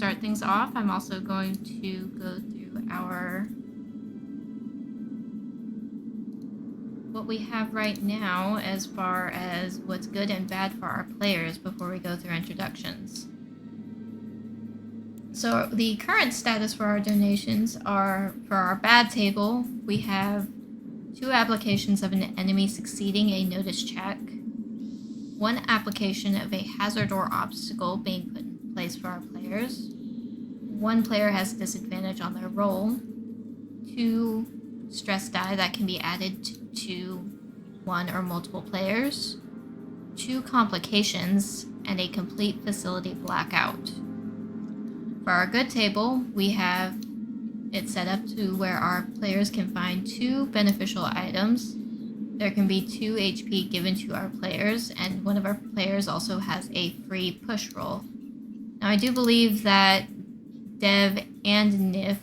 start things off, I'm also going to go through what we have right now as far as what's good and bad for our players before we go through introductions. So the current status for our donations are, for our bad table, we have 2 applications of an enemy succeeding a notice check, 1 application of a hazard or obstacle being put in place for our players, 1 player has disadvantage on their roll, 2 stress die that can be added to 1 or multiple players, 2 complications, and a complete facility blackout. For our good table, we have it set up to where our players can find 2 beneficial items. There can be 2 HP given to our players, and one of our players also has a free push roll. Now, I do believe that Dev and Nif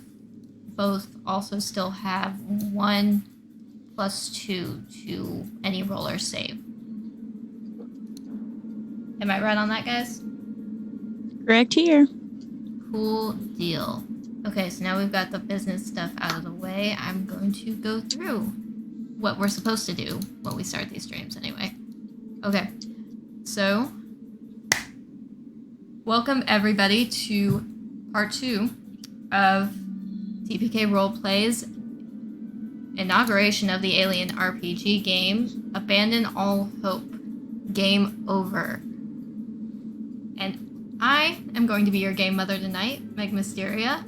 both also still have 1 + 2 to any roller save. Am I right on that, guys? Correct here. Cool deal. Okay, so now we've got the business stuff out of the way. I'm going to go through what we're supposed to do when we start these streams anyway. Okay, so welcome everybody to part 2 of TPK Roleplay's inauguration of the Alien RPG game, Abandon All Hope, Game Over. And I am going to be your game mother tonight, Meg Mysteria,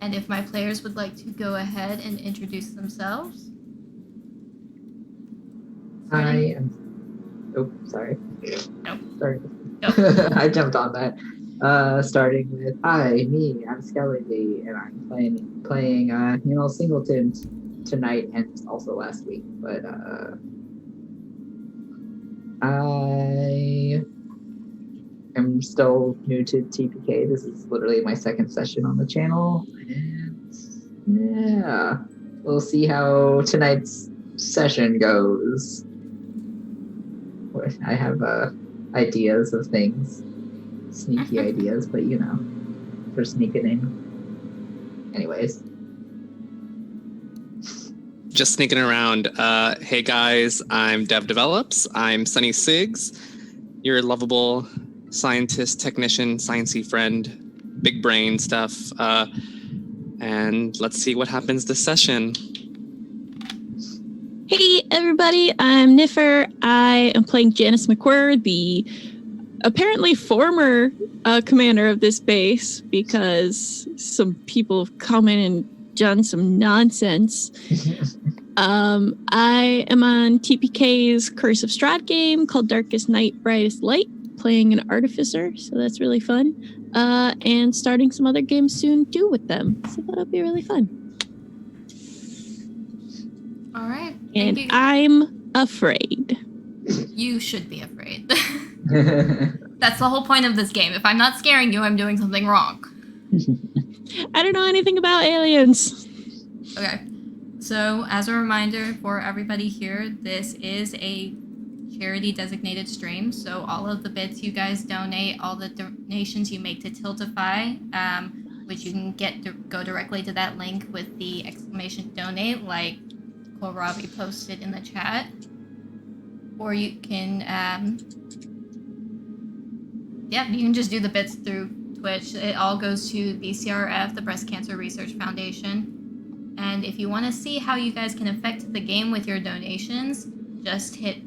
and if my players would like to go ahead and introduce themselves. I am... Oh, sorry. No. Sorry. No. I jumped on that. Starting with, hi, me, I'm Skelly, and I'm playing Singleton tonight and also last week, but I am still new to TPK. This is literally my 2nd session on the channel, and yeah, we'll see how tonight's session goes. I have ideas of things, sneaky ideas, but you know, for sneaking in. Anyways. Just sneaking around. Hey guys, I'm DevDevelops. I'm Sonny Sigg, your lovable scientist, technician, sciencey friend, big brain stuff. And let's see what happens this session. Hey everybody, I'm Niffer. I am playing Janice McQuird, the apparently former commander of this base, because some people have come in and done some nonsense. I am on TPK's Curse of Strahd game called Darkest Night, Brightest Light, playing an artificer, so that's really fun. And starting some other games soon too with them, so that'll be really fun. All right. And I'm afraid. You should be afraid. That's the whole point of this game. If I'm not scaring you, I'm doing something wrong. I don't know anything about aliens. Okay. So, as a reminder for everybody here, this is a charity designated stream. So, all of the bits you guys donate, all the donations you make to Tiltify, which you can go directly to that link with the exclamation donate, like Kohlrabi posted in the chat. Or you can, you can just do the bits through Twitch. It all goes to BCRF, the Breast Cancer Research Foundation. And if you want to see how you guys can affect the game with your donations, just hit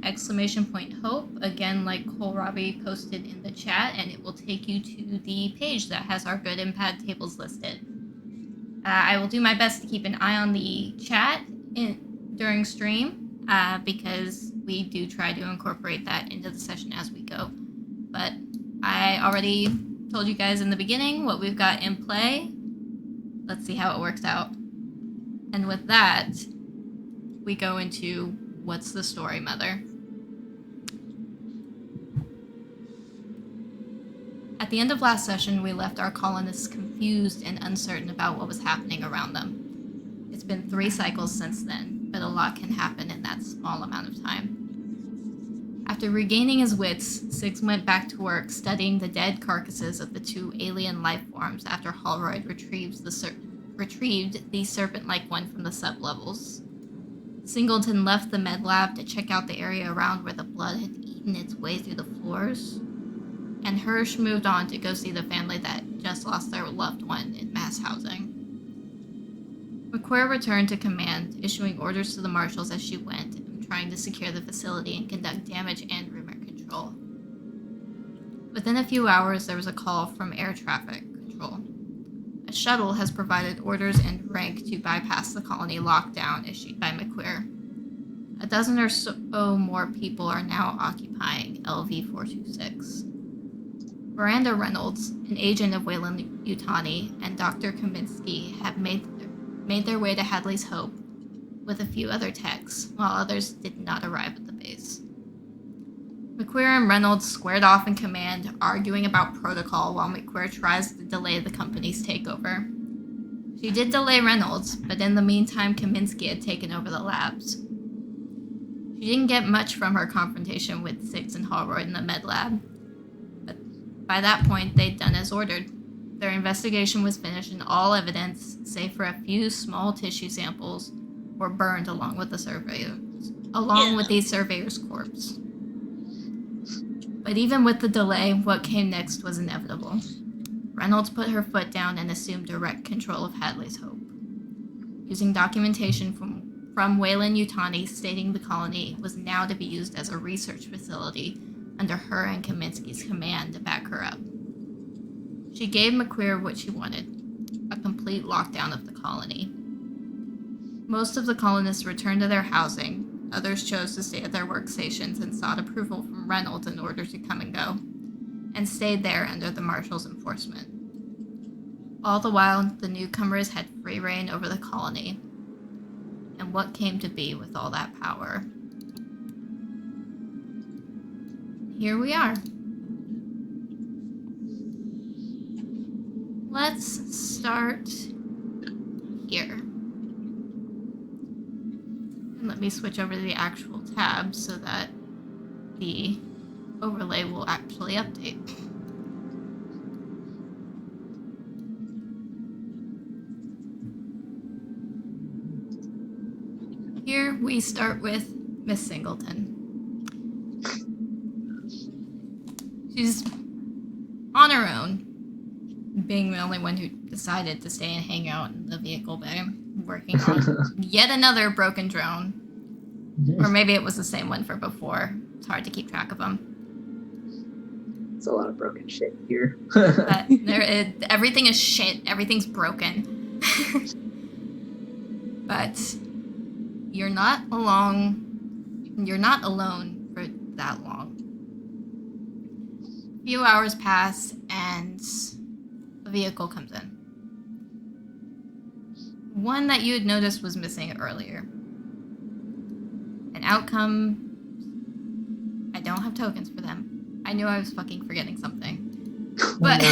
!hope, again like Kohlrabi posted in the chat, and it will take you to the page that has our good and bad tables listed. I will do my best to keep an eye on the chat during stream, because we do try to incorporate that into the session as we go. But I already told you guys in the beginning what we've got in play. Let's see how it works out. And with that, we go into What's the Story, Mother? At the end of last session, we left our colonists confused and uncertain about what was happening around them. It's been 3 cycles since then, but a lot can happen in that small amount of time. After regaining his wits, Sigg went back to work studying the dead carcasses of the 2 alien life forms after Holroyd retrieved the serpent-like one from the sublevels. Singleton left the med lab to check out the area around where the blood had eaten its way through the floors, and Hirsch moved on to go see the family that just lost their loved one in mass housing. McQuarrie returned to command, issuing orders to the marshals as she went, and trying to secure the facility and conduct damage and rumor control. Within a few hours, there was a call from air traffic control. A shuttle has provided orders and rank to bypass the colony lockdown issued by McQuarrie. A dozen or so more people are now occupying LV-426. Miranda Reynolds, an agent of Weyland-Yutani, and Dr. Kaminsky have made their way to Hadley's Hope with a few other techs, while others did not arrive at the base. McQuarrie and Reynolds squared off in command, arguing about protocol while McQuarrie tries to delay the company's takeover. She did delay Reynolds, but in the meantime, Kaminsky had taken over the labs. She didn't get much from her confrontation with Sigg and Holroyd in the med lab, but by that point, they'd done as ordered. Their investigation was finished and all evidence, save for a few small tissue samples, were burned along with the surveyor's corpse. But even with the delay, what came next was inevitable. Reynolds put her foot down and assumed direct control of Hadley's Hope. Using documentation from Weyland-Yutani stating the colony was now to be used as a research facility under her and Kaminsky's command to back her up. She gave McQuarrie what she wanted, a complete lockdown of the colony. Most of the colonists returned to their housing. Others chose to stay at their workstations and sought approval from Reynolds in order to come and go, and stayed there under the marshal's enforcement. All the while, the newcomers had free reign over the colony, and what came to be with all that power. Here we are. Let's start here. And let me switch over to the actual tab so that the overlay will actually update. Here we start with Miss Singleton. She's on her own, being the only one who decided to stay and hang out in the vehicle bay, working on yet another broken drone. Or maybe it was the same one for before. It's hard to keep track of them. It's a lot of broken shit here. But everything is shit. Everything's broken. But you're not alone. You're not alone for that long. A few hours pass and a vehicle comes in. One that you had noticed was missing earlier. An outcome. I don't have tokens for them. I knew I was fucking forgetting something. But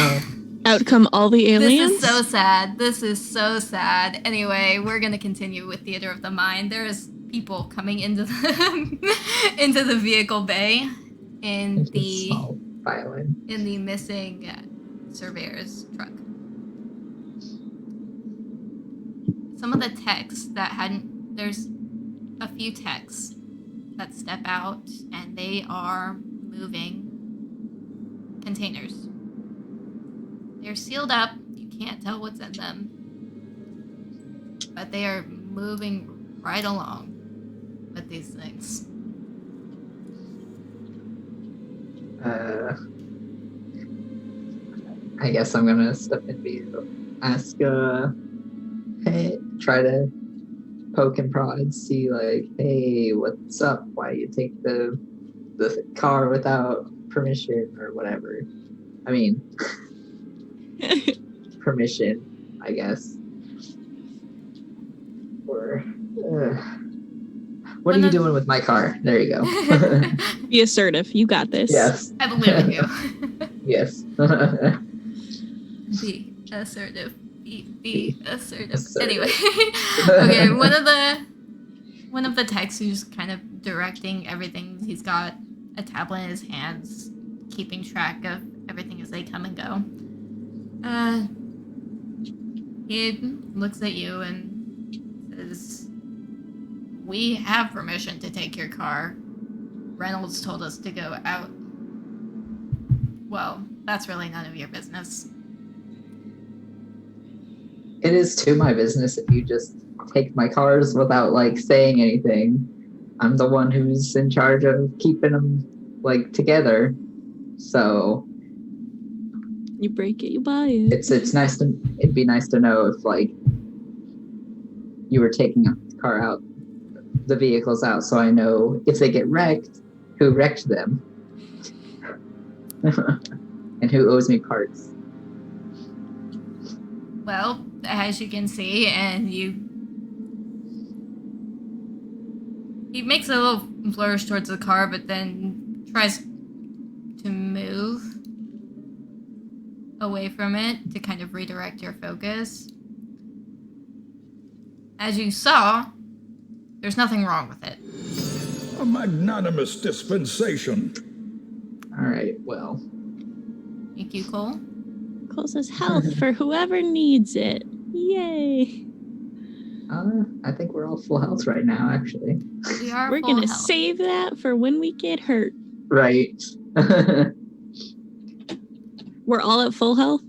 Outcome all the aliens? This is so sad. This is so sad. Anyway, we're gonna continue with Theater of the Mind. There's people coming into the into the vehicle bay in the missing surveyor's truck. Some of the techs that there's a few techs that step out and they are moving containers. They're sealed up. You can't tell what's in them. But they are moving right along with these things. I guess I'm gonna step in and ask, hey, try to poke and prod, see like, hey, what's up? Why you take the car without permission or whatever? I mean, permission, I guess. Or what are you doing with my car? There you go. Be assertive. You got this. Yes. I believe in you. Yes. Be assertive. Be assertive. Anyway, okay. One of the techs who's kind of directing everything. He's got a tablet in his hands, keeping track of everything as they come and go. He looks at you and says, "We have permission to take your car. Reynolds told us to go out." Well, that's really none of your business. It is to my business if you just take my cars without saying anything. I'm the one who's in charge of keeping them together. So You break it, you buy it. it's nice to it'd be nice to know if you were taking the vehicles out, so I know if they get wrecked, who wrecked them. And who owes me parts. Well, as you can see, and he makes a little flourish towards the car, but then tries to move away from it to kind of redirect your focus. As you saw, there's nothing wrong with it. A magnanimous dispensation. All right, well. Thank you, Cole. Cole says health for whoever needs it. Yay. I think we're all full health right now, actually. We are We're full going to health. save that for when we get hurt. Right. We're all at full health?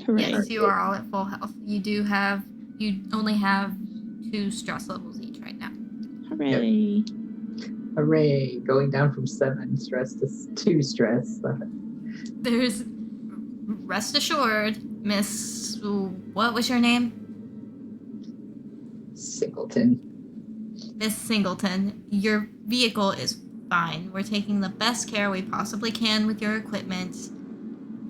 Hooray. Yes, you are all at full health. You only have 2 stress levels each right now. Hooray. Hooray. Going down from 7 stress to 2 stress. There's, rest assured, Miss, what was your name? Singleton. Miss Singleton, your vehicle is fine. We're taking the best care we possibly can with your equipment.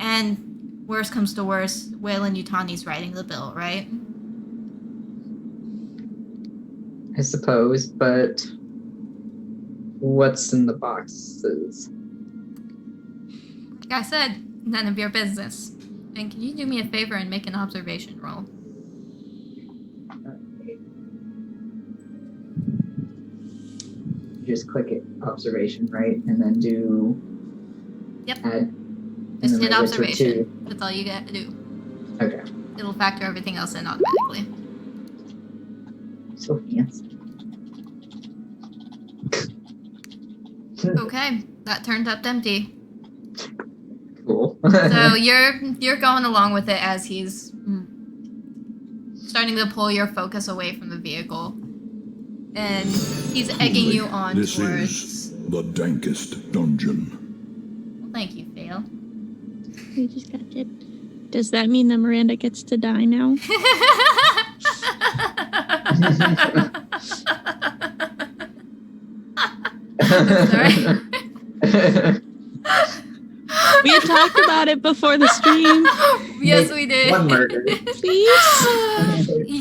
And worst comes to worst, Weyland-Yutani's writing the bill, right? I suppose, but what's in the boxes? Like I said, none of your business. And can you do me a favor and make an observation roll? Just click it, observation, right? And then do... Yep. Add. And Just then hit raise it to observation. 2. That's all you got to do. Okay. It'll factor everything else in automatically. So fancy. Okay, that turned up empty. Cool. So you're going along with it as he's starting to pull your focus away from the vehicle, and he's egging you on This towards. is the dankest dungeon. Well, thank you, Fail. We just got it. Does that mean that Miranda gets to die now? Sorry. We had talked about it before the stream. Yes, we did. One murder. Please?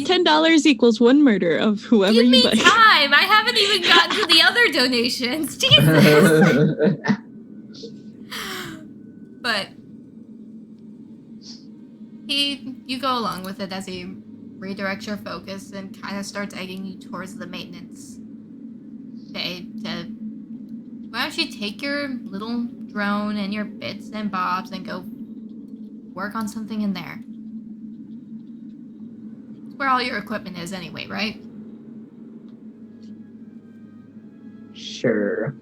$10 equals 1 murder of whoever Give you me like. time. I haven't even gotten to the other donations. Jesus. But you go along with it as he redirects your focus and kind of starts egging you towards the maintenance bay. Why don't you take your little drone and your bits and bobs and go work on something in there? It's where all your equipment is anyway, right? Sure.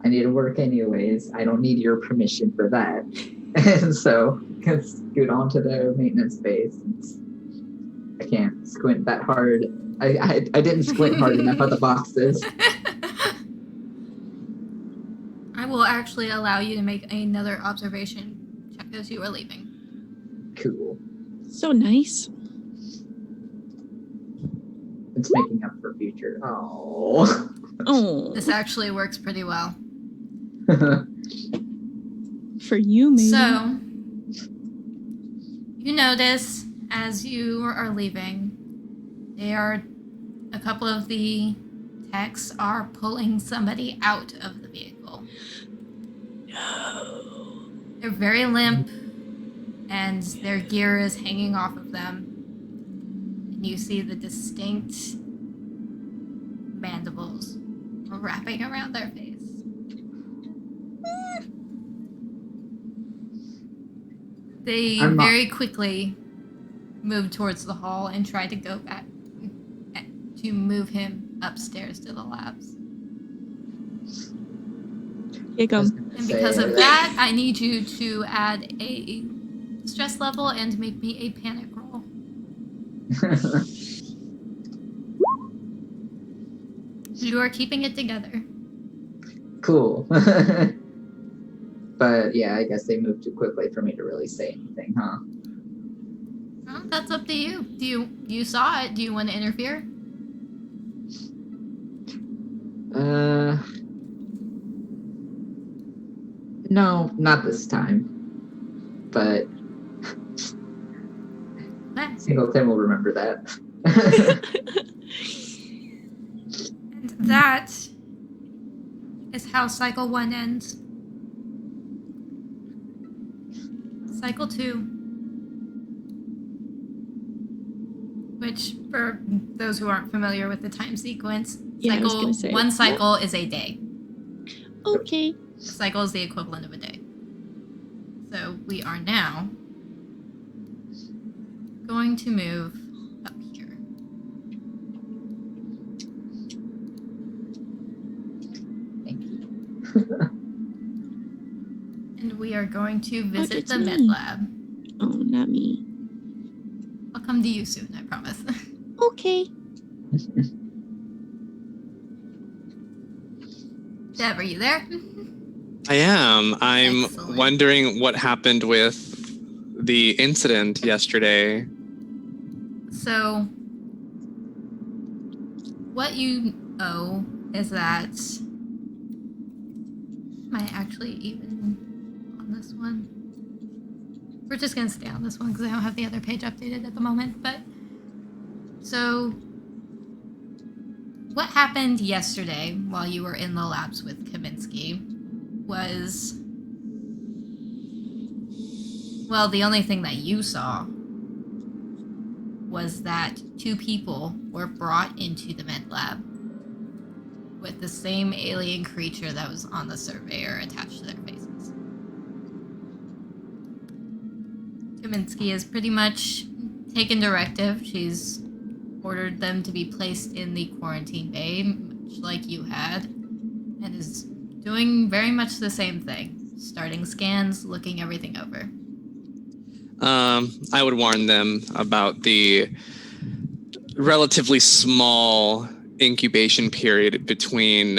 I need to work anyways. I don't need your permission for that. And so, can scoot on to the maintenance base. I can't squint that hard. I didn't squint hard enough at the boxes. I will actually allow you to make another observation check as you are leaving. Cool. So nice. It's making up for future. Oh. Oh, This actually works pretty well. for you, maybe. So, you notice as you are leaving, a couple of the techs are pulling somebody out of the vehicle. No. They're very limp, and their gear is hanging off of them. And you see the distinct mandibles wrapping around their face. They I'm not- very quickly move towards the hall and try to go back to move him upstairs to the labs. Here you go. And because of that, I need you to add a stress level and make me a panic roll. You are keeping it together. Cool. But yeah, I guess they moved too quickly for me to really say anything, huh? Well, that's up to you. You saw it? Do you want to interfere? No, not this time. But Singleton will remember that. And that is how cycle 1 ends. Cycle 2, which for those who aren't familiar with the time sequence, Yeah, I was cycle gonna say. one cycle is a day. Okay. A cycle is the equivalent of a day. So we are now going to move up here. Thank you. And we are going to visit it's the med me. lab. Oh, not me. I'll come to you soon, I promise. Okay. Dev, are you there? I am. I'm Excellent. wondering what happened with the incident yesterday. So, what you know is that. Am I actually even on this one? We're just gonna stay on this one because I don't have the other page updated at the moment. But so, what happened yesterday while you were in the labs with Kaminsky was, well, the only thing that you saw was that 2 people were brought into the med lab with the same alien creature that was on the surveyor attached to their faces. Kaminsky has pretty much taken directive. She's ordered them to be placed in the quarantine bay, much like you had, and is doing very much the same thing. Starting scans, looking everything over. I would warn them about the relatively small incubation period between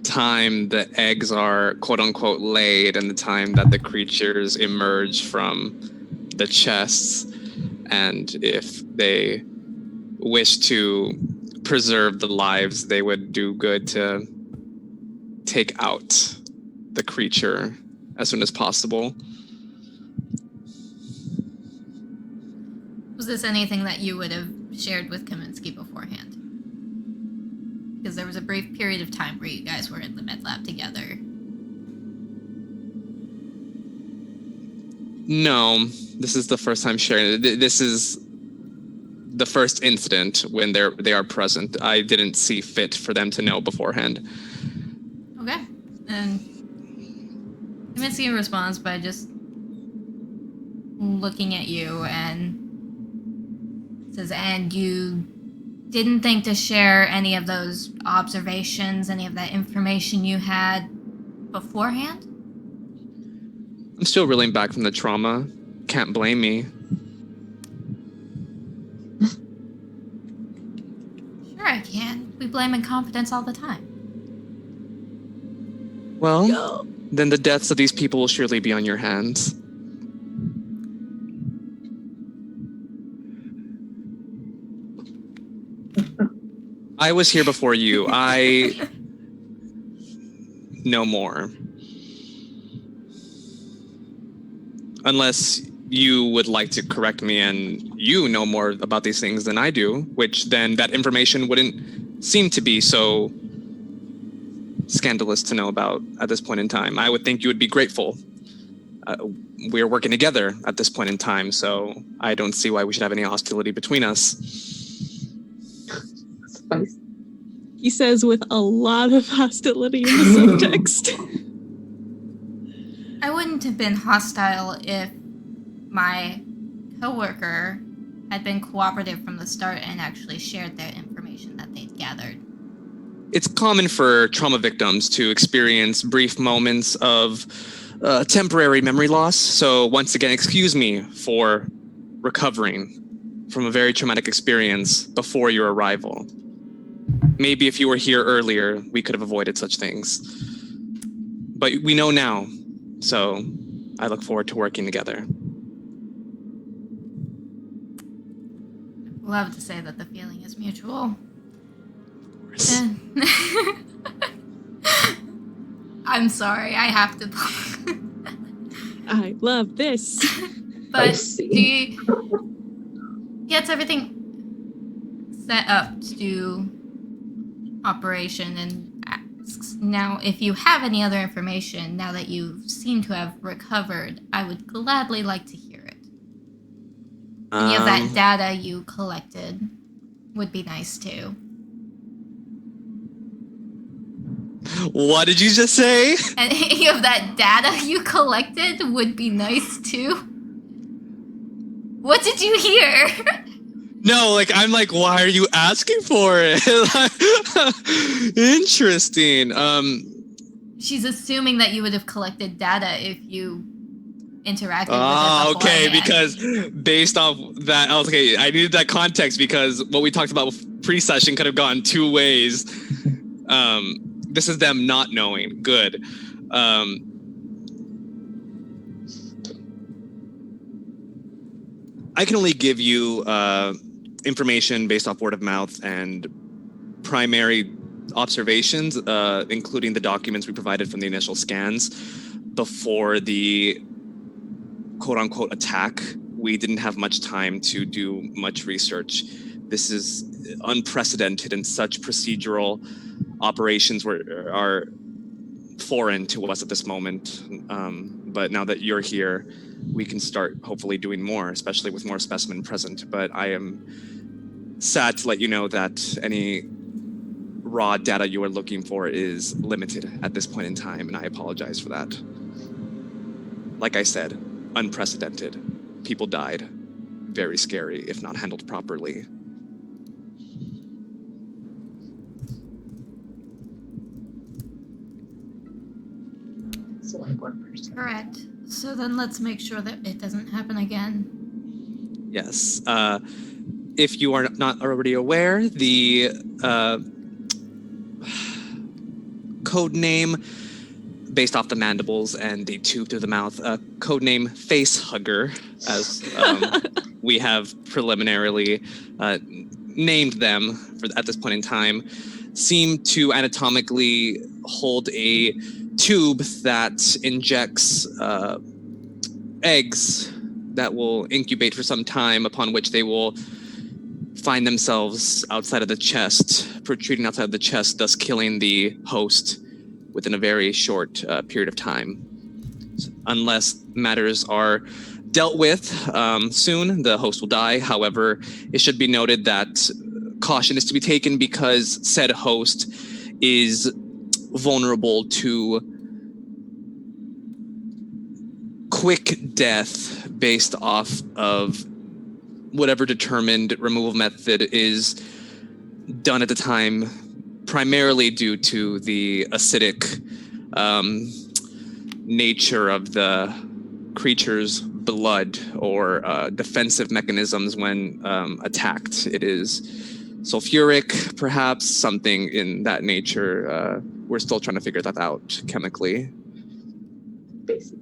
time the eggs are quote unquote laid and the time that the creatures emerge from the chests. And if they wish to preserve the lives, they would do good to take out the creature as soon as possible. Was this anything that you would have shared with Kaminsky beforehand? Because there was a brief period of time where you guys were in the med lab together. No, this is the first time sharing it. This is the first incident when they are present. I didn't see fit for them to know beforehand. Okay. And Kaminsky responds by just looking at you and says, and you didn't think to share any of those observations, any of that information you had beforehand? I'm still reeling back from the trauma. Can't blame me. Sure I can. We blame incompetence all the time. Well, then the deaths of these people will surely be on your hands. I was here before you. I know more. Unless you would like to correct me and you know more about these things than I do, which then that information wouldn't seem to be so scandalous to know about at this point in time. I would think you would be grateful. We're working together at this point in time, so I don't see why we should have any hostility between us. Spice. He says with a lot of hostility in the subtext. I wouldn't have been hostile if my coworker had been cooperative from the start and actually shared their information that they'd gathered. It's common for trauma victims to experience brief moments of temporary memory loss. So once again, excuse me for recovering from a very traumatic experience before your arrival. Maybe if you were here earlier, we could have avoided such things. But we know now, so I look forward to working together. I'd love to say that the feeling is mutual. I'm sorry, I have to. I love this. But he gets everything set up to do operation and asks, now if you have any other information, now that you seem to have recovered, I would gladly like to hear it. Any of that data you collected would be nice too. What did you just say? And any of that data you collected would be nice too. What did you hear? No, like, I'm like, why are you asking for it? Interesting. She's assuming that you would have collected data if you interacted with it Oh, okay, beforehand. because based off that, okay, I needed that context because what we talked about pre-session could have gone two ways. This is them not knowing. Good. I can only give you information based off word of mouth and primary observations, including the documents we provided from the initial scans before the quote-unquote attack. We didn't have much time to do much research. This is unprecedented, and such procedural operations are foreign to us at this moment. But now that you're here, we can start hopefully doing more, especially with more specimen present. But I am sad to let you know that any raw data you are looking for is limited at this point in time, and I apologize for that. Like I said, unprecedented. People died. Very scary if not handled properly. It's only one person. Correct. So then let's make sure that it doesn't happen again. Yes. If you are not already aware, the code name, based off the mandibles and the tube through the mouth, code name Face Hugger, as we have preliminarily named them at this point in time, seem to anatomically hold a tube that injects eggs that will incubate for some time, upon which they will find themselves outside of the chest, protruding outside of the chest, thus killing the host within a very short period of time. Unless matters are dealt with soon, the host will die. However, it should be noted that caution is to be taken because said host is vulnerable to quick death based off of whatever determined removal method is done at the time, primarily due to the acidic nature of the creature's blood or defensive mechanisms when attacked. It is sulfuric, perhaps, something in that nature. We're still trying to figure that out chemically. Basically.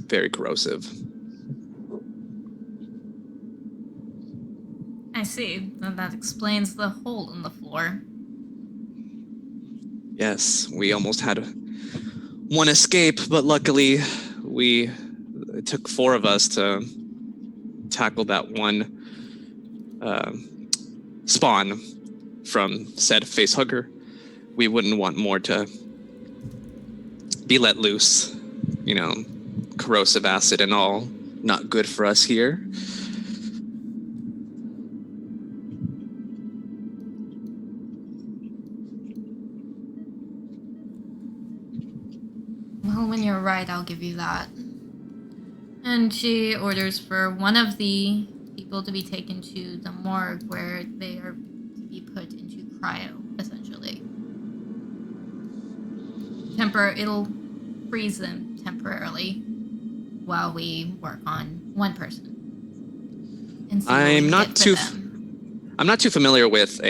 Very corrosive. I see. Then that explains the hole in the floor. Yes, we almost had one escape, but luckily it took 4 of us to tackle that one spawn from said facehugger. We wouldn't want more to be let loose. You know, corrosive acid and all. Not good for us here. Alright, I'll give you that. And she orders for one of the people to be taken to the morgue where they are to be put into cryo, essentially. It'll freeze them temporarily while we work on one person. And see I'm not too familiar with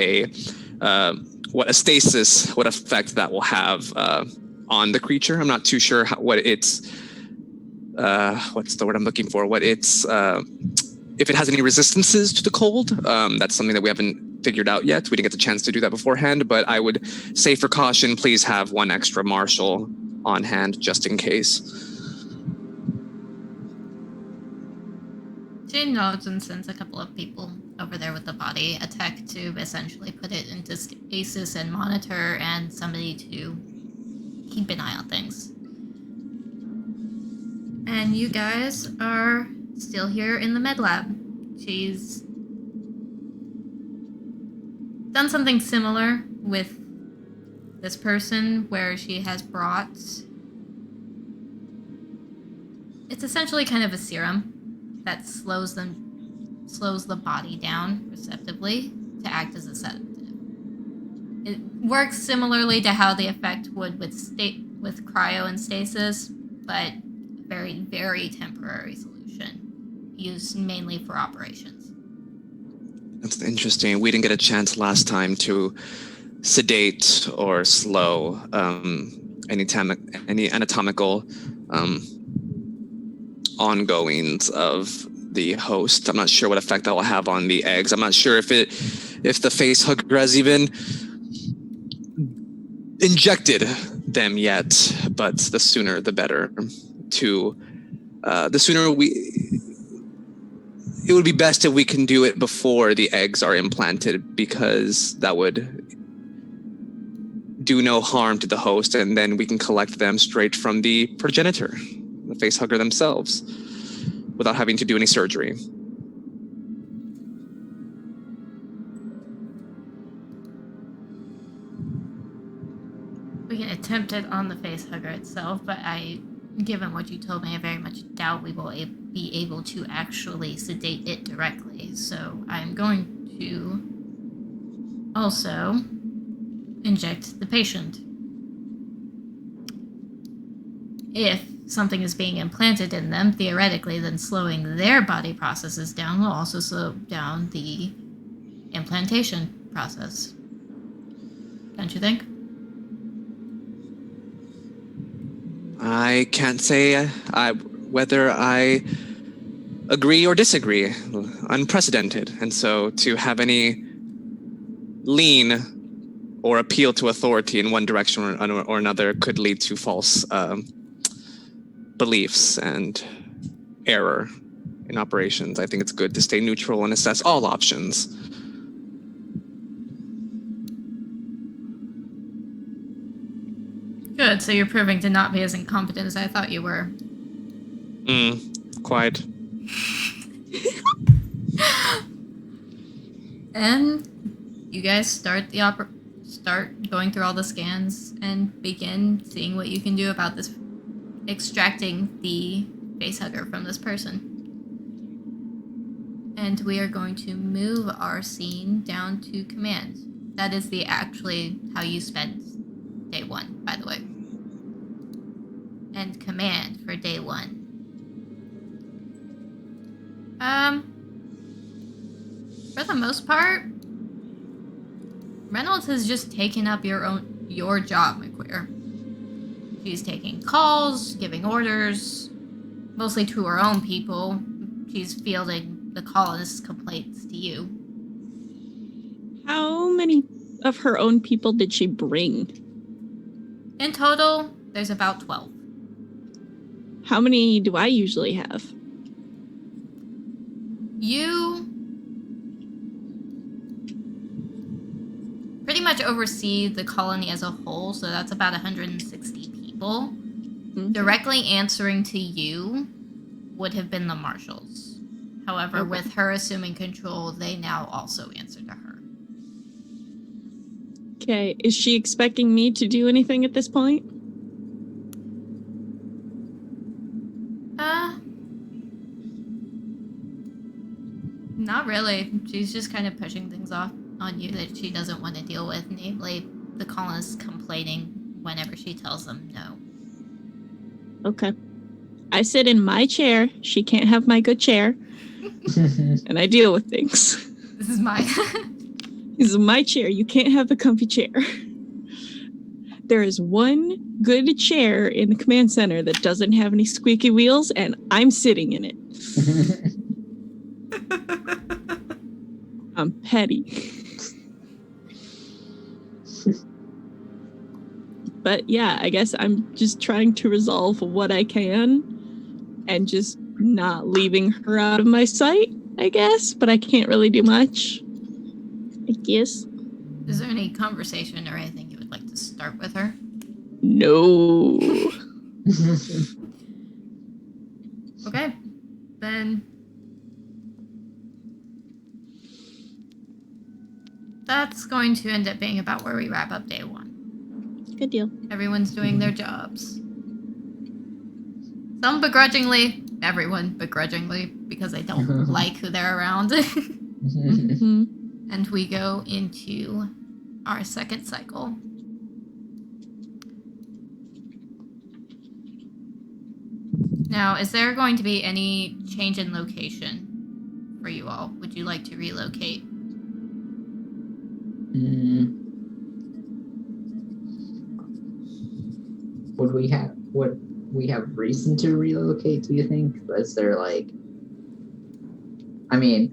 what a stasis, what effect that will have on the creature. I'm not too sure what its what's the word I'm looking for? What its if it has any resistances to the cold. That's something that we haven't figured out yet. We didn't get the chance to do that beforehand, but I would say for caution, please have one extra marshal on hand just in case. She nods and sends a couple of people over there with the body, a tech to essentially put it into stasis and monitor, and somebody to keep an eye on things. And you guys are still here in the med lab. She's done something similar with this person where she has brought... It's essentially kind of a serum that slows the body down perceptibly to act as a sedative. It works similarly to how the effect would with cryo and stasis, but very, very temporary solution, used mainly for operations. That's interesting. We didn't get a chance last time to sedate or slow any anatomical ongoings of the host. I'm not sure what effect that will have on the eggs. I'm not sure if the face hugger has even injected them yet, but the sooner the better. It would be best if we can do it before the eggs are implanted, because that would do no harm to the host, and then we can collect them straight from the progenitor, the face hugger themselves, without having to do any surgery. We can attempt it on the face hugger itself, but given what you told me, I very much doubt we will be able to actually sedate it directly. So I'm going to also inject the patient. If something is being implanted in them, theoretically, then slowing their body processes down will also slow down the implantation process. Don't you think? I can't say whether I agree or disagree. Unprecedented. And so to have any lean or appeal to authority in one direction or another could lead to false beliefs and error in operations. I think it's good to stay neutral and assess all options. Good, so you're proving to not be as incompetent as I thought you were. Quite. And you guys start going through all the scans and begin seeing what you can do about this, extracting the face hugger from this person. And we are going to move our scene down to command. That is actually how you spend day one, by the way. And command for day one. For the most part, Reynolds has just taken up your job, McQueer. She's taking calls, giving orders, mostly to her own people. She's fielding the colonists' complaints to you. How many of her own people did she bring? In total, there's about 12. How many do I usually have? You pretty much oversee the colony as a whole, so that's about 160 people. Okay. Directly answering to you would have been the marshals. However, Okay. with her assuming control, they now also answer to her. Okay, is she expecting me to do anything at this point? Not really. She's just kind of pushing things off on you that she doesn't want to deal with, namely the colonists complaining whenever she tells them no. Okay. I sit in my chair. She can't have my good chair. And I deal with things. This is mine. This is my chair. You can't have the comfy chair. There is one good chair in the command center that doesn't have any squeaky wheels, and I'm sitting in it. I'm petty. But yeah, I guess I'm just trying to resolve what I can and just not leaving her out of my sight, I guess. But I can't really do much, I guess. Is there any conversation or anything you would like to start with her? No. Okay, then that's going to end up being about where we wrap up day 1. Good deal. Everyone's doing their jobs. Some begrudgingly, everyone begrudgingly, because they don't like who they're around. Mm-hmm. And we go into our second cycle. Now, is there going to be any change in location for you all? Would you like to relocate? Would we have reason to relocate, do you think? Is there like, I mean,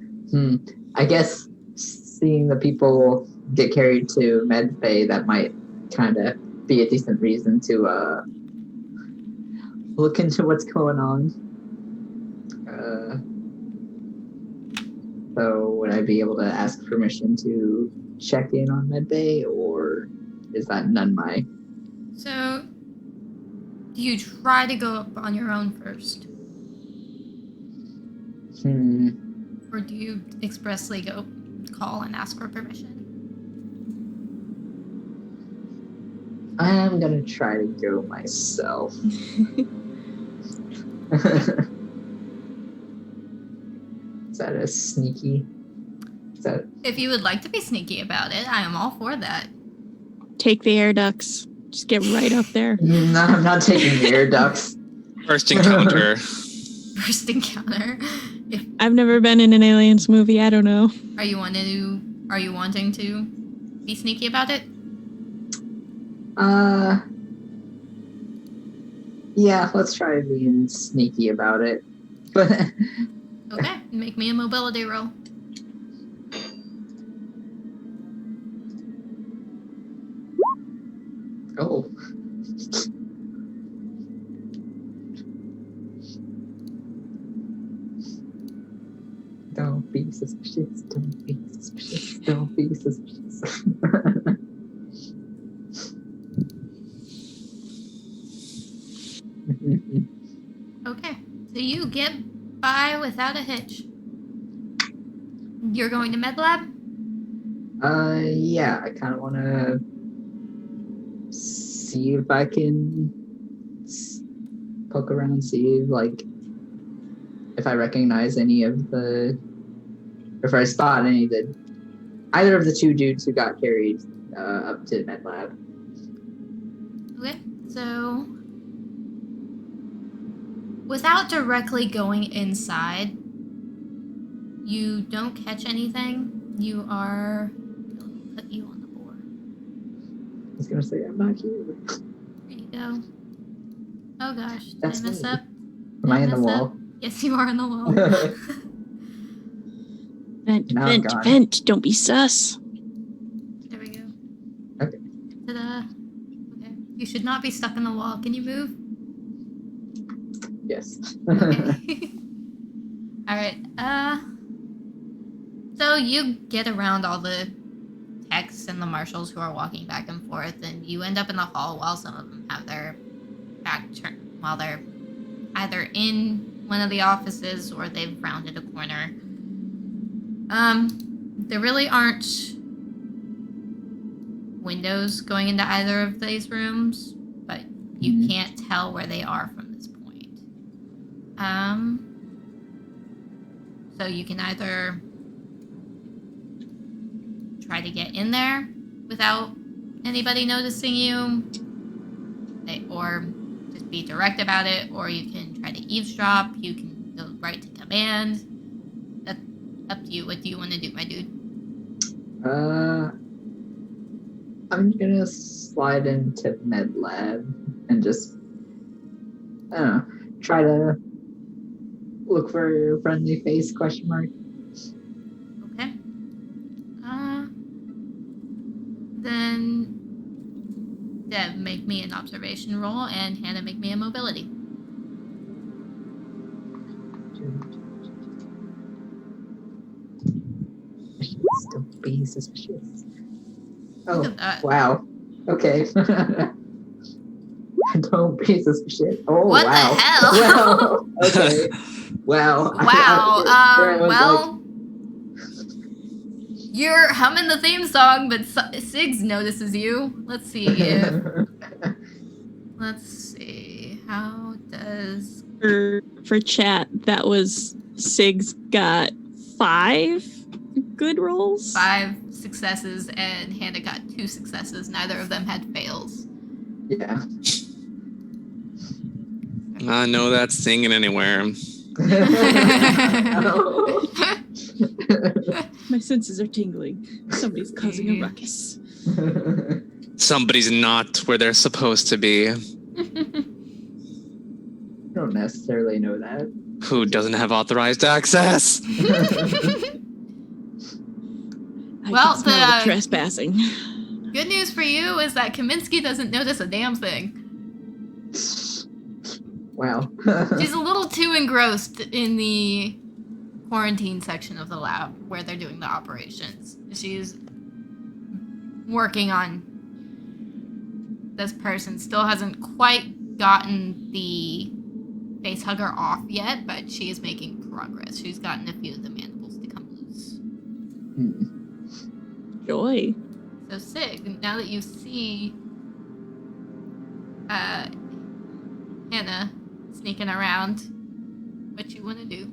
I guess seeing the people get carried to medbay, that might kind of be a decent reason to look into what's going on. So would I be able to ask permission to check in on medbay, or is that none my? So, do you try to go up on your own first? Or do you expressly go call and ask for permission? I'm gonna try to go myself. Is that a sneaky? Is that? If you would like to be sneaky about it, I am all for that. Take the air ducts. Just get right up there. No, I'm not taking the air ducts. First encounter. First encounter. I've never been in an Aliens movie. I don't know. Are you wanting to be sneaky about it? Yeah, let's try being sneaky about it. But Okay, make me a mobility roll. oh. Don't be suspicious, don't be suspicious, don't be suspicious. Okay, so you get by without a hitch. You're going to med lab? Yeah, I kind of want to see if I can poke around, see if I recognize any of the, if I spot any of the, either of the two dudes who got carried up to med lab. Okay, so without directly going inside, you don't catch anything. You are... I'll put you on the board. I was gonna say I'm not here. There you go. Oh gosh, did That's I mess me. up? Am I in the mess wall? up? Yes, you are on the wall. Vent, Now vent, gone. vent. Don't be sus. There we go. Okay. Ta-da. Okay. You should not be stuck in the wall. Can you move? Yes. Okay. Alright, so you get around all the techs and the marshals who are walking back and forth, and you end up in the hall while some of them have their back turned, while they're either in one of the offices or they've rounded a corner. There really aren't windows going into either of these rooms, but you can't tell where they are from this point. So you can either try to get in there without anybody noticing you, or just be direct about it, or you can try to eavesdrop. You can go right to command. That's up to you. What do you want to do, my dude? I'm gonna slide into med lab and just, I don't know, try to look for your friendly face, question mark. Okay. Then Dev, make me an observation roll, and Hannah, make me a mobility. Still be suspicious. Oh, Look at that. wow. Okay. Don't be suspicious. Oh, What the wow. hell? Wow. Okay. Wow. Wow. There I was Well, you're humming the theme song, but Siggs notices you. Let's see if. Let's see. How does. For chat, that was Sig's got 5 good rolls. 5 successes, and Hannah got 2 successes. Neither of them had fails. Yeah. I know that's singing anywhere. My senses are tingling. Somebody's causing a ruckus. Somebody's not where they're supposed to be. Don't necessarily know that. Who doesn't have authorized access? I Well, can smell the trespassing. Good news for you is that Kaminsky doesn't notice a damn thing. Wow. She's a little too engrossed in the quarantine section of the lab where they're doing the operations. She's working on this person. Still hasn't quite gotten the face hugger off yet, but she is making progress. She's gotten a few of the mandibles to come loose. Joy. So Sig, now that you see Hannah sneaking around, what you want to do?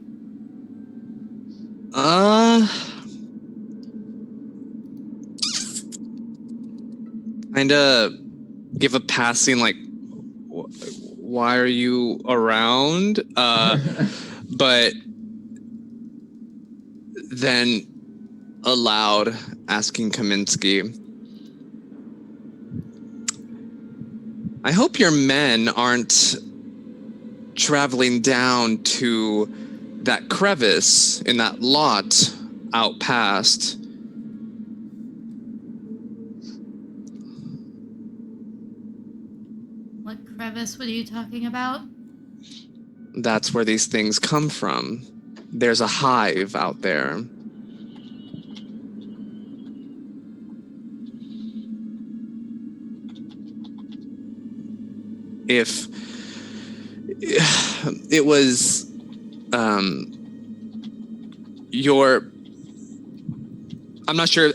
Kinda give a passing, like, why are you around? But then aloud asking Kaminsky, I hope your men aren't traveling down to that crevice in that lot out past. What crevice? What are you talking about? That's where these things come from. There's a hive out there. If it was I'm not sure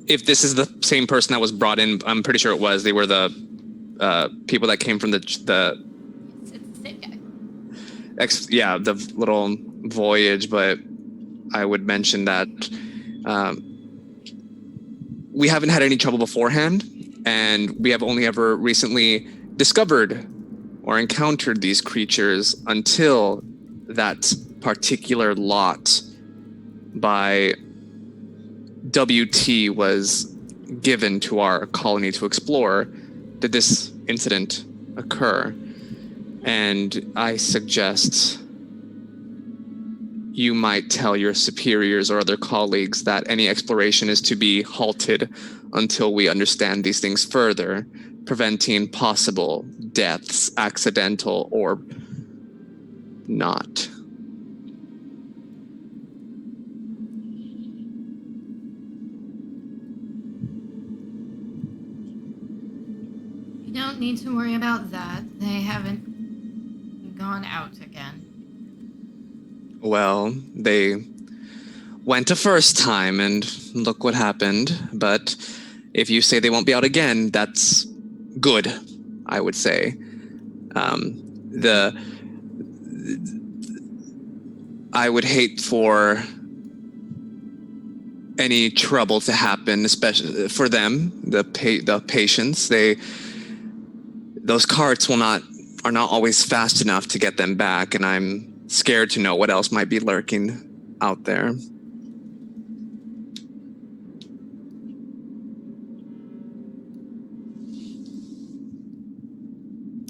if this is the same person that was brought in. I'm pretty sure it was. They were the people that came from the It's the same guy. the little voyage, but I would mention that we haven't had any trouble beforehand, and we have only ever recently discovered or encountered these creatures until that particular lot by WT was given to our colony to explore. Did this incident occur? And I suggest you might tell your superiors or other colleagues that any exploration is to be halted until we understand these things further, preventing possible deaths, accidental or not. You don't need to worry about that. They haven't gone out again. Well, they went a first time and look what happened. But if you say they won't be out again, that's good, I would say. I would hate for any trouble to happen, especially for them, the patients. Those carts are not always fast enough to get them back, and I'm scared to know what else might be lurking out there.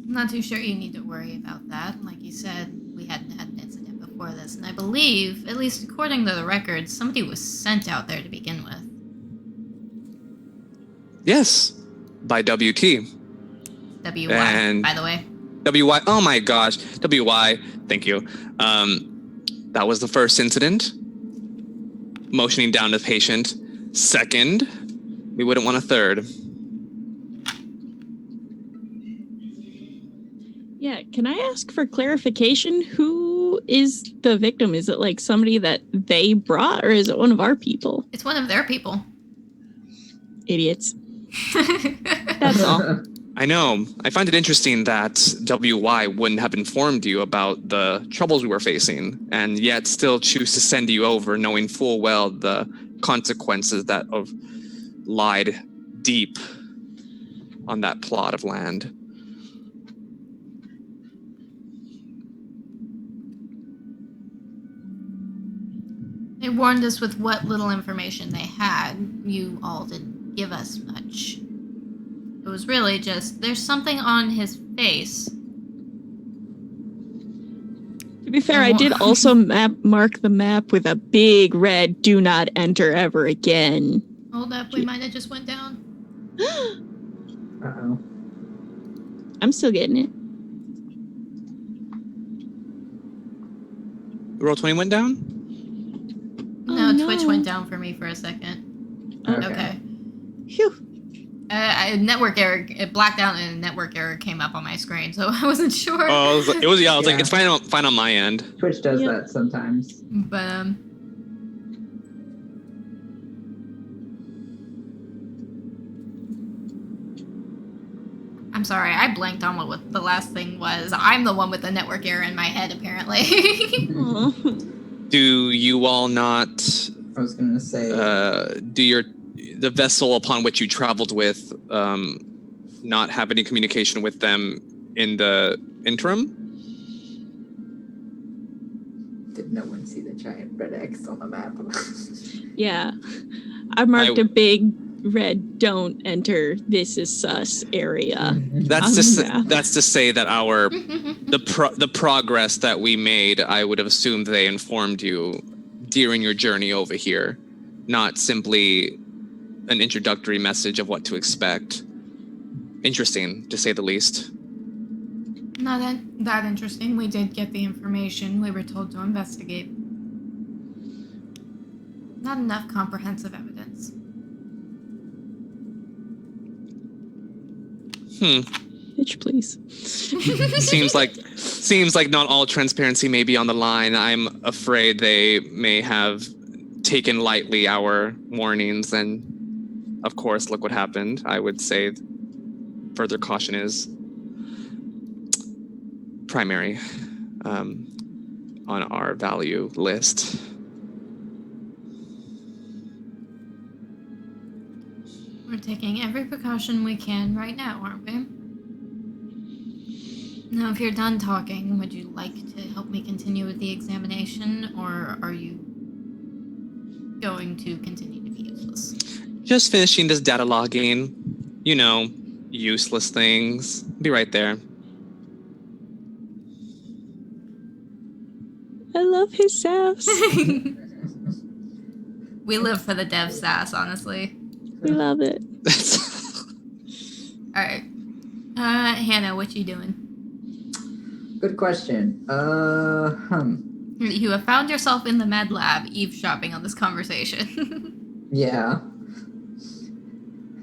I'm not too sure you need to worry about that. Like you said, we hadn't had an incident before this, and I believe, at least according to the records, somebody was sent out there to begin with. Yes, by WT. WY, And by the way. WY, oh my gosh, WY, thank you. That was the first incident. Motioning down the patient. Second, we wouldn't want a third. Yeah, can I ask for clarification? Who is the victim? Is it like somebody that they brought, or is it one of our people? It's one of their people. Idiots. That's all. I know. I find it interesting that WY wouldn't have informed you about the troubles we were facing, and yet still choose to send you over, knowing full well the consequences that have lied deep on that plot of land. They warned us with what little information they had. You all didn't give us much. It was really just, there's something on his face. To be fair, I did also mark the map with a big red "Do not enter ever again." Hold up, we might have just went down. Uh-oh. I'm still getting it. Roll20 went down? No, no. Twitch went down for me for a second. Okay. Phew. Network error, it blacked out and a network error came up on my screen, so I wasn't sure. Oh, it was Yeah. like, it's fine on my end. Twitch does that sometimes. But, I'm sorry, I blanked on what the last thing was. I'm the one with the network error in my head, apparently. Aw. Do you all not I was gonna say. do the vessel upon which you traveled with not have any communication with them in the interim? Did no one see the giant red X on the map? Yeah. I marked a big red "Don't enter, this is sus" area. That's to say that our the progress that we made, I would have assumed they informed you during your journey over here, not simply an introductory message of what to expect. Interesting, to say the least. Not that interesting. We did get the information. We were told to investigate. Not enough comprehensive evidence. Bitch, please. Seems like not all transparency may be on the line. I'm afraid they may have taken lightly our warnings, and of course, look what happened. I would say further caution is primary on our value list. We're taking every precaution we can right now, aren't we? Now, if you're done talking, would you like to help me continue with the examination, or are you going to continue to be useless? Just finishing this data logging. You know, useless things. Be right there. I love his sass. We live for the dev sass, honestly. We love it. Alright. Hannah, what you doing? Good question. You have found yourself in the med lab eavesdropping on this conversation. Yeah.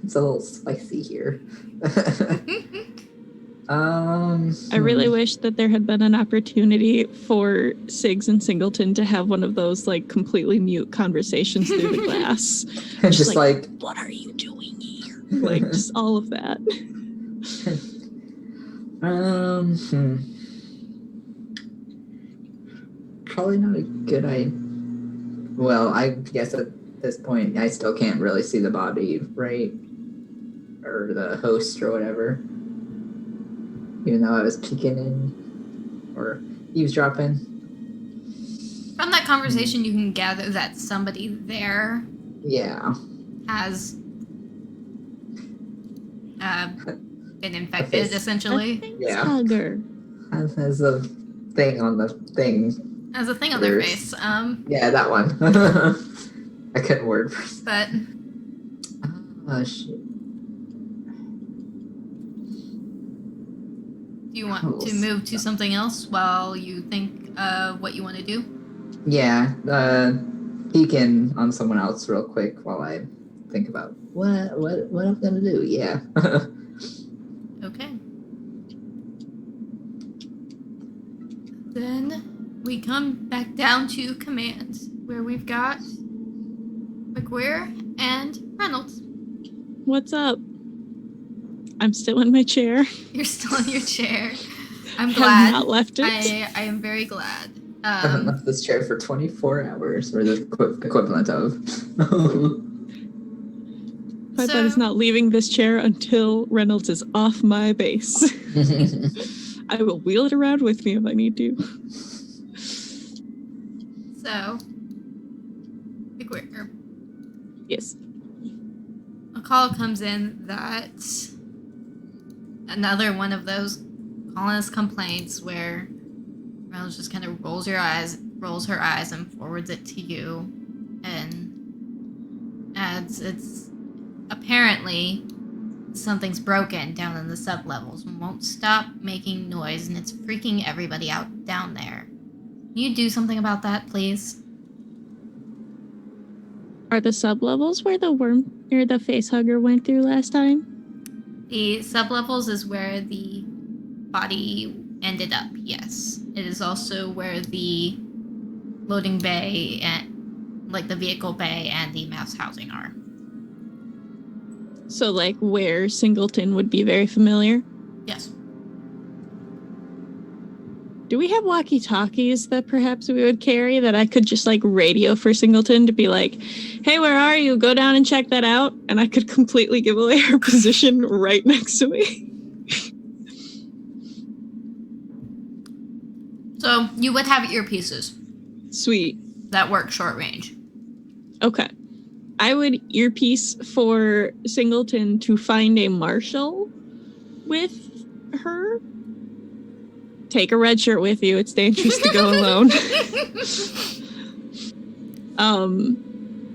It's a little spicy here. I really wish that there had been an opportunity for Siggs and Singleton to have one of those like completely mute conversations through the glass. just like, what are you doing here? Like just all of that. Probably not a good idea. Well, I guess at this point, I still can't really see the body, right? Or the host or whatever. Even though I was peeking in or eavesdropping. From that conversation, you can gather that somebody there Yeah. has been infected, essentially. Yeah. Hugger. Has a thing on the thing. Has a thing on their There's- face. Yeah, that one. I couldn't word. But Oh, shit. do you want to move to something else while you think what you want to do? Yeah, peek in on someone else real quick while I think about what I'm gonna do. Yeah. Okay. Then we come back down to command, where we've got McQueer and Reynolds. What's up? I'm still in my chair. You're still in your chair. I'm Have glad. not left it. I am very glad. I haven't left this chair for 24 hours, or the equivalent of. My bed is not leaving this chair until Reynolds is off my base. I will wheel it around with me if I need to. So, McQueer. Yes. A call comes in that another one of those colonist complaints where Reynolds just kind of rolls her eyes and forwards it to you and adds it's apparently something's broken down in the sublevels and won't stop making noise and it's freaking everybody out down there. Can you do something about that, please? Are the sublevels where the worm or the face hugger went through last time? The sublevels is where the body ended up, yes. It is also where the loading bay and like the vehicle bay and the mouse housing are. So like where Singleton would be very familiar? Yes. Do we have walkie-talkies that perhaps we would carry that I could just like radio for Singleton to be like, hey, where are you? Go down and check that out. And I could completely give away her position right next to me. So you would have earpieces Sweet. that work short range. Okay. I would earpiece for Singleton to find a marshal with her. Take a red shirt with you. It's dangerous to go alone.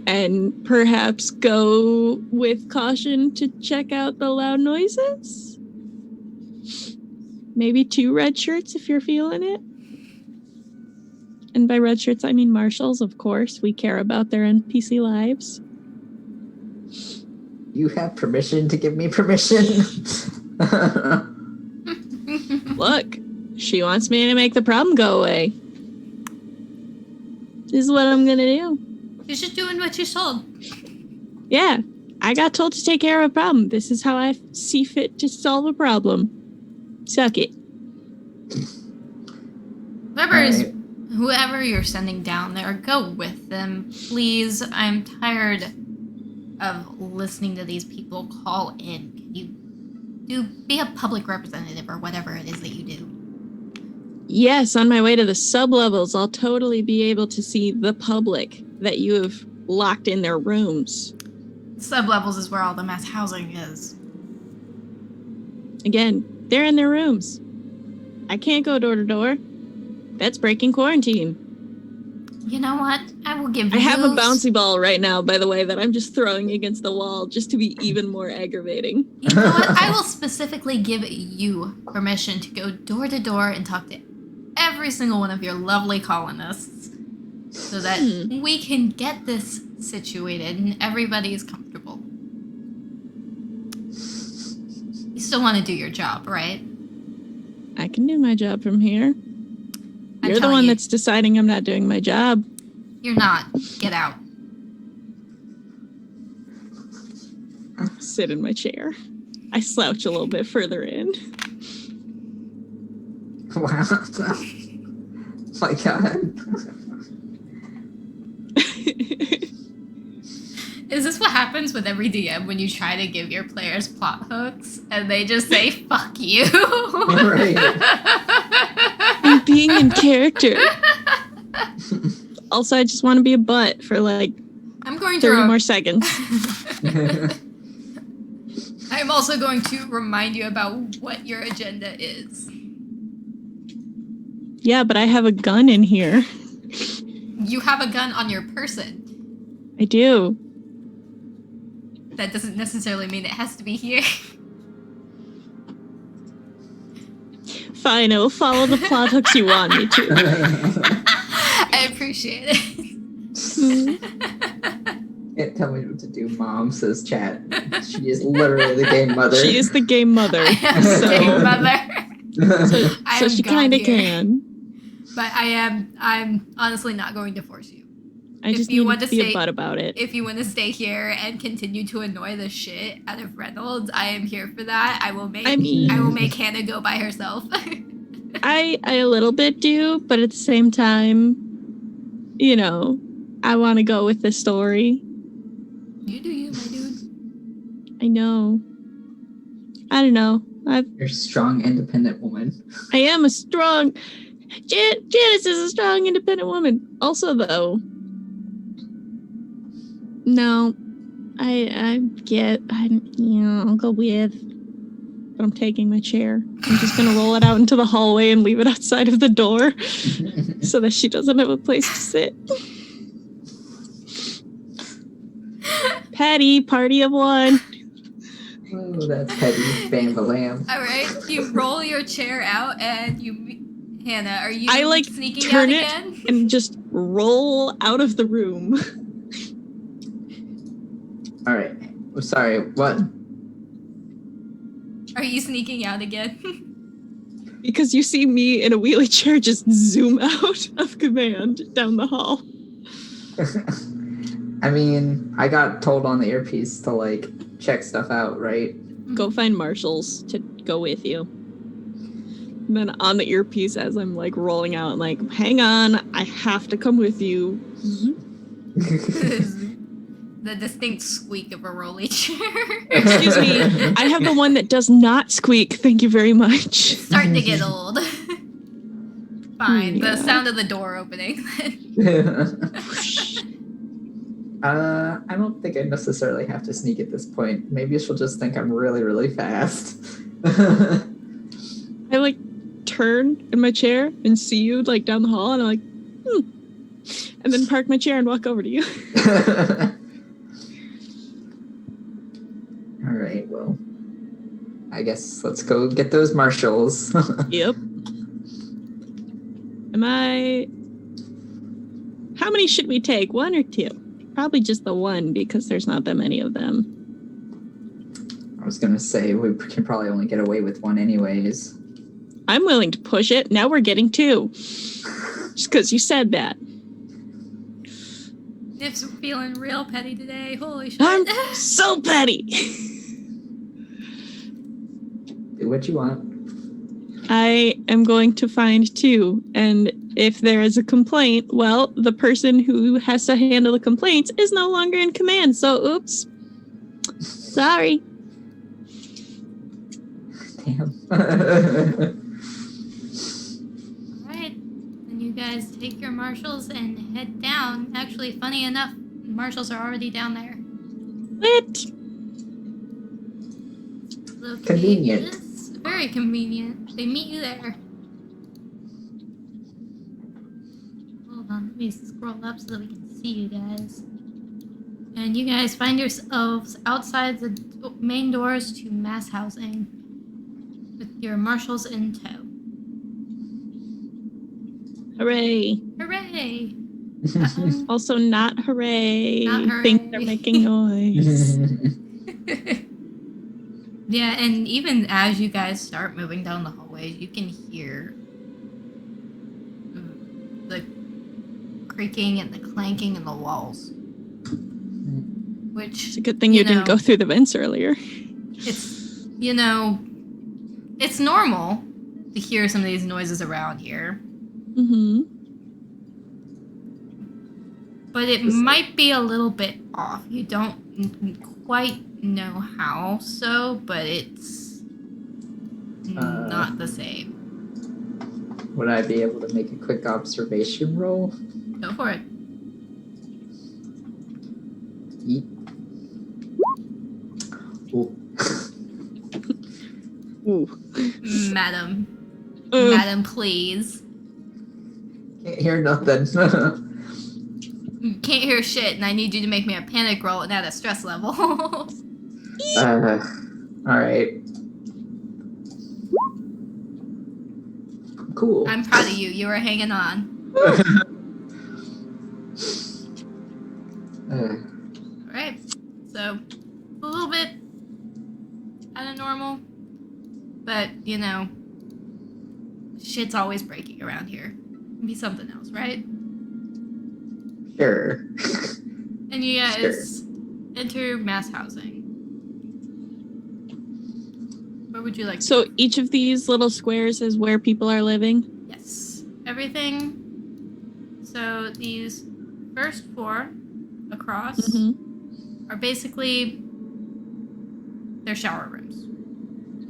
And perhaps go with caution to check out the loud noises. Maybe 2 red shirts if you're feeling it. And by red shirts, I mean marshals, of course. We care about their NPC lives. You have permission to give me permission. Look, she wants me to make the problem go away. This is what I'm gonna do. You're just doing what you're told. Yeah, I got told to take care of a problem. This is how I see fit to solve a problem. Suck it. Whoever you're sending down there, go with them, please. I'm tired of listening to these people call in. Can you be a public representative or whatever it is that you do? Yes, on my way to the sublevels, I'll totally be able to see the public that you have locked in their rooms. Sublevels is where all the mass housing is. Again, they're in their rooms. I can't go door to door. That's breaking quarantine. You know what? I will give you... I have a bouncy ball right now, by the way, that I'm just throwing against the wall just to be even more aggravating. You know what? I will specifically give you permission to go door to door and talk to every single one of your lovely colonists so that we can get this situated and everybody is comfortable. You still want to do your job, right? I can do my job from here. I'm You're the telling one you, that's deciding I'm not doing my job. You're not. Get out. Sit in my chair. I slouch a little bit further in. Wow. My God. Is this what happens with every DM when you try to give your players plot hooks and they just say, fuck you? Right. I'm being in character. Also, I just want to be a butt for like I'm going to 30 more seconds. I'm also going to remind you about what your agenda is. Yeah, but I have a gun in here. You have a gun on your person. I do. That doesn't necessarily mean it has to be here. Fine, I will follow the plot hooks you want me to. I appreciate it. Can't tell me what to do, Mom, says chat. She is literally the game mother. She is the game mother. I am the game mother. I So am she God kind of here. can. But I'm honestly not going to force you. I just need to be a butt about it. If you want to stay here and continue to annoy the shit out of Reynolds, I am here for that. I will make Hannah go by herself. I a little bit do, but at the same time, you know, I want to go with the story. You do you, my dude. I know. I don't know. You're a strong, independent woman. I am a strong... Janice is a strong, independent woman. Also, though... No. I'll go with... But I'm taking my chair. I'm just going to roll it out into the hallway and leave it outside of the door so that she doesn't have a place to sit. Petty, party of one. Oh, that's petty. Bam the lamb. All right, you roll your chair out and you... Hannah, are you I sneaking turn out it again? and just roll out of the room. All right. I'm sorry. What? Are you sneaking out again? Because you see me in a wheelie chair just zoom out of command down the hall. I mean, I got told on the earpiece to like check stuff out, right? Go find marshals to go with you. And then on the earpiece as I'm like rolling out, I'm like, hang on, I have to come with you. The distinct squeak of a rolly chair. Excuse me, I have the one that does not squeak, thank you very much. It's starting to get old. Fine, Yeah. the sound of the door opening. I don't think I necessarily have to sneak at this point. Maybe she'll just think I'm really, really fast. I like turn in my chair and see you like down the hall and I'm like, and then park my chair and walk over to you. All right, well, I guess let's go get those marshals. Yep. How many should we take? One or two? Probably just the one because there's not that many of them. I was gonna say we can probably only get away with one anyways. I'm willing to push it. Now we're getting two. Just because you said that. Nif's feeling real petty today. Holy shit. I'm so petty. Do what you want. I am going to find two. And if there is a complaint, well, the person who has to handle the complaints is no longer in command. So, oops. Sorry. Damn. Alright, then you guys take your marshals and head down. Actually, funny enough, marshals are already down there. What? Located- Convenient. It's very convenient. They meet you there. Hold on, let me scroll up so that we can see you guys. And you guys find yourselves outside the main doors to mass housing with your marshals in tow. Hooray. Hooray! Also, not hooray. Not hooray. Things are making noise. Yeah, and even as you guys start moving down the hallways, you can hear the creaking and the clanking in the walls. Which, It's a good thing you didn't go through the vents earlier. it's, it's normal to hear some of these noises around here. Mm-hmm. But it might be a little bit off. You don't quite know how so, but it's not the same. Would I be able to make a quick observation roll? Go for it. Yeet. Ooh. Ooh. Madam. Ugh. Madam, please. Can't hear nothing. Can't hear shit, and I need you to make me a panic roll and add a stress level. Alright. Cool. I'm proud of you. You were hanging on. Alright. So, a little bit out of normal. But, you know, shit's always breaking around here. It'd be something else, right? Sure. And you guys enter mass housing. Where would you like to So go? each of these little squares is where people are living? Yes. Everything. So these first 4 across are basically their shower rooms.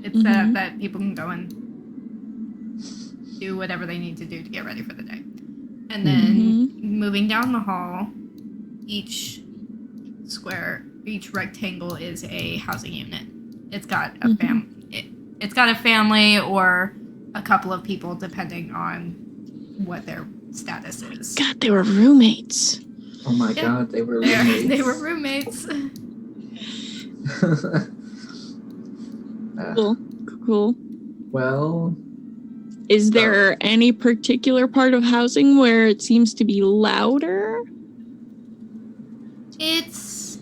It's set up that people can go and do whatever they need to do to get ready for the day. And then moving down the hall, each square, each rectangle is a housing unit. It's got a it's got a family or a couple of people depending on what their status is. God, they were roommates. Oh my Yeah. god, they were roommates. They were roommates. Cool. Well, Is there any particular part of housing where it seems to be louder? It's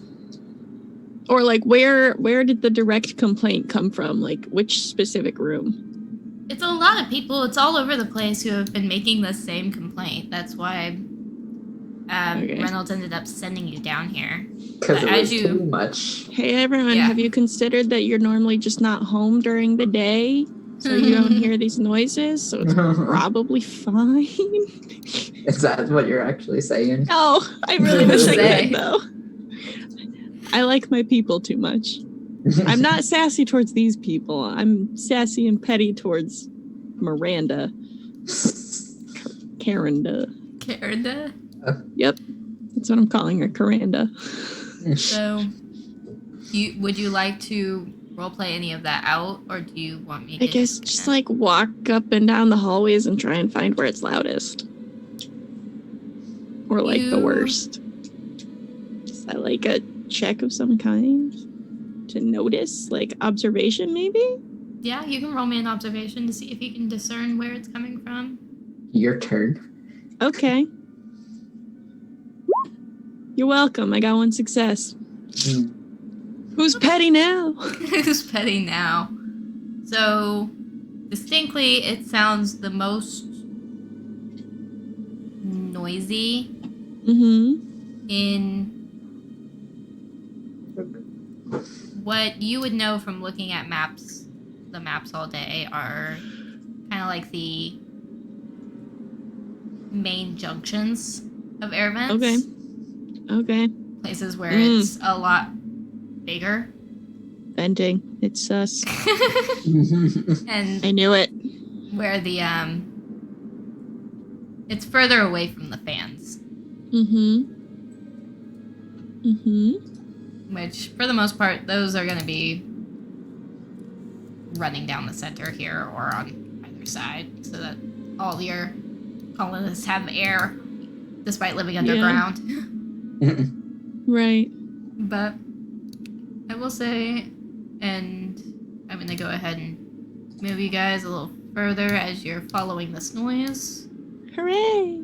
Or like where did the direct complaint come from? Like which specific room? It's a lot of people. It's all over the place who have been making the same complaint. That's why Okay. Reynolds ended up sending you down here. because But it as was you- too much. Hey everyone, Yeah. have you considered that you're normally just not home during the day? So you don't hear these noises? So it's probably fine. Is that what you're actually saying? Oh, I really wish I Say. could though. I like my people too much. I'm not sassy towards these people. I'm sassy and petty towards Miranda. Caranda. Carda. Yep. That's what I'm calling her, Caranda. So, would you like to roleplay any of that out, or do you want me to I guess just like walk up and down the hallways and try and find where it's loudest. Or like the You- worst. Is that like a check of some kind? To notice? Like observation maybe? Yeah, you can roll me an observation to see if you can discern where it's coming from. Your turn. Okay. You're welcome. I got 1 success. Who's petty now? Who's petty now? So, distinctly, it sounds the most noisy Mm-hmm. in what you would know from looking at maps. The maps all day are kind of like the main junctions of air vents. Okay. Okay. Places where it's a lot bigger. Venting. It's sus. And I knew it. where the it's further away from the fans, Mm-hmm. Mm-hmm. which for the most part those are going to be running down the center here or on either side, so that all your colonists have air despite living underground. Right. But I will say, and I'm going to go ahead and move you guys a little further as you're following this noise. Hooray!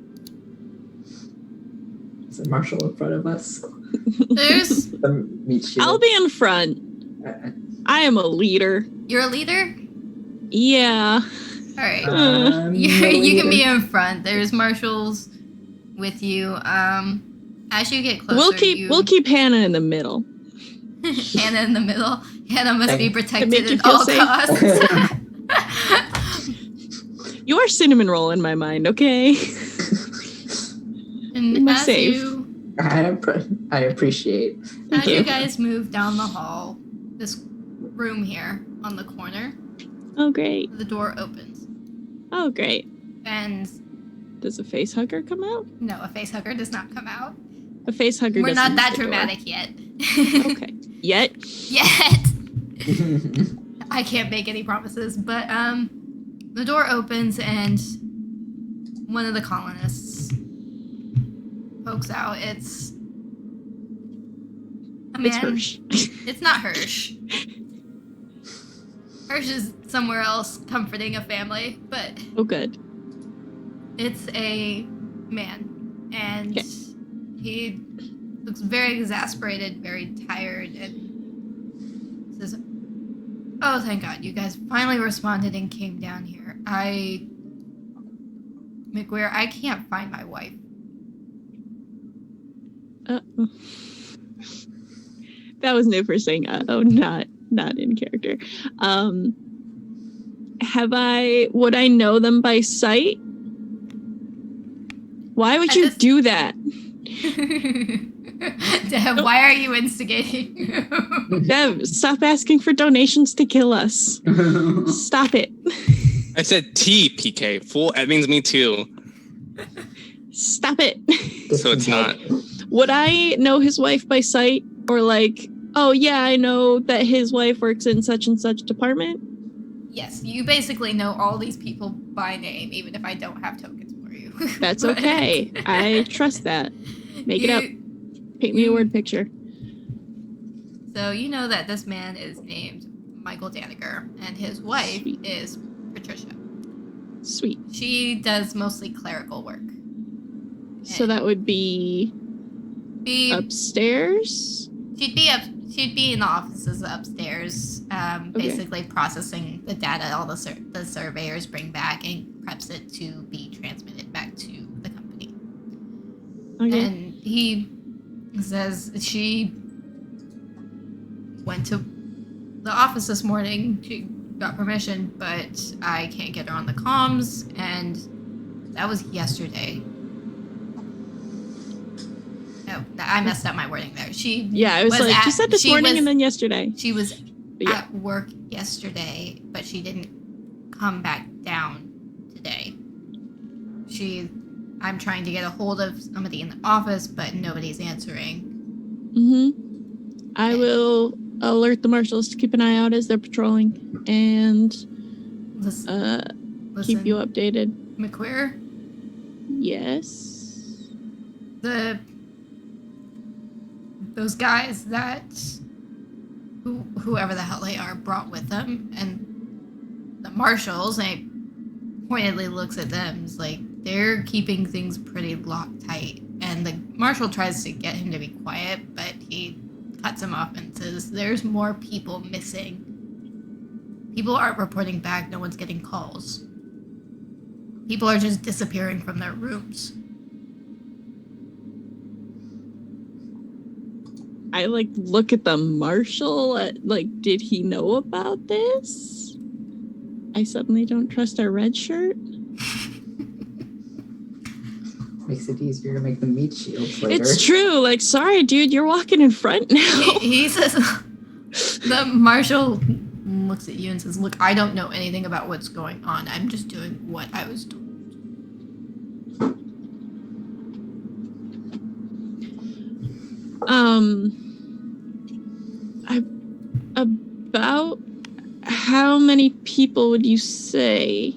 Is it Marshall in front of us? There's Meet you. I'll be in front. I am a leader. You're a leader? Yeah. All right. You can be in front. There's marshals with you. As you get closer, We'll keep Hannah in the middle. Hannah in the middle. Hannah must be To make protected you at feel all safe. costs. You are cinnamon roll in my mind, okay? And Am I as safe? you I appreciate. As you guys move down the hall, this room here on the corner, Oh, great. the door opens. Oh, great. And Does a face hugger come out? no, a face hugger does not come out. A face hugger We're doesn't not that use the door. dramatic yet. Okay. Yet? Yet. I can't make any promises, but the door opens and one of the colonists pokes out. It's a man. It's Hirsch. It's not Hirsch. Hirsch is somewhere else comforting a family, but Oh, good. it's a man, and Okay. he looks very exasperated, very tired, and says, "Oh, thank God, you guys finally responded and came down here. McWeir, I can't find my wife." That was new for saying oh, not in character. Would I know them by sight? Why would At you this- do that? Dev, why are you instigating? Dev, stop asking for donations to kill us. Stop it. I said TPK. Fool. That means me too. Stop it. So it's not. Would I know his wife by sight? Or like, oh yeah, I know that his wife works in such and such department? Yes, you basically know all these people by name, even if I don't have tokens for you. That's But- okay. I trust that. Make it up. You- Paint me a word picture. So you know that this man is named Michael Daniger, and his wife Sweet. is Patricia. Sweet. She does mostly clerical work. So that would be Be upstairs? She'd be in the offices upstairs, basically processing the data all the surveyors bring back and preps it to be transmitted back to the company. Okay. And he says she went to the office this morning. She got permission, but I can't get her on the comms, and that was yesterday. Oh, I messed up my wording there. Yeah, I was like, you said this morning and then yesterday. She was But yeah. at work yesterday, but she didn't come back down today. I'm trying to get a hold of somebody in the office, but nobody's answering. Mm-hmm. I will alert the marshals to keep an eye out as they're patrolling and Listen, keep you updated. McQueer, Yes. those guys that whoever the hell they are brought with them, and the marshals, and he pointedly looks at them, is like, they're keeping things pretty locked tight. And the marshal tries to get him to be quiet, but he cuts him off and says, there's more people missing. People aren't reporting back, no one's getting calls. People are just disappearing from their rooms. I look at the marshal did he know about this? I suddenly don't trust our red shirt. Makes it easier to make the meat shields later. It's true. Sorry, dude, you're walking in front now. He says, the marshal looks at you and says, look, I don't know anything about what's going on. I'm just doing what I was told. About how many people would you say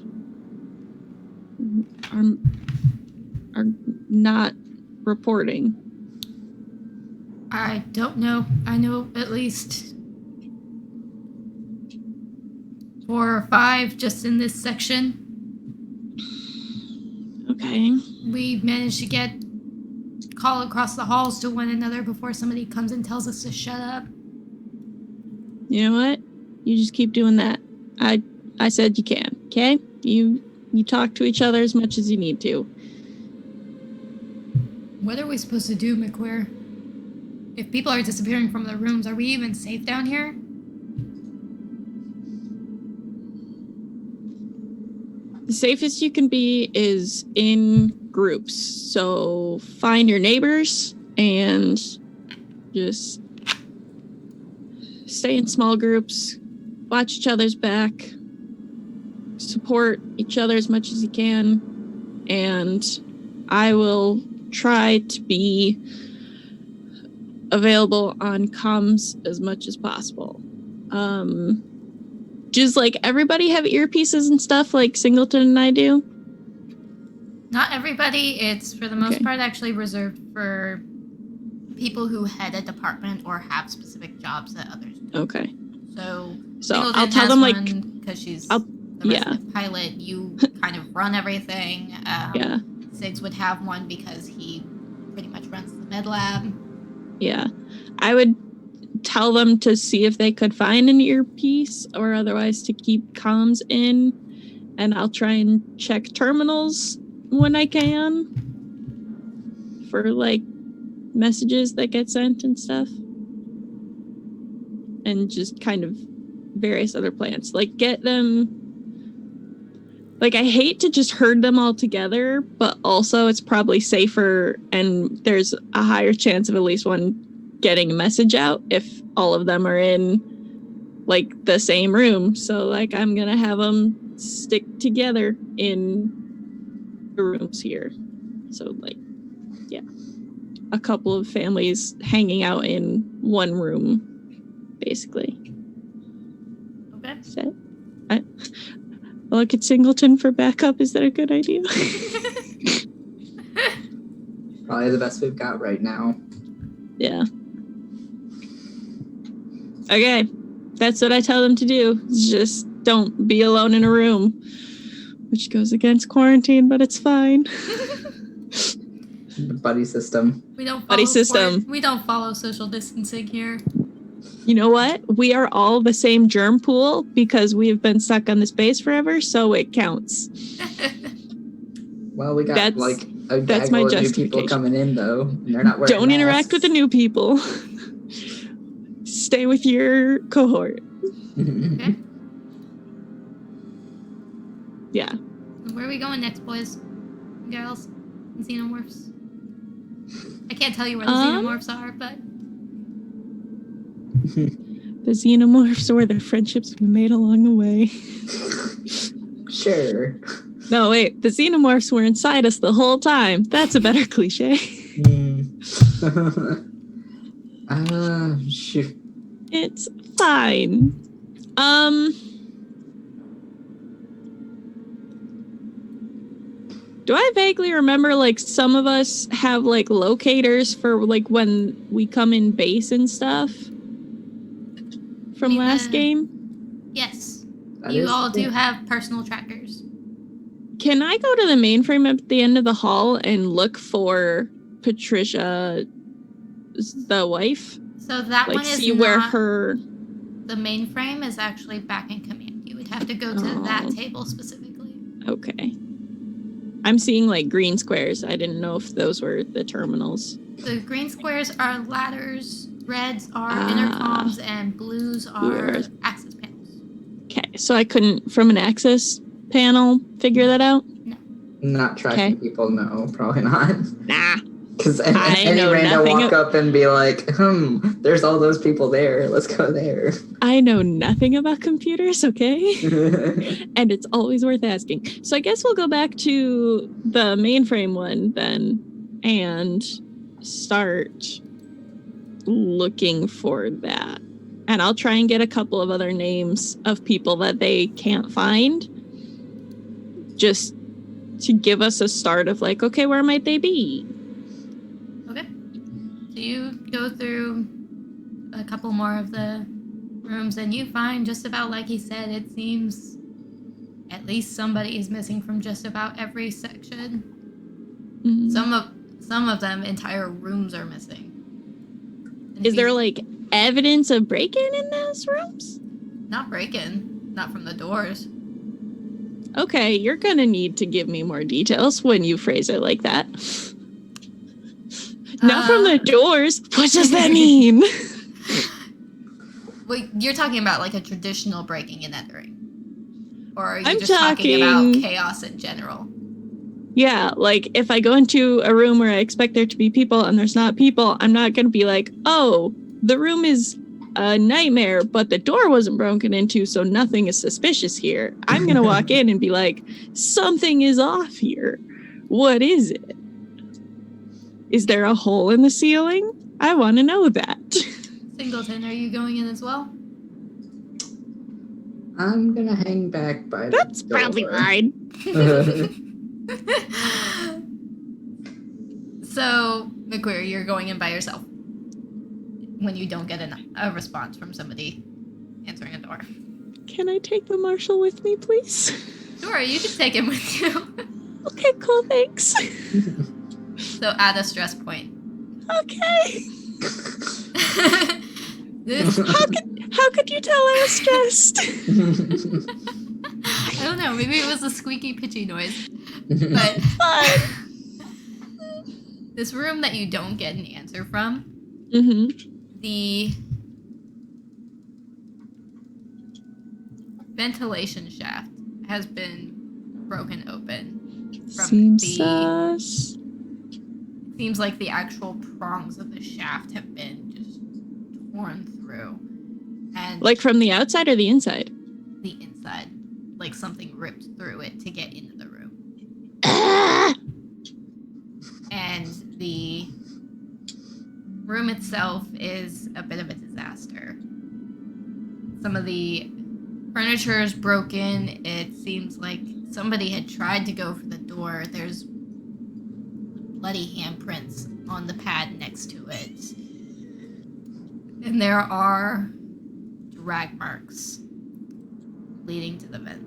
are not reporting? I don't know. I know at least 4 or 5 just in this section. Okay. We managed to call across the halls to one another before somebody comes and tells us to shut up. You know what? You just keep doing that. I said you can, okay? You talk to each other as much as you need to. What are we supposed to do, McQueer? If people are disappearing from their rooms, are we even safe down here? The safest you can be is in groups. So find your neighbors and just stay in small groups, watch each other's back, support each other as much as you can, and I will try to be available on comms as much as possible. Does like everybody have earpieces and stuff like Singleton and I do? Not everybody. It's for the most Okay. part actually reserved for people who head a department or have specific jobs that others do. Okay. So So I'll tell them like, because she's I'll- the resident pilot, you kind of run everything. yeah, Siggs would have one because he pretty much runs the med lab. yeah. I would tell them to see if they could find an earpiece or otherwise to keep comms in, and I'll try and check terminals when I can for like messages that get sent and stuff, and just kind of various other plans, like get them, like I hate to just herd them all together, but also it's probably safer and there's a higher chance of at least one getting a message out if all of them are in like the same room. So like I'm gonna have them stick together in the rooms here, so like yeah, a couple of families hanging out in one room basically. Okay. So I look at Singleton for backup. Is that a good idea? Probably the best we've got right now. Yeah. Okay, that's what I tell them to do. Just don't be alone in a room, which goes against quarantine, but it's fine. The buddy system. We don't follow Buddy system. We don't follow social distancing here. You know what? We are all the same germ pool because we have been stuck on this base forever, so it counts. Well, we got That's like a my gaggle of new people justification. coming in though, and they're not wearing Don't interact with the masks. new people. Stay with your cohort. Okay. Yeah. Where are we going next, boys and girls and xenomorphs? I can't tell you where the xenomorphs are, but The xenomorphs or the friendships we made along the way. Sure. No, wait. The xenomorphs were inside us the whole time. That's a better cliche. Shoot. It's fine. Do I vaguely remember like some of us have like locators for like when we come in base and stuff from Yeah. last game? yes, That you is all do cool. have personal trackers. Can I go to the mainframe at the end of the hall and look for Patricia, the wife? So that Like one is see not where her... the mainframe is actually back in command. You would have to go to that Oh. table specifically. Okay. I'm seeing like green squares. I didn't know if those were the terminals. The green squares are ladders, reds are Ah. intercoms, and blues are Weird. access panels. Okay, so I couldn't, from an access panel, figure that out? Not tracking Okay. people, no, probably not. Nah. Because I any know random nothing walk up and be like, there's all those people there. Let's go there. I know nothing about computers, okay? And it's always worth asking. So I guess we'll go back to the mainframe one then and start looking for that. And I'll try and get a couple of other names of people that they can't find, just to give us a start of like, okay, where might they be? Okay. So you go through a couple more of the rooms and you find just about like he said, it seems at least somebody is missing from just about every section. Mhm. Some of them entire rooms are missing. And Is if there you- like evidence of break-in in those rooms? not break-in, not from the doors. Okay, you're gonna need to give me more details when you phrase it like that. Not from the doors. What does that mean? Wait, you're talking about like a traditional breaking and entering, or are you I'm just talking about talking- chaos in general? Yeah, like if I go into a room where I expect there to be people and there's not people, I'm not going to be like, oh, the room is a nightmare, but the door wasn't broken into, so nothing is suspicious here. I'm going to walk in and be like, something is off here. What is it? Is there a hole in the ceiling? I want to know that. Singleton, are you going in as well? I'm gonna hang back by the That's probably door. fine. So, McQueer, you're going in by yourself when you don't get a response from somebody answering a door. Can I take the marshal with me, please? Sure, you can take him with you. Okay, cool, thanks. So add a stress point. Okay. This, How could you tell I was stressed? I don't know, maybe it was a squeaky, pitchy noise. But this room that you don't get an answer from, the ventilation shaft has been broken open. Seems sus. Seems like the actual prongs of the shaft have been just torn through. And Like from the outside or the inside? the inside. Like something ripped through it to get into the room. And the room itself is a bit of a disaster. Some of the furniture is broken. It seems like somebody had tried to go for the door. There's bloody handprints on the pad next to it. And there are drag marks leading to the vent.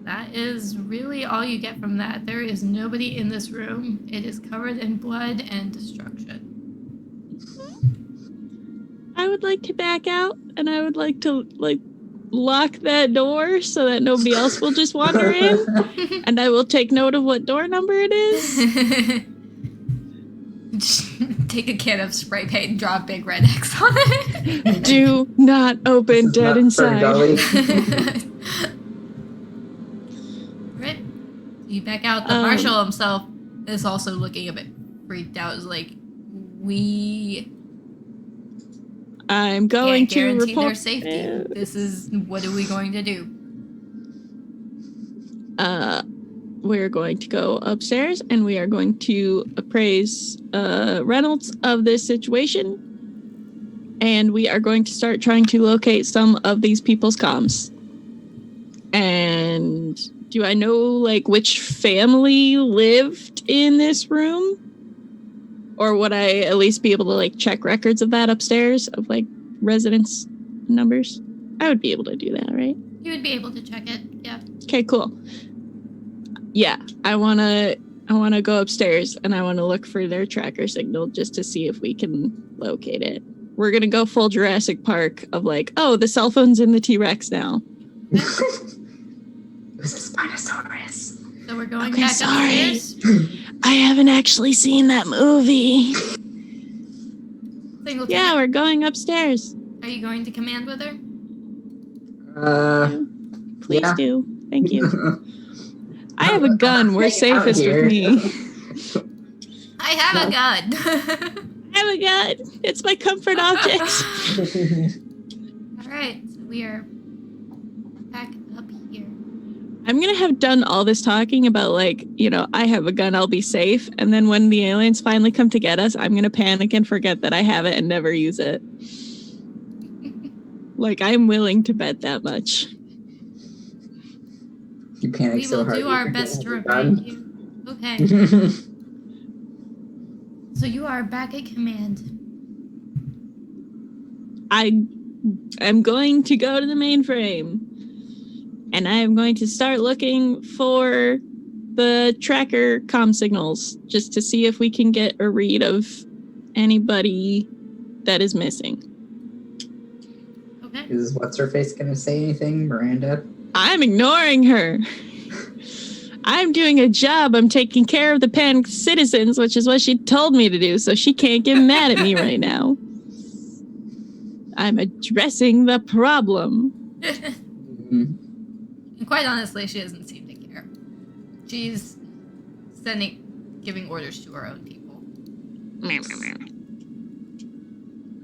That is really all you get from that. There is nobody in this room. It is covered in blood and destruction. I would like to back out, and I would like to, lock that door so that nobody else will just wander in. And I will take note of what door number it is. Just take a can of spray paint and draw a big red X on it. Do not open dead inside. Right. You back out. The marshal himself is also looking a bit freaked out. Is like, I'm going can't to guarantee report their safety. This is, what are we going to do? We're going to go upstairs and we are going to appraise Reynolds of this situation. And we are going to start trying to locate some of these people's comms. And do I know which family lived in this room? Or would I at least be able to check records of that upstairs of residence numbers? I would be able to do that, right? You would be able to check it, yeah. Okay, cool. Yeah, I wanna go upstairs and I wanna look for their tracker signal just to see if we can locate it. We're gonna go full Jurassic Park of oh, the cell phone's in the T-Rex now. It was a Spinosaurus. So we're going Okay, back sorry. upstairs. I haven't actually seen that movie. Singleton, Yeah, we're going upstairs. are you going to command with her? Please Yeah. do. Thank you. I have a gun. We're Hang out safest here. with me. I have a gun. I have a gun. It's my comfort object. All right, so we are back up here. I'm going to have done all this talking about I have a gun, I'll be safe. And then when the aliens finally come to get us, I'm going to panic and forget that I have it and never use it. I'm willing to bet that much. You panic We so will hard. do you our forget best to what remind you've you. Okay, so you are back at command. I am going to go to the mainframe. And I am going to start looking for the tracker comm signals just to see if we can get a read of anybody that is missing. Okay. Is what's-her-face going to say anything, Miranda? I'm ignoring her. I'm doing a job. I'm taking care of the panicked citizens, which is what she told me to do, so she can't get mad at me right now. I'm addressing the problem. Mm. And quite honestly, she doesn't seem to care. She's giving orders to her own people.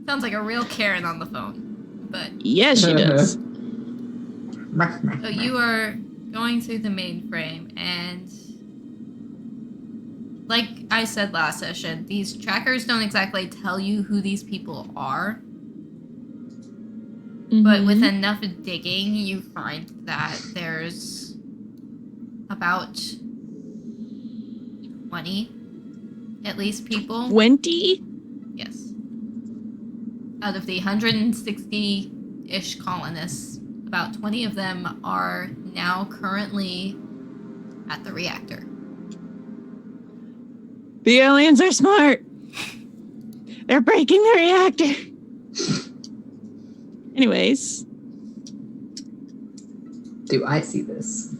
Sounds like a real Karen on the phone. But Yes, she does. so you are going through the mainframe, and like I said last session, these trackers don't exactly tell you who these people are. But with enough digging, you find that there's about 20, at least, people. 20? Yes. Out of the 160-ish colonists, about 20 of them are now currently at the reactor. The aliens are smart. They're breaking the reactor. Anyways. Do I see this?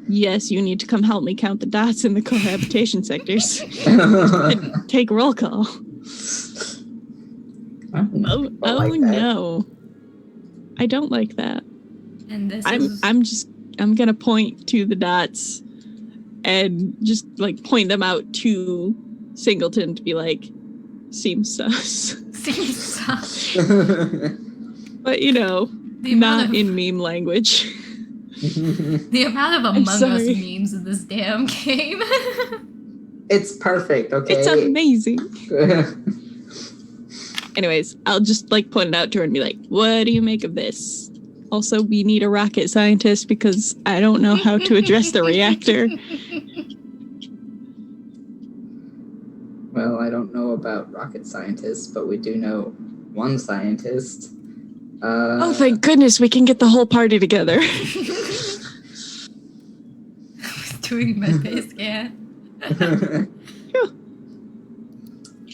Yes, you need to come help me count the dots in the cohabitation sectors. And take roll call. Oh like that. no. I don't like that. And this I'm gonna point to the dots and just like point them out to Singleton to be like, seems sus. seems sus. But you know, not in meme language. The amount of Among Us memes in this damn game. It's perfect, okay? It's amazing. Anyways, I'll just like point it out to her and be like, what do you make of this? Also, we need a rocket scientist because I don't know how to address the reactor. Well, I don't know about rocket scientists, but we do know one scientist. Oh, thank goodness we can get the whole party together. Doing medbay scan.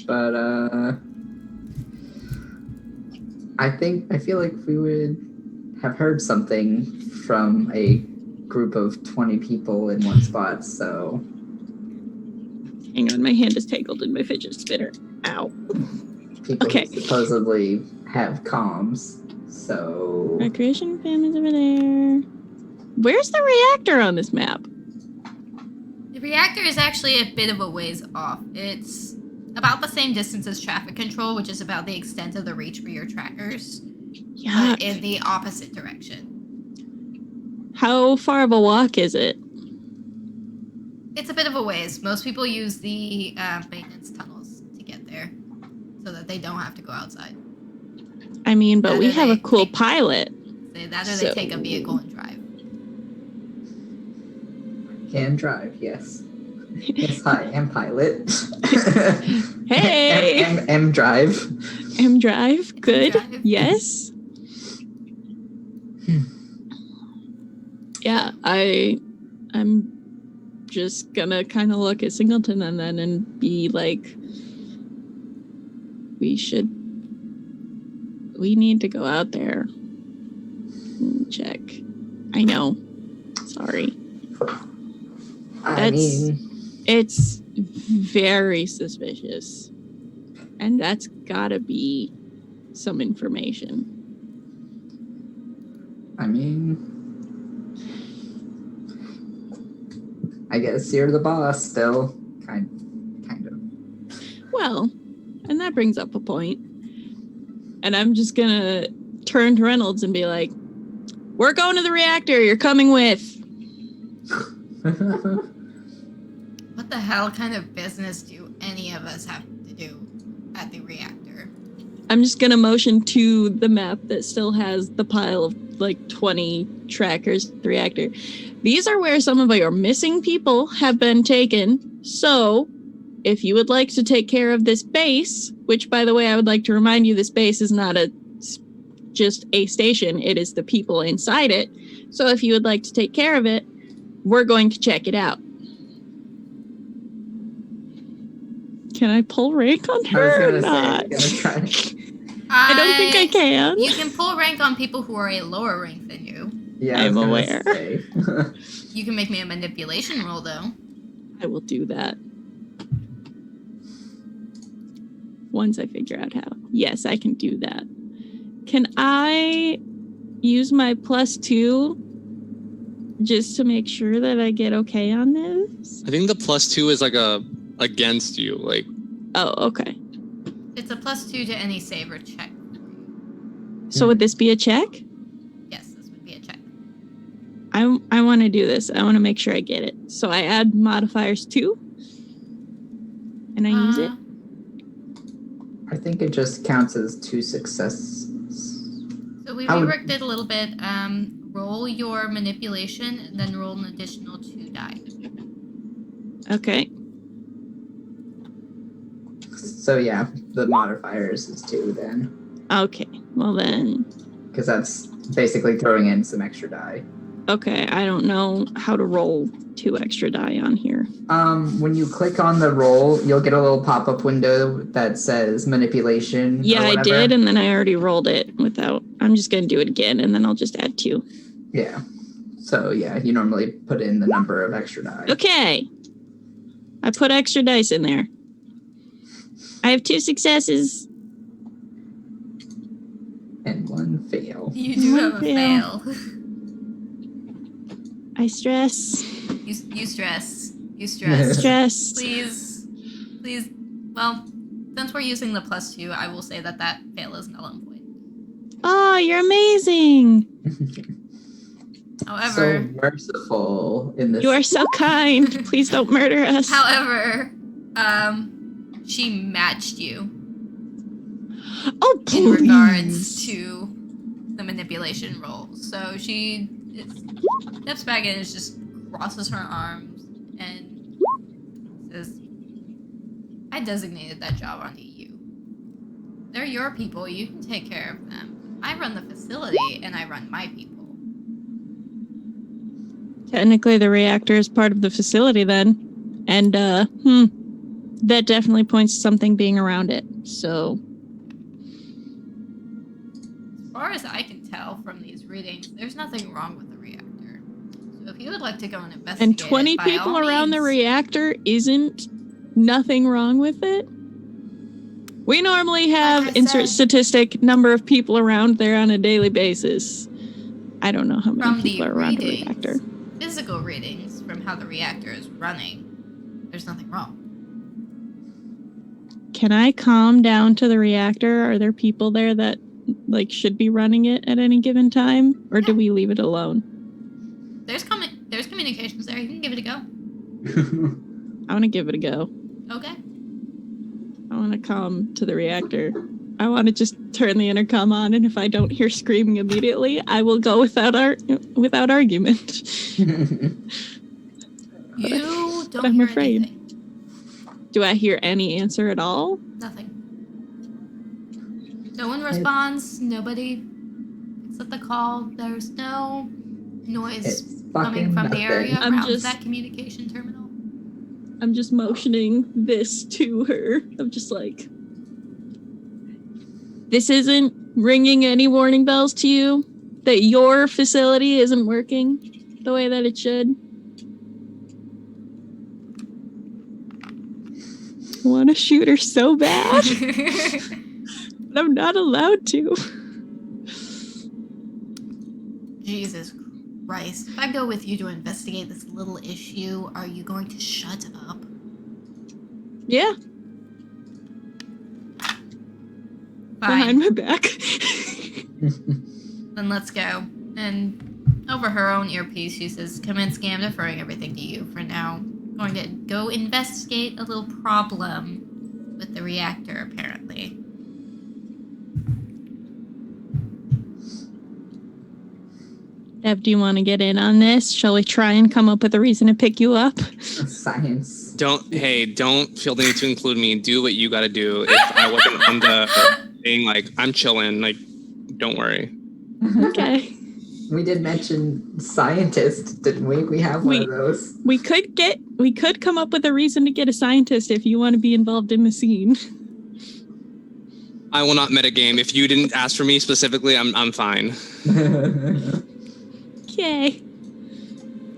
But I feel like we would have heard something from a group of 20 people in one spot, so Hang on, my hand is tangled in my fidget spinner. Ow. people Okay. supposedly have comms, so Recreation families over there. Where's the reactor on this map? The reactor is actually a bit of a ways off. It's about the same distance as traffic control, which is about the extent of the reach for your trackers, Yeah. but in the opposite direction. How far of a walk is it? It's a bit of a ways. Most people use the maintenance tunnels to get there, so that they don't have to go outside. I mean, but That we or have a they cool take- pilot. Say that, or So- they take a vehicle and drive. can drive, yes. Yes, hi, I'm pilot. Hey! M drive. M drive, good. drive. Yes. Yeah, I'm just gonna kind of look at Singleton and be like, we need to go out there and check. I know. Sorry. I mean, It's very suspicious. And that's gotta be some information. I guess you're the boss still. Kind of. Well, and that brings up a point. And I'm just gonna turn to Reynolds and be like, we're going to the reactor, you're coming with. What the hell kind of business do any of us have to do at the reactor? I'm just gonna motion to the map that still has the pile of like 20 trackers at the reactor. These are where some of your missing people have been taken. So if you would like to take care of this base, which by the way, I would like to remind you, this base is not just a station. It is the people inside it. So if you would like to take care of it, we're going to check it out. Can I pull rank on her or not? I don't think I can. You can pull rank on people who are a lower rank than you. Yeah, I'm aware. You can make me a manipulation roll, though. I will do that. Once I figure out how. Yes, I can do that. Can I use my +2 just to make sure that I get okay on this? I think the +2 is like against you. Like, Oh, okay. It's a +2 to any save or check. So would this be a check? Yes, this would be a check. I want to do this. I want to make sure I get it. So I add modifiers 2. And I use it. I think it just counts as 2 successes. So we I would- reworked it a little bit. Roll your manipulation and then roll an additional 2 die. Okay. So yeah, the modifiers is 2 then. Okay. Well then. Because that's basically throwing in some extra die. Okay. I don't know how to roll 2 extra die on here. When you click on the roll, you'll get a little pop-up window that says manipulation. Yeah, or I whatever. did, and then I already rolled it without. I'm just gonna do it again, and then I'll just add 2. Yeah. So yeah, you normally put in the number of extra die. Okay. I put extra dice in there. I have 2 successes. And 1 fail. You do have a Fail. fail. I stress. You stress. You stress. Stress. Please. Well, since we're using the +2, I will say that fail is null and void. Oh, you're amazing. However, So merciful in this. You are so kind. Please don't murder us. however, she matched you Oh, in please. regards to the manipulation roll. So she steps back and just crosses her arms and says, I designated that job onto you. They're your people. You can take care of them. I run the facility and I run my people. Technically, the reactor is part of the facility then. And, that definitely points to something being around it. So, As far as I can tell from these readings, there's nothing wrong with the reactor. So if you would like to go and investigate and 20 it, by people all around the means. reactor isn't nothing wrong with it? We normally have Like I insert said- statistic number of people around there on a daily basis. I don't know how many From people the are around a readings, reactor. physical readings from how the reactor is running, there's nothing wrong. Can I calm down to the reactor? Are there people there that should be running it at any given time, or do Yeah. we leave it alone? There's communications there. You can give it a go. I want to give it a go. Okay. I want to calm to the reactor. I want to just turn the intercom on, and if I don't hear screaming immediately, I will go without argument. You don't I'm hear afraid. anything. Do I hear any answer at all? Nothing. No one responds. Nobody picks up the call. There's no noise It's coming fucking from the nothing. area I'm around just- that communication terminal. I'm just motioning this to her. I'm just like, this isn't ringing any warning bells to you? That your facility isn't working the way that it should? I want to shoot her so bad, but I'm not allowed to. Jesus Christ. If I go with you to investigate this little issue, are you going to shut up? Yeah, behind Fine. my back. Then let's go. And over her own earpiece, she says, Kaminsky, I'm deferring everything to you for now. Going to go investigate a little problem with the reactor, apparently. Dev, do you want to get in on this? Shall we try and come up with a reason to pick you up? Science. don't feel the need to include me. Do what you got to do. If I wasn't on the thing, I'm chilling. Don't worry. Okay. We did mention scientist, didn't we? We have one of those. We could come up with a reason to get a scientist if you want to be involved in the scene. I will not metagame. If you didn't ask for me specifically, I'm fine. Okay.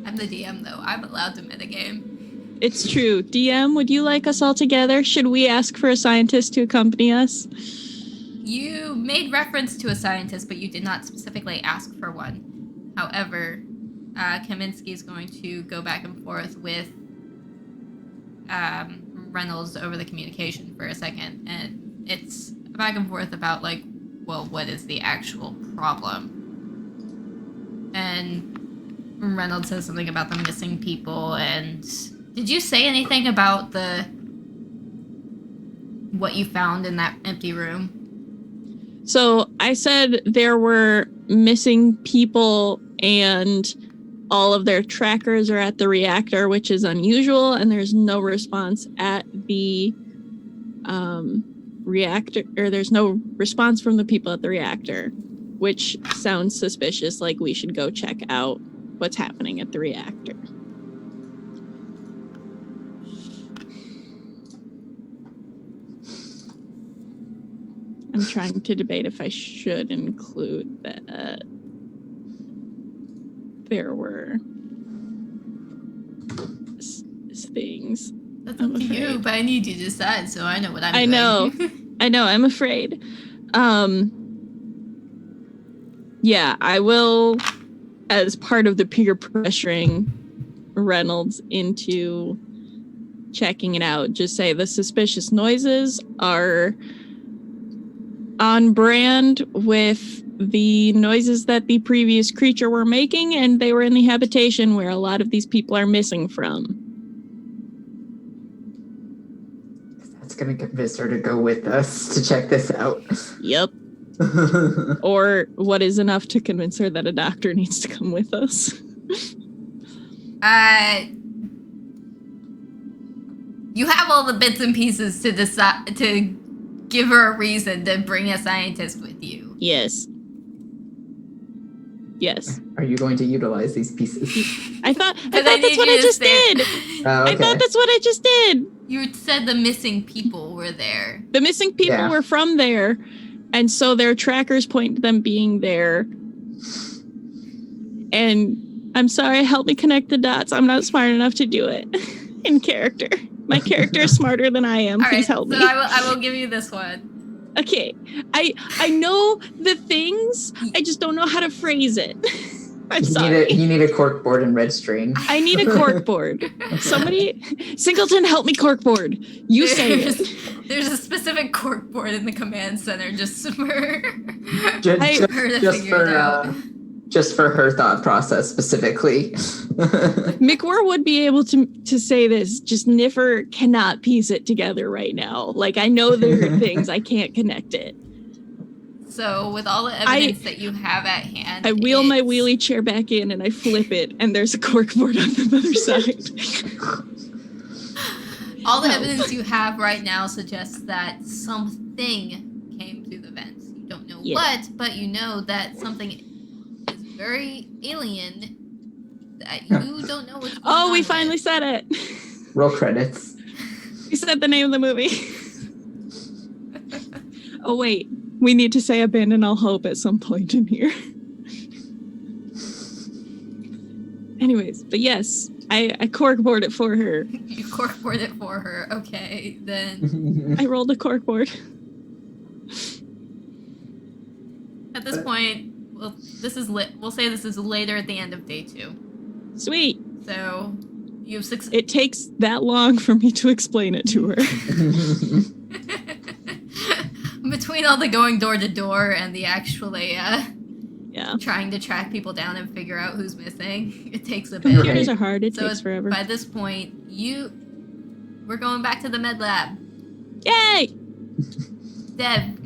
I'm the DM, though. I'm allowed to metagame. It's true. DM, would you like us all together? Should we ask for a scientist to accompany us? You made reference to a scientist, but you did not specifically ask for one. However, Kaminsky is going to go back and forth with Reynolds over the communication for a second, and it's back and forth about, like, well, what is the actual problem? And Reynolds says something about the missing people, and did you say anything about what you found in that empty room? So I said there were missing people and all of their trackers are at the reactor, which is unusual, and there's no response at the reactor, or there's no response from the people at the reactor, which sounds suspicious, like we should go check out what's happening at the reactor. I'm trying to debate if I should include that there were things. That's up to you, but I need you to decide so I know what I'm doing. I know, I'm afraid. Yeah, I will, as part of the peer pressuring Reynolds into checking it out, just say the suspicious noises are on brand with the noises that the previous creature were making, and they were in the habitation where a lot of these people are missing from. That's gonna convince her to go with us to check this out. Yep. Or what is enough to convince her that a doctor needs to come with us. You have all the bits and pieces to decide to give her a reason to bring a scientist with you. Yes. Yes. Are you going to utilize these pieces? I thought that's what I just did. Okay. I thought that's what I just did. You said the missing people were there. The missing people were from there, and so their trackers point to them being there. And I'm sorry, help me connect the dots. I'm not smart enough to do it in character. My character is smarter than I am. Please help me. So I will give you this one. Okay, I know the things, I just don't know how to phrase it. I'm sorry. You need a cork board and red string. I need a cork board. Somebody, Singleton, help me cork board. You say it. There's a specific cork board in the command center just for her to figure it out. Just for her thought process specifically. McWhirr would be able to say this, just Niffer cannot piece it together right now. Like, I know there are things, I can't connect it. So with all the evidence that you have at hand, I wheel my wheelie chair back in and I flip it, and there's a corkboard on the other side. All the evidence you have right now suggests that something came through the vents. You don't know what, but you know that something is very alien that you don't know what's going on. Oh, we finally said it. Roll credits. We said the name of the movie. Oh, wait. We need to say Abandon All Hope at some point in here. Anyways, but yes, I corkboard it for her. You corkboard it for her. Okay, then. I rolled a corkboard. At this point, well, we'll say this is later at the end of day 2. Sweet. So, you have 6. It takes that long for me to explain it to her. Between all the going door to door and the actually Yeah. trying to track people down and figure out who's missing. It takes a bit. Computers are hard. It takes forever. By this point, we're going back to the med lab. Yay! Dev,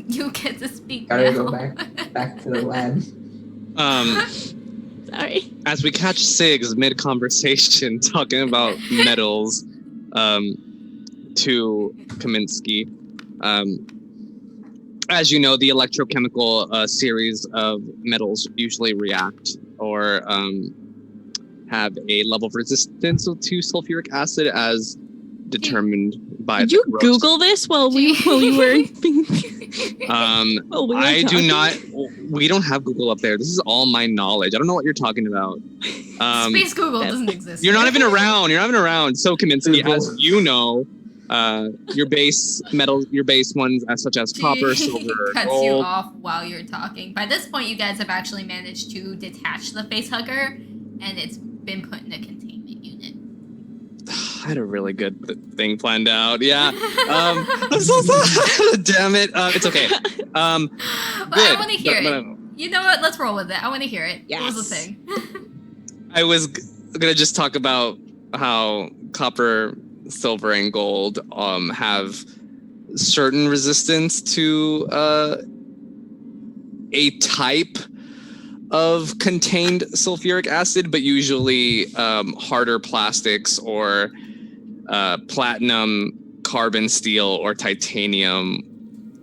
you get to speak Gotta now. go back to the lab. Sorry. As we catch Siggs mid-conversation talking about metals to Kaminsky, as you know, the electrochemical series of metals usually react or have a level of resistance to sulfuric acid as determined by Did the you growth. Google this while you were I do not. We don't have Google up there. This is all my knowledge. I don't know what you're talking about. Space Google doesn't exist. You're not even around. So Kaminsky, as you know, Your base ones such as copper, silver, cuts gold. you off while you're talking. By this point, you guys have actually managed to detach the facehugger, and it's been put in a containment unit. I had a really good thing planned out. Yeah. I'm so sorry. Damn it. It's okay. Well, good. I want to hear it. You know what? Let's roll with it. I want to hear it. Yes. What was the thing? I was gonna just talk about how copper, silver, and gold have certain resistance to a type of contained sulfuric acid, but usually harder plastics or platinum, carbon steel, or titanium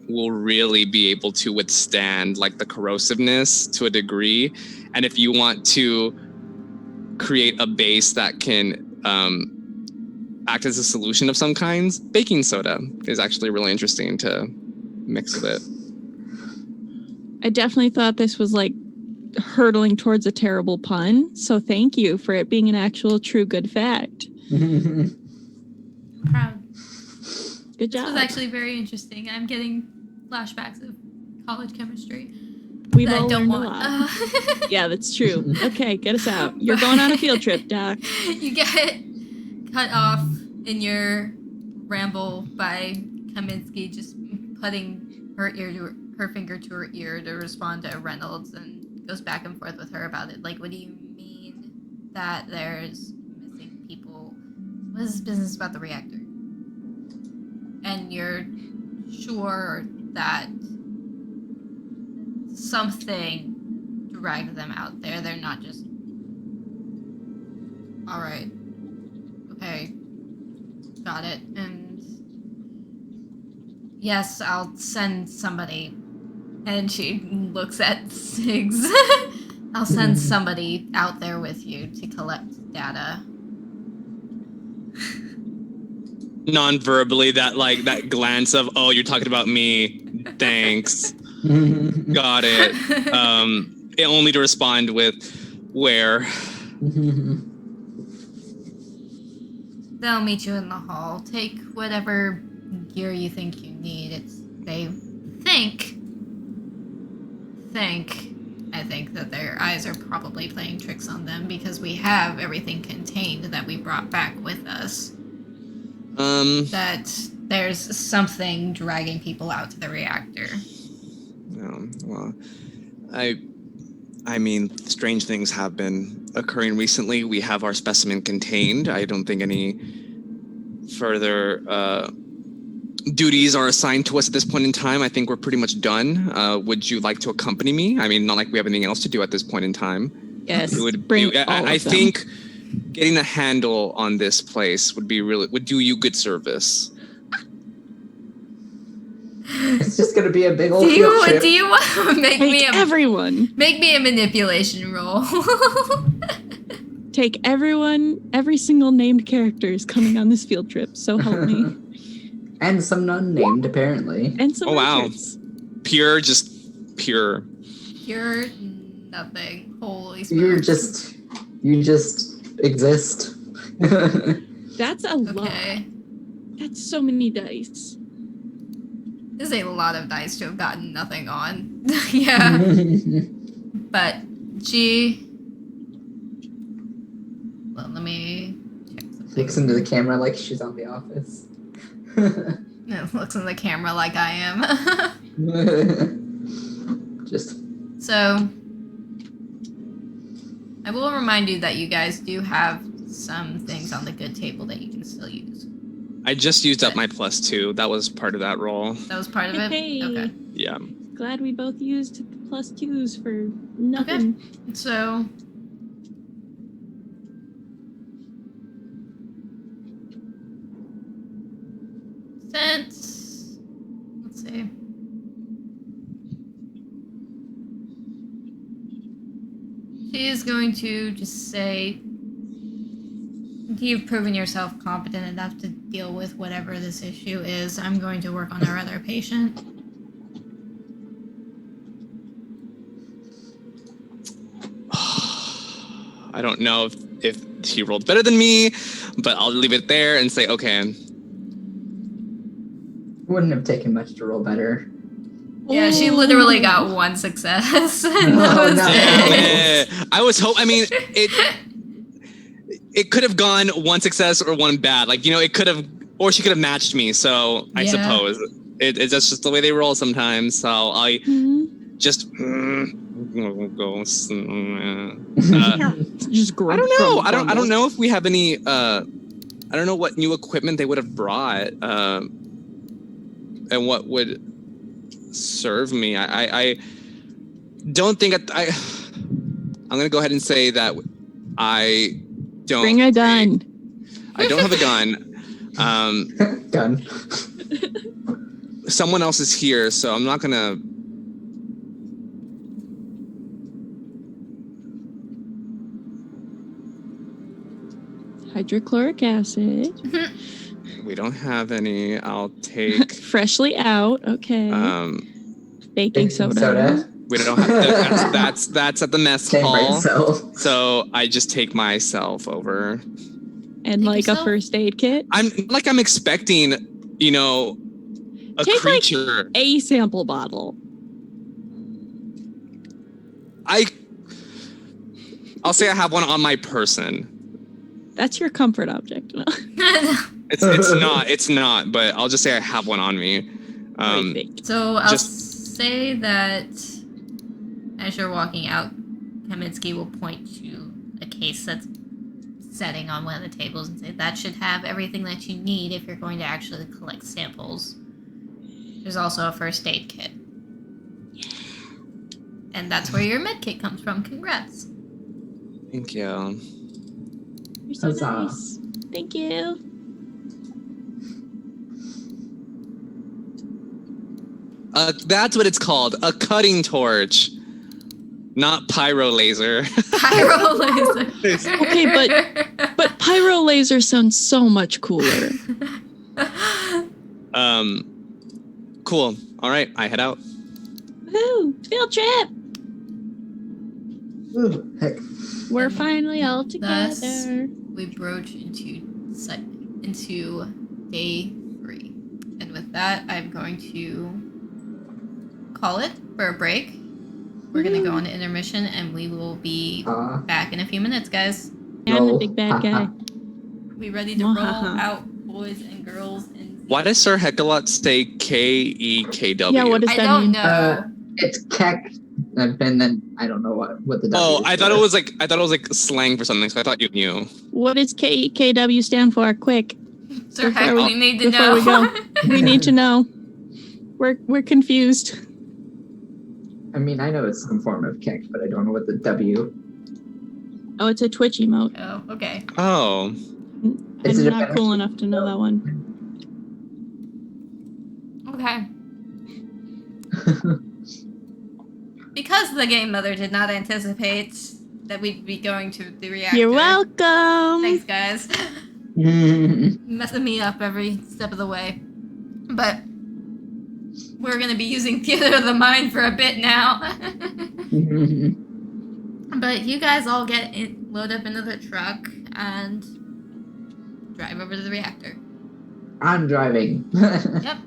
will really be able to withstand like the corrosiveness to a degree. And if you want to create a base that can act as a solution of some kinds, baking soda is actually really interesting to mix with it. I definitely thought this was like hurtling towards a terrible pun, so thank you for it being an actual true good fact. I'm proud. Good This job. was actually very interesting. I'm getting flashbacks of college chemistry. We've that I all don't learned want. a lot. Yeah, that's true. Okay, get us out. You're going on a field trip, Doc. You get cut off in your ramble by Kaminsky just putting her finger to her ear to respond to Reynolds, and goes back and forth with her about it. Like, what do you mean that there's missing people? What is this business about the reactor? And you're sure that something dragged them out there. They're not just... Alright. Okay. Got it. And... Yes, I'll send somebody. And she looks at Siggs. I'll send somebody out there with you to collect data. Non-verbally, that glance of, oh, you're talking about me. Thanks. Got it. Only to respond with, where? They'll meet you in the hall. Take whatever gear you think you need. They think I think that their eyes are probably playing tricks on them because we have everything contained that we brought back with us. That there's something dragging people out to the reactor. Well, I mean, strange things have been occurring recently. We have our specimen contained. I don't think any further duties are assigned to us at this point in time. I think we're pretty much done. Would you like to accompany me? I mean, not like we have anything else to do at this point in time. Yes, I think getting a handle on this place would do you good service. It's just gonna be a big old Do field trip. you want to make me a manipulation roll? Take every single named character is coming on this field trip, so help me. And some unnamed, apparently. And some Richards. Pure. Pure nothing. Holy smokes. You just exist. That's a lot. Okay. That's so many dice. This is a lot of dice to have gotten nothing on. Yeah. But well, let me check something. Looks into the camera like she's on The Office. No, looks in the camera like I am. So, I will remind you that you guys do have some things on the good table that you can still use. I just used up my +2. That was part of that roll. That was part of it? Hey. Okay. Yeah. Glad we both used +2s for nothing. Okay. So... let's see. She is going to just say, you've proven yourself competent enough to deal with whatever this issue is. I'm going to work on our other patient. I don't know if he rolled better than me, but I'll leave it there and say, okay. Wouldn't have taken much to roll better. Yeah, she literally got 1 success. And that Oh, was no. it. I was I mean, it could have gone 1 success or 1 bad. Like, it could have, or she could have matched me. So I Yeah. suppose it's just the way they roll sometimes. So I just go. Just I don't know. I don't know if we have any. I don't know what new equipment they would have brought, and what would serve me. I don't think I'm gonna go ahead and say that I don't Bring a gun. I don't have a gun. Gun. Someone else is here, so I'm not gonna. Hydrochloric acid. We don't have any. I'll take. Freshly out. Okay. Baking soda. We don't have. That's at the mess Same brain hall. cell. So I just take myself over. And like a yourself? first aid kit. I'm expecting, a Take, creature. A sample bottle. I'll say I have one on my person. That's your comfort object. No. It's not, but I'll just say I have one on me. So I'll Just- say that as you're walking out, Kaminsky will point to a case that's setting on one of the tables and say that should have everything that you need if you're going to actually collect samples. There's also a first aid kit. And that's where your med kit comes from. Congrats. Thank you. You're so Huzzah. nice. Thank you. That's what it's called. A cutting torch. Not pyro laser. Pyro laser. Okay, but pyro laser sounds so much cooler. Cool. All right, I head out. Woo! Field trip. Ooh, heck. We're finally all together. Thus, we broach into day 3. And with that, I'm going to call it for a break. We're going to go on to intermission, and we will be back in a few minutes, guys. I'm the big bad guy. We ready to roll out, boys and girls? And Why does Sir Heckalot say KEKW? Yeah, what does I that don't mean? know. It's Keck, and then I don't know what the W Oh, is I thought for. it was like slang for something, so I thought you knew. What does KEKW stand for? Quick, Sir Heck, before we need to before know. we go. We need to know. We're confused. I mean, I know it's some form of Keck, but I don't know what the W. Oh, it's a Twitch emote. Oh, okay. Oh. Is I'm it a not better- cool enough to know that one. Okay. Because the game mother did not anticipate that we'd be going to the reactor. You're welcome. Thanks, guys. Messing me up every step of the way. But we're going to be using Theater of the Mind for a bit now. But you guys all load up into the truck and drive over to the reactor. I'm driving. Yep.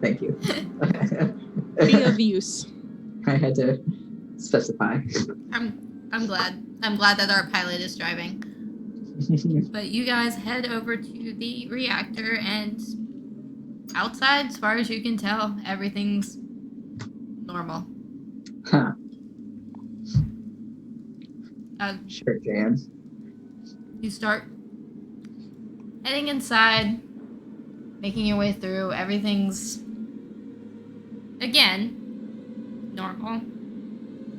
Thank you. Be of use. I had to specify. I'm glad. I'm glad that our pilot is driving. But you guys head over to the reactor, and outside, as far as you can tell, everything's normal. Huh. Sure, Jan. You start heading inside, making your way through. Everything's, again, normal.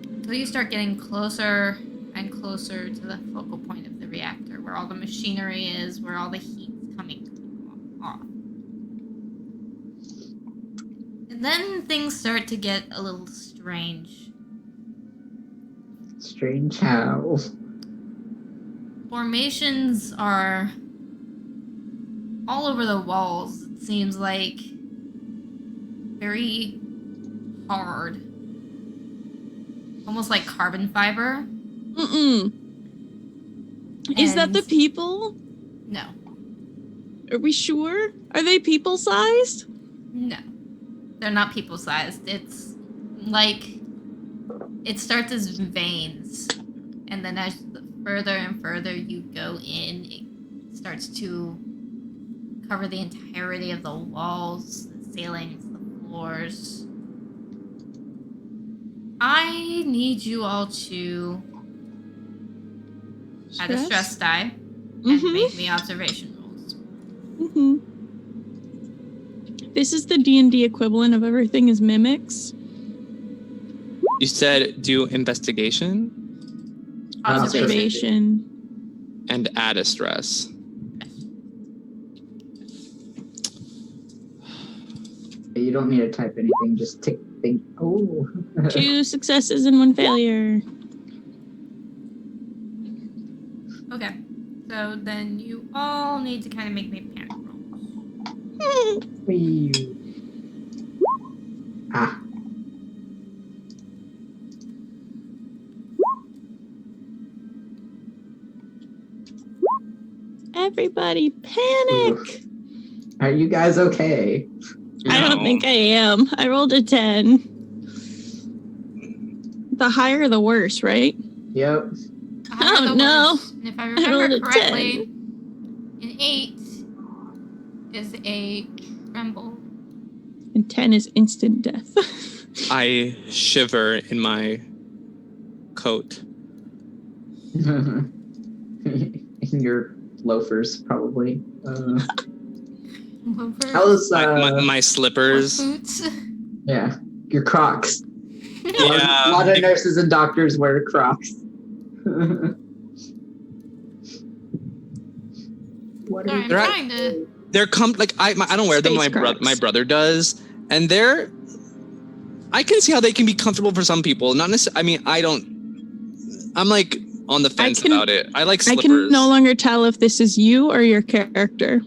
Until you start getting closer and closer to the focal point of the reactor, where all the machinery is, where all the heat's coming off. And then things start to get a little strange. Strange how. Formations are all over the walls. It seems like very hard. Almost like carbon fiber. Is that the And- people? No. Are we sure? Are they people-sized? No. They're not people-sized. It's like... It starts as veins. And then as further and further you go in, it starts to cover the entirety of the walls, the ceilings, the floors. I need you all to add a stress die and make me observation rolls. Mm-hmm. This is the D&D equivalent of everything is mimics. You said do investigation Observation. and add a stress. You don't need to type anything, just think. Oh. 2 successes and 1 failure. Okay. So then you all need to kind of make me panic rolls. Wee. Ah. Everybody panic! Are you guys okay? I don't think I am. I rolled a 10. The higher the worse, right? Yep. Oh, no. And if I rolled remember a correctly, an 8 is a tremble. And 10 is instant death. I shiver in my coat. In your loafers, probably. Loafers. How's My slippers. Boots. yeah, your Crocs. Yeah. A lot of nurses and doctors wear Crocs. What Sorry, are I'm you? trying to... They're I don't wear them. Space Crocs. My brother does, and I can see how they can be comfortable for some people. Not necessarily. I mean, I don't. I'm like on the fence about it. I like slippers. I can no longer tell if this is you or your character.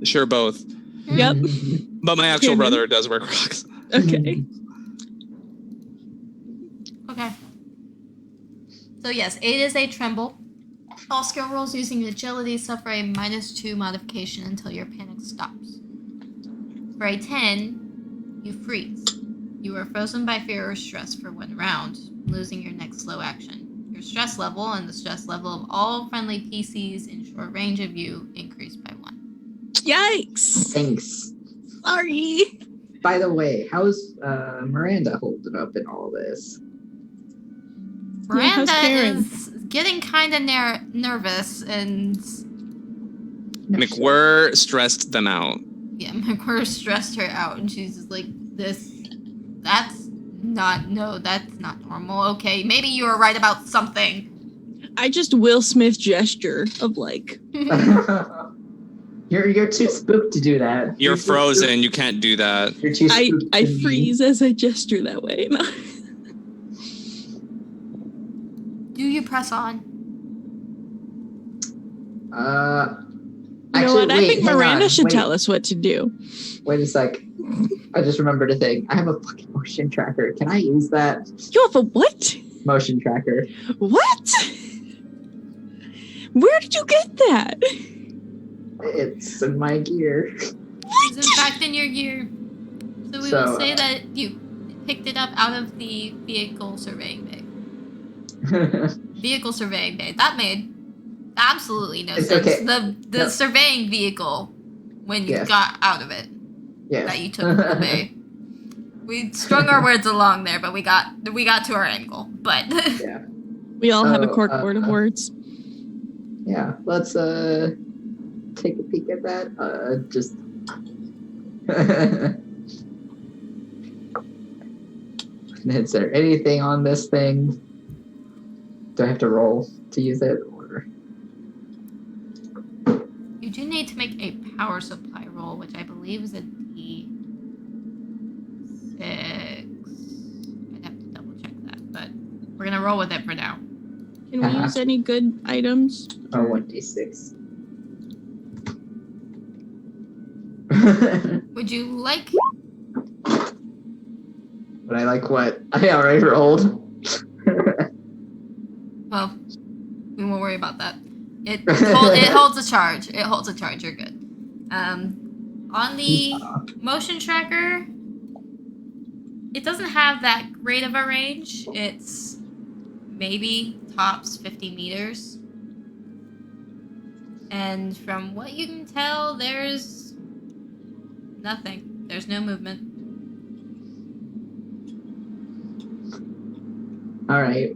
Sure, both. Yep. But my actual Canon. brother does wear Crocs. Okay. Okay. So yes, 8 is a tremble. All skill rolls using agility suffer a -2 modification until your panic stops. For a 10, you freeze. You are frozen by fear or stress for 1 round, losing your next slow action. Your stress level and the stress level of all friendly PCs in short range of you increase by 1. Yikes. Thanks. Sorry. By the way, how's Miranda holding up in all this? Miranda how's Karen? is getting kind of nervous, and McWhirr stressed them out. yeah, McWhirr stressed her out, and she's just like, that's not normal. Okay, maybe you were right about something. I just Will Smith gesture of like, You're too spooked to do that. You're too frozen. spooked. You can't do that. You're too I spooked to be- freeze as I gesture that way. Do you press on? You know Actually, what? I think hang Miranda on, should wait. tell us what to do. Wait a sec. I just remembered a thing. I have a fucking motion tracker. Can I use that? You have a what? Motion tracker. What? Where did you get that? It's in my gear. It's in fact in your gear. So we will say that you picked it up out of the vehicle surveying bay. Vehicle surveying bay. That made absolutely no It's sense. okay. The No. surveying vehicle when you Yes. got out of it Yes. that you took from the bay. We strung our words along there, but we got to our angle. But Yeah. We all have a So, corkboard of words. Yeah. Let's take a peek at that. Just. Is there anything on this thing? Do I have to roll to use it? Or... you do need to make a power supply roll, which I believe is a D6. I'd have to double check that, but we're gonna roll with it for now. Can we use any good items? Oh, 1d6. Would you like? But I like what I already rolled. Well, we won't worry about that. It holds a charge. It holds a charge. You're good. On the motion tracker, it doesn't have that great of a range. It's maybe tops 50 meters. And from what you can tell, there's nothing. There's no movement. All right.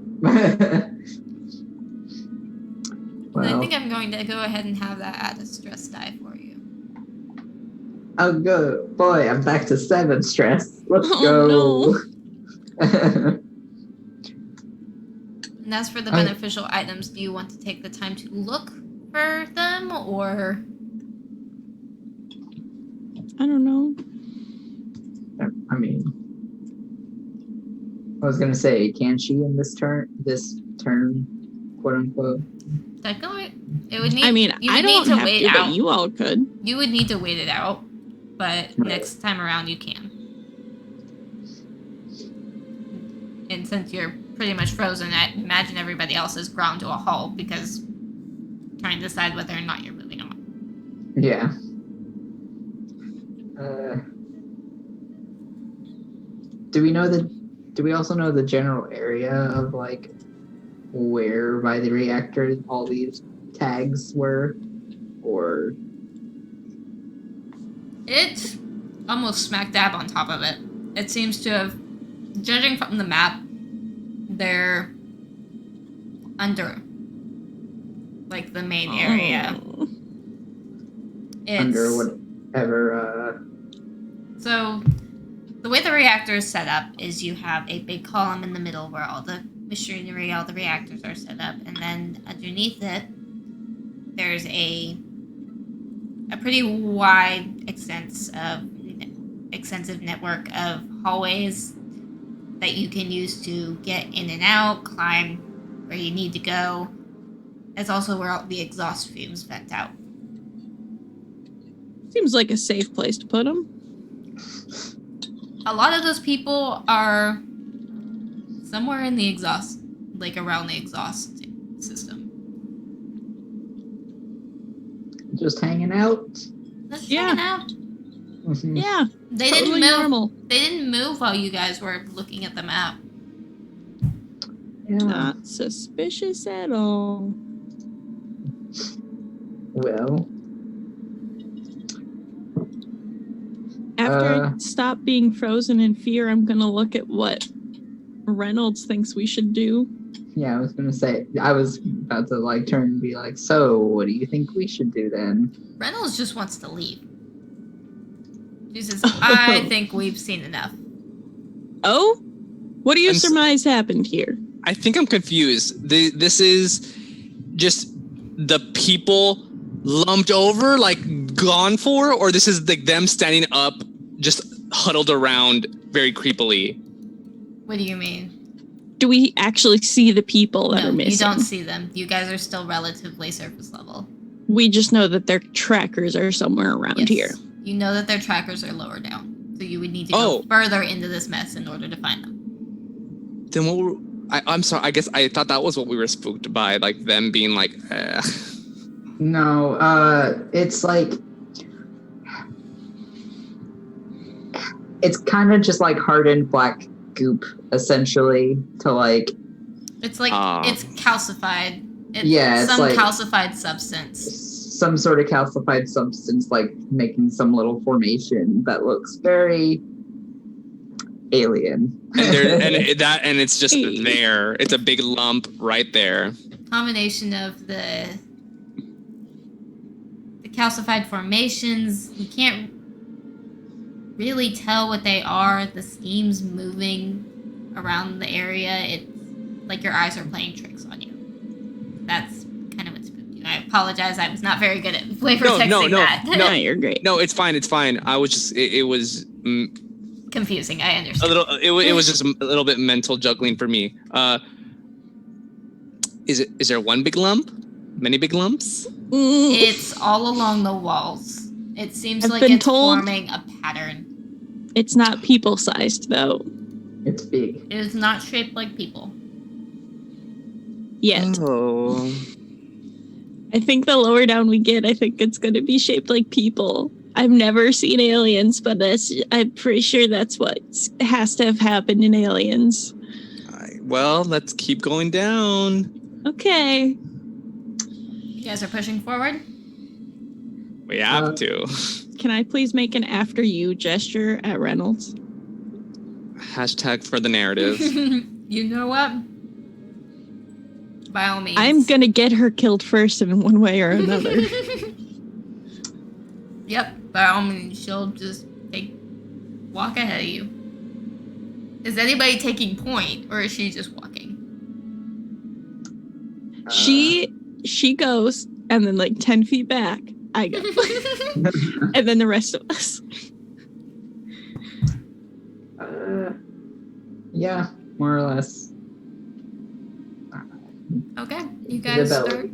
And I Well, think I'm going to go ahead and have that add a stress die for you. oh, good boy! I'm back to 7 stress. Let's Oh, go. And as for the Oh. beneficial items, do you want to take the time to look for them, or... I don't know. I mean, I was gonna say, can she in this turn, quote unquote? Technically, it would need. I mean, you I would need don't to have wait to, out. but you all could. You would need to wait it out, but next time around you can. And since you're pretty much frozen, I imagine everybody else is ground to a halt because trying to decide whether or not you're moving on. Yeah. Do we also know the general area of like where by the reactor all these tags were, or? It's almost smack dab on top of it. It seems to have, judging from the map, they're under, like, the main area. Oh. It's, Under whatever. So, the way the reactor is set up is you have a big column in the middle where all the machinery, all the reactors are set up, and then underneath it, there's a pretty wide extensive network of hallways that you can use to get in and out, climb where you need to go. That's also where all the exhaust fumes vent out. Seems like a safe place to put them. A lot of those people are somewhere in the exhaust, like around the exhaust system. Just hanging out. Just Yeah. hanging out. Mhm. Yeah, They totally didn't move. normal. They didn't move while you guys were looking at the map. Yeah. Not suspicious at all. Well. After Uh. I stop being frozen in fear, I'm gonna look at what Reynolds thinks we should do. Yeah, I was gonna say, I was about to like turn and be like, so what do you think we should do then? Reynolds just wants to leave. She says, I think we've seen enough. Oh? What do you I'm s- surmise happened here? I think I'm confused. This is just the people lumped over, like gone for, or this is like them standing up, just huddled around very creepily. What do you mean? Do we actually see the people that No, are missing? you don't see them. You guys are still relatively surface level. We just know that their trackers are somewhere around Yes. here. You know that their trackers are lower down. So you would need to Oh. go further into this mess in order to find them. Then what? I'm sorry. I guess I thought that was what we were spooked by, like them being like. No, it's like, it's kind of just like hardened black goop, essentially, to like, It's like, it's calcified. It's Yeah, it's some like- calcified substance. some sort of calcified substance, like making some little formation that looks very alien. and it's just Hey. there. It's a big lump right there. Combination of the calcified formations. You can't really tell what they are. The steam's moving around the area. It's like your eyes are playing tricks on you. That's kind of what spooked you. I apologize. I was not very good at flavor No, texting no, that. No, you're great. No, it's fine. It's fine. I was just. It was Confusing. I a understand. little. It was just a little bit mental juggling for me. Is there one big lump? Many big lumps? It's all along the walls. It seems I've like been it's told- forming a pattern. It's not people-sized, though, It's big. It is not shaped like people. yet. Oh. I think the lower down we get, I think it's going to be shaped like people. I've never seen Aliens, but I'm pretty sure that's what has to have happened in Aliens. Well, let's keep going down. Okay. You guys are pushing forward? We have to. Can I please make an after you gesture at Reynolds? Hashtag for the narrative. You know what? By all means. I'm gonna get her killed first in one way or another. Yep, by all means, she'll just walk ahead of you. Is anybody taking point, or is she just walking? She goes, and then like 10 feet back, I go. And then the rest of us. Yeah, more or less. Okay, you guys start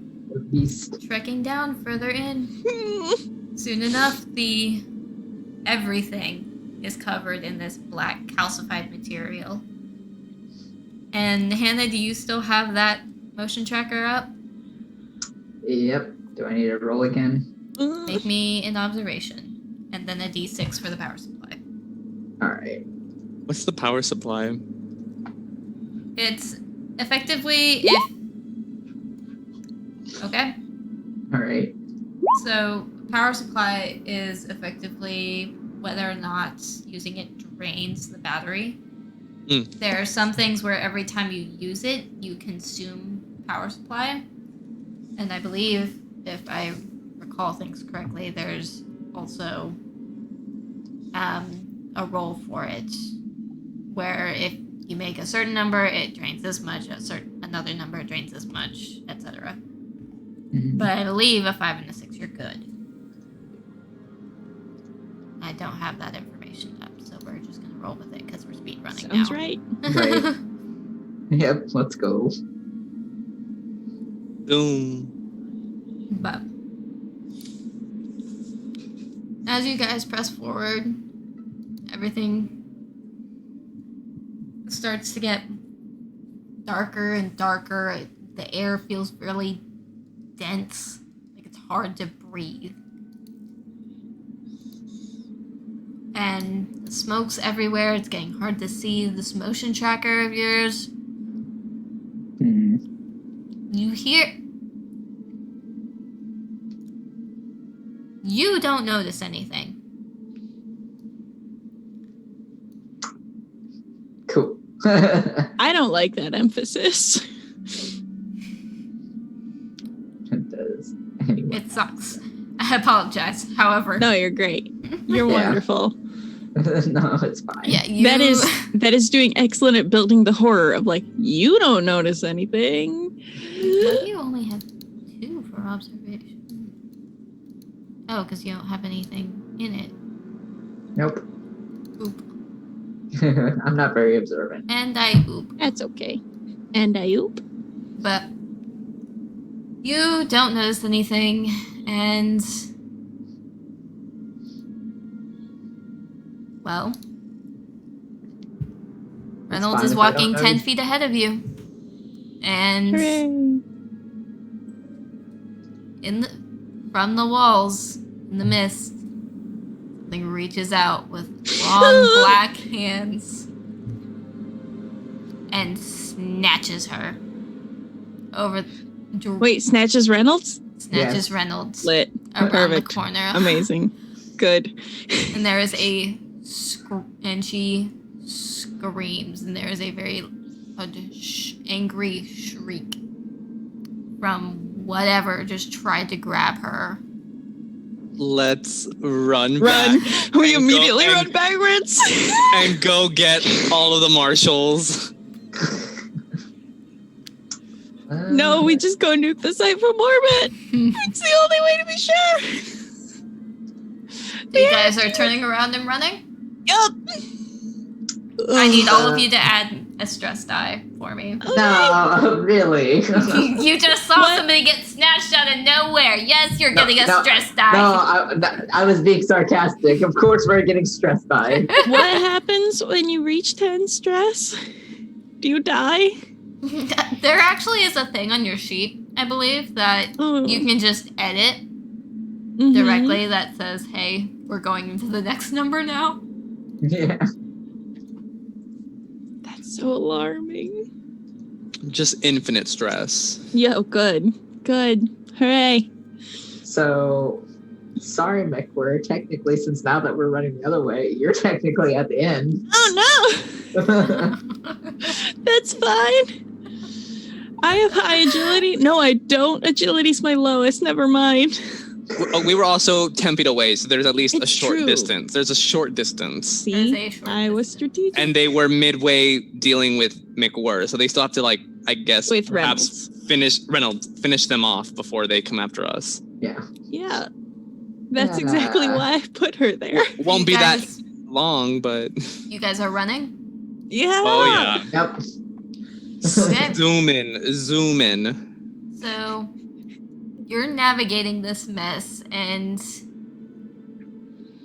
Beast. trekking down further in. Soon enough, everything is covered in this black calcified material. And Hannah, do you still have that motion tracker up? Yep. Do I need to roll again? Make me an observation, and then a d6 for the power supply. All right. What's the power supply? It's effectively if... Okay. All right. So, power supply is effectively whether or not using it drains the battery. There are some things where every time you use it, you consume power supply. And I believe, if I recall things correctly, there's also a roll for it, where if you make a certain number, it drains this much, another number drains this much, etc. But I believe a 5 and a 6, you're good. I don't have that information up, so we're just going to roll with it because we're speed running now. Sounds right. Right. Yep, let's go. Boom. But as you guys press forward, everything starts to get darker and darker. The air feels really dense, like it's hard to breathe. And the smoke's everywhere. It's getting hard to see this motion tracker of yours. You hear... You don't notice anything. Cool. I don't like that emphasis. It does. Anyway. It sucks. I apologize. However... No, you're great. You're Yeah. wonderful. No, it's fine. Yeah, That is doing excellent at building the horror of like, you don't notice anything. Why do you only have 2 for observation? Oh, because you don't have anything in it. Nope. Oop. I'm not very observant. And I oop. That's okay. And I oop. But you don't notice anything, and... Well... Reynolds is walking 10 feet ahead of you. And... Hooray. From the walls, in the mist, something reaches out with long black hands and snatches her over. Wait, snatches Reynolds? Snatches Yes. Reynolds Lit. around Perfect. the corner. Amazing. Good. And there is and she screams, and there is a very angry shriek from whatever just tried to grab her. Let's run Run. back We and immediately go- run backwards. and go get all of the marshals. No, we just go nuke the site from orbit. It's the only way to be sure. You guys are turning around and running? Yup. I need all of you to add a stress die for me. No, really. You just saw What? somebody get snatched out of nowhere. Yes, you're getting a no, stress die. No, I was being sarcastic. Of course, we're getting stress die. What happens when you reach 10 stress? Do you die? There actually is a thing on your sheet, I believe, that Oh. you can just edit Mhm. directly that says, hey, we're going into the next number now. Yeah. That's so alarming. Just infinite stress. Yo, good. Good. Hooray. So, sorry, McWhirr. Technically, since now that we're running the other way, you're technically at the end. Oh no! That's fine. I have high agility. No, I don't. Agility's my lowest. Never mind. We were also 10 feet away, so there's at least a It's short true. distance. There's a short distance. There's See? a short I was strategic. And they were midway dealing with McWhirr, so they still have to, like, I guess, With perhaps finish them off before they come after us. Yeah. Yeah. That's exactly why I put her there. Won't You be that guys- long, but You guys are running? Yeah. oh yeah. Yep. Okay. Zoom in. So, you're navigating this mess, and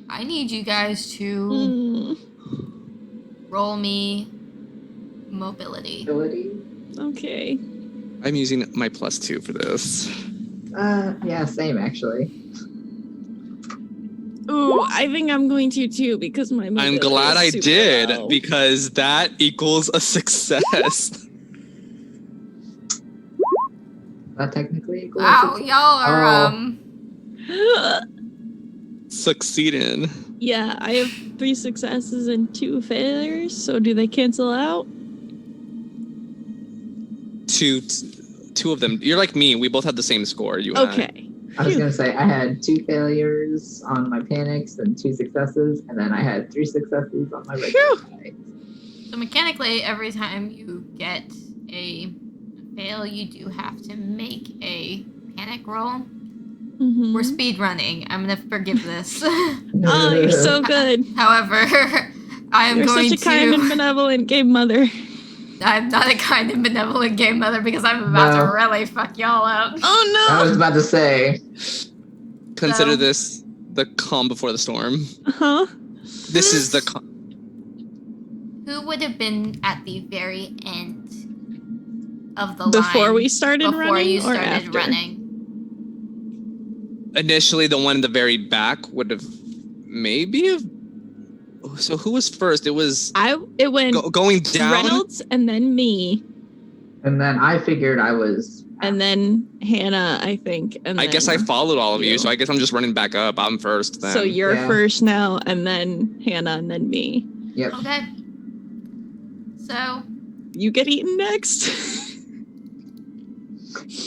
I need you guys to Mm, roll me mobility. Ability? okay. I'm using my +2 for this. Yeah, same actually. Ooh, I think I'm going to too because my I'm mobility glad I is super did low. because that equals a success. That technically equals. Wow, y'all are, Oh. Succeeding. Yeah, I have 3 successes and 2 failures. So do they cancel out? Two of them. You're like me. We both had the same score. You and I. Okay. I was Phew. gonna say I had 2 failures on my panics and 2 successes, and then I had 3 successes on my regular die. So mechanically, every time you get a fail, you do have to make a panic roll. Mhm. We're speed running. I'm gonna forgive this. Oh, you're so good. However, I am You're going such a kind and to. benevolent game mother. I'm not a kind and benevolent game mother because I'm about No. to really fuck y'all up. Oh I was about to say. Consider So- this the calm before the storm. no. Huh? This is the Who would have been at the very end of the Before line we started before running you or started after? running? initially the one in the very back would have maybe have. So who was first? It was It went going down. Reynolds and then me And then I figured I was. and then Hannah, I think. And I guess I then- followed all of you, you. so I guess I'm just running back up. I'm first then. So you're Yeah. first now, and then Hannah, and then me. Yep. Okay. So, You get eaten next.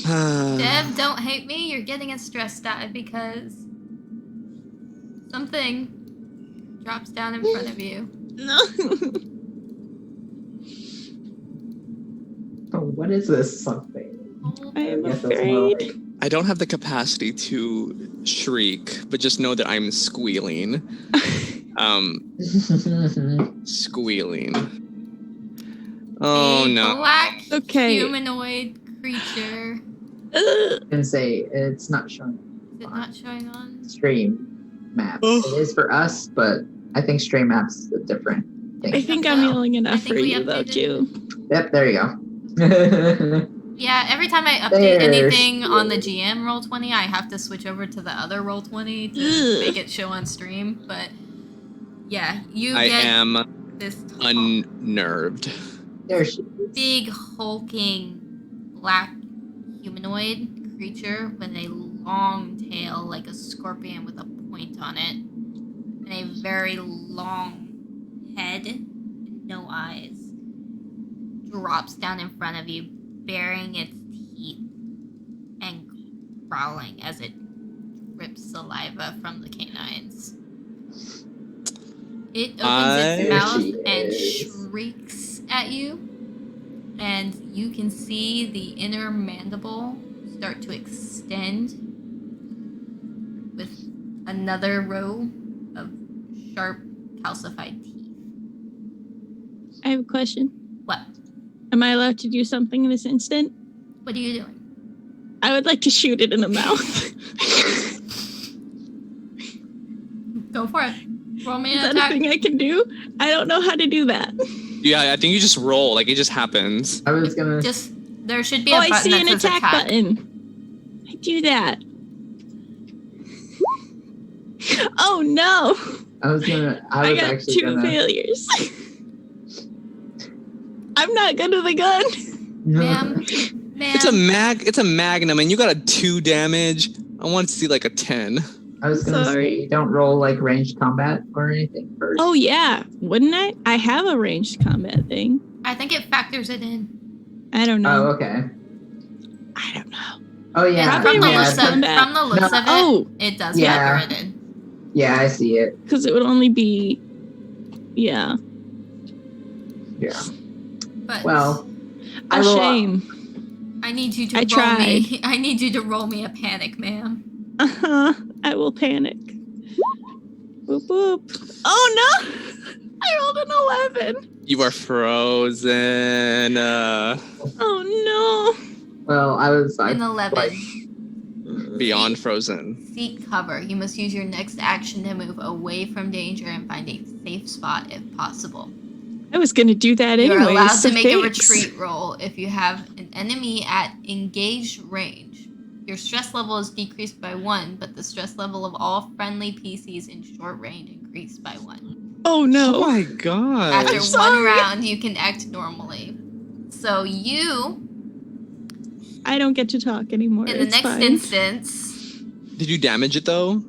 Dev, don't hate me. You're getting a stress die because something drops down in front of you. No. Oh, what is this something? I am Yes, that's afraid. lovely. I don't have the capacity to shriek, but just know that I'm squealing. Squealing. Oh a no. black Okay. humanoid creature. And say it's not showing Is it not showing on? stream map. Ugh. It is for us, but I think stream map's a different thing. I think I'm yelling enough think for we you, though, updated too. Yep, there you go. Yeah, every time I update There's- anything on the GM Roll20, I have to switch over to the other Roll20 to Ugh. make it show on stream. But yeah, you I get am this unnerved. There she is. big hulking black humanoid creature with a long tail like a scorpion with a point on it and a very long head and no eyes drops down in front of you, baring its teeth and growling as it rips saliva from the canines. It opens its There mouth she and is. shrieks at you, and you can see the inner mandible start to extend with another row of sharp calcified teeth. I have a question. What? Am I allowed to do something in this instant? What are you doing? I would like to shoot it in the mouth. Go for it. Roll me Is an that a attack. thing I can do? I don't know how to do that. Yeah, I think you just roll. Like, it just happens. I was gonna. Just there should be Oh, a I button see that an says attack button. I do that. Oh no! I was got actually 2 failures. I'm not good with a gun. Ma'am. It's a magnum, and you got a 2 damage. I want to see like a 10. I was gonna say, you don't roll like ranged combat or anything first. Oh yeah, wouldn't I? I have a ranged combat thing. I think it factors it in. I don't know. Oh, okay. I don't know. Oh yeah. From the yeah, looks of it, it does factor it in. Yeah, I see it. Because it would only be, yeah. Yeah. But Well, a shame. I need you to I need you to roll me a panic, ma'am. I will panic. Boop boop. Oh no! I rolled an 11. You are frozen. Oh no! Well, An 11. Beyond frozen. Seek cover. You must use your next action to move away from danger and find a safe spot if possible. I was going to do that anyway. You're allowed to make a retreat roll if you have an enemy at engaged range. Your stress level is decreased by 1, but the stress level of all friendly PCs in short range increased by 1. Oh no! Oh my god! After 1 round, you can act normally. So I don't get to talk anymore. in the next instance. Did you damage it though?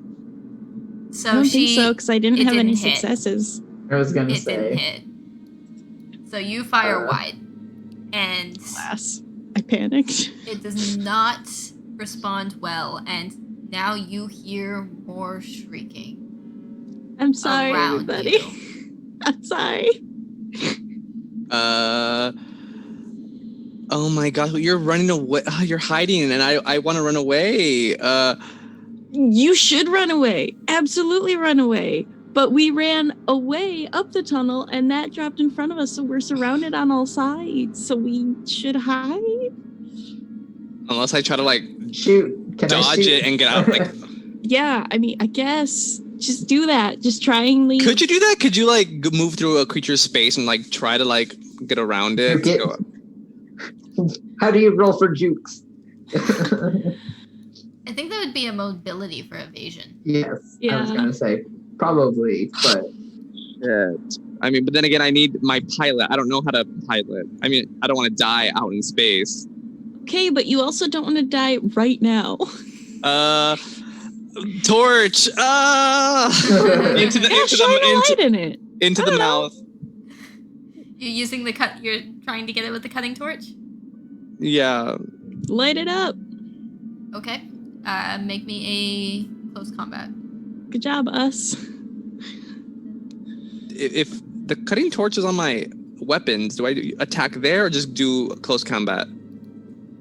So I don't think so, because I didn't have any successes. I was gonna say. It didn't hit. So you fire wide. And alas, I panicked. It does not respond well, and now you hear more shrieking. I'm sorry, everybody. I'm sorry. Oh my god, you're running away. You're hiding, and I want to run away. You should run away. Absolutely run away. But we ran away up the tunnel, and that dropped in front of us, so we're surrounded on all sides. So we should hide. Unless I try to like dodge it and get out. Like, yeah, I mean, I guess just do that. Just try and leave. Could you do that? Could you like move through a creature's space and like try to like get around it? How do you roll for jukes? I think that would be a mobility for evasion. Yes, yeah. I was gonna say probably, but I mean, but then again, I need my pilot. I don't know how to pilot. I mean, I don't want to die out in space. Okay, but you also don't want to die right now. Torch. Into the mouth. You're using you're trying to get it with the cutting torch? Yeah. Light it up. Okay. Make me a close combat. Good job, us. If the cutting torch is on my weapons, do I attack there or just do close combat?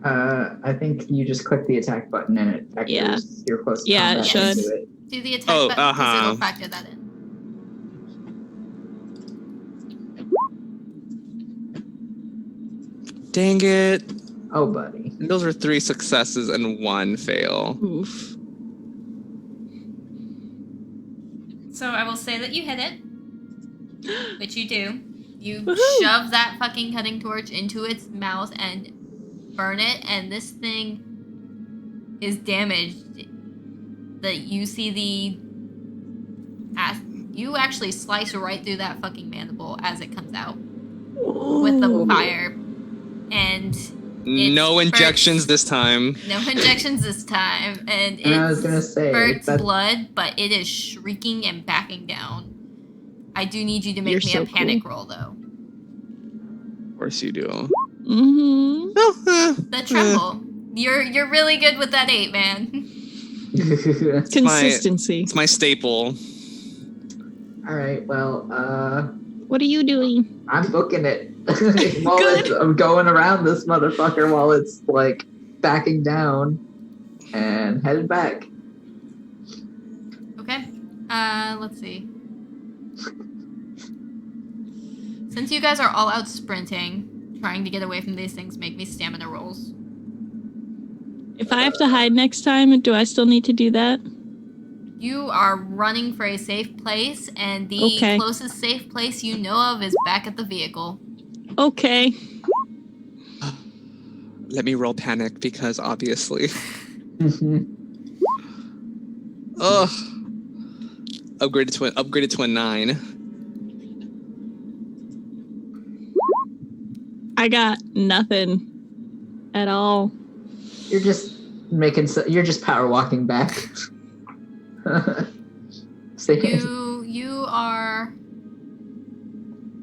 I think you just click the attack button and it factors your close combat. Yeah, it should. Into it. Do the attack button because it'll factor that in. Dang it. Oh, buddy. And those are 3 successes and 1 fail. Oof. So I will say that you hit it, which you do. You Woohoo! shove that fucking cutting torch into its mouth and burn it, and this thing is damaged. That you see you actually slice right through that fucking mandible as it comes out with the fire, and no injections this time. No injections this time, and I was gonna say spurts blood, but it is shrieking and backing down. I do need you to make me a panic roll, though. Of course you do. Mm-hmm. The tremble. You're really good with that 8, man. Consistency. It's my staple. All right. Well, what are you doing? I'm booking it. I'm going around this motherfucker while it's like backing down and headed back. Okay. Let's see. Since you guys are all out sprinting, trying to get away from these things, make me stamina rolls. If I have to hide next time, do I still need to do that? You are running for a safe place, and the closest safe place you know of is back at the vehicle. Okay. Let me roll panic because obviously. Ugh. upgraded to a 9. I got nothing at all. You're just you're just power walking back.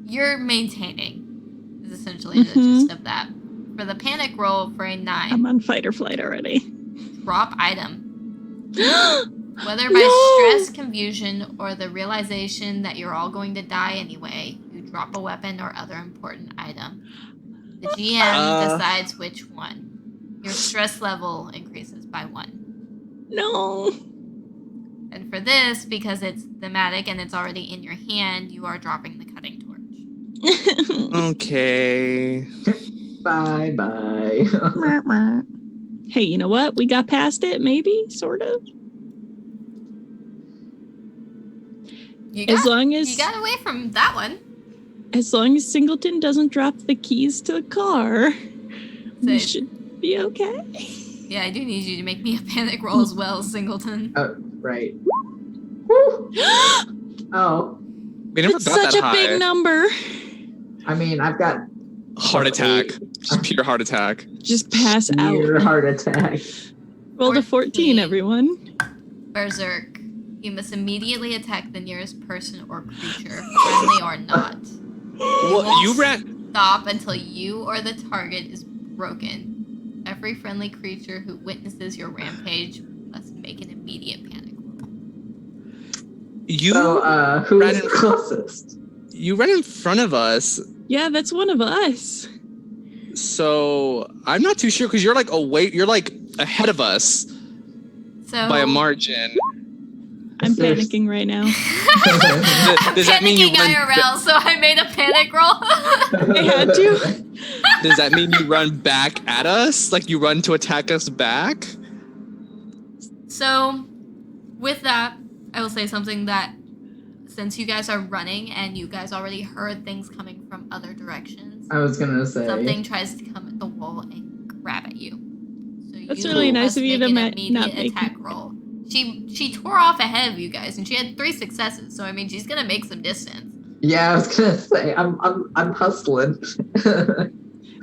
You're maintaining is essentially the gist of that. For the panic roll for a 9. I'm on fight or flight already. Drop item. Whether by stress, confusion, or the realization that you're all going to die anyway, you drop a weapon or other important item. The GM decides which one. Your stress level increases by 1. No. And for this, because it's thematic and it's already in your hand, you are dropping the cutting torch. Okay. Bye. Hey, you know what? We got past it, maybe, sort of. You got away from that one. As long as Singleton doesn't drop the keys to the car, we should be okay. Yeah, I do need you to make me a panic roll as well, Singleton. Oh, right. Woo! Oh. We never It's got such that a high. big number. I mean, I've got Heart attack. Just pure heart attack. Just pass out. your heart attack. Roll the 14, everyone. Berserk. You must immediately attack the nearest person or creature, friendly or not. You ran. Stop until you or the target is broken. Every friendly creature who witnesses your rampage must make an immediate panic roll. Who is the closest? You ran in front of us. Yeah, that's one of us. So I'm not too sure because you're like you're like ahead of us by a margin. I'm panicking right now. Does that mean you run IRL, so I made a panic roll. I had to. Does that mean you run back at us? Like you run to attack us back? So, with that, I will say something that since you guys are running and you guys already heard things coming from other directions, I was gonna say something tries to come at the wall and grab at you. So That's really nice of you to make an not immediate make attack roll. She tore off ahead of you guys, and she had 3 successes. So I mean, she's gonna make some distance. Yeah, I was gonna say I'm hustling.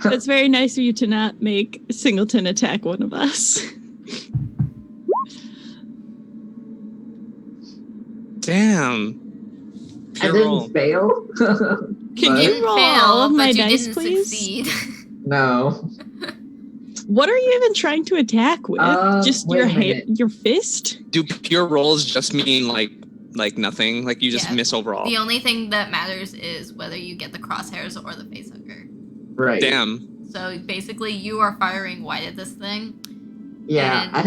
That's very nice of you to not make Singleton attack one of us. Damn. I didn't fail. Can you roll all of my dice, please? Succeed. No. What are you even trying to attack with? Just wait your a minute. your fist? Do pure rolls just mean like nothing? Like you just miss overall? The only thing that matters is whether you get the crosshairs or the facehugger. Right. Damn. So basically, you are firing wide at this thing. Yeah,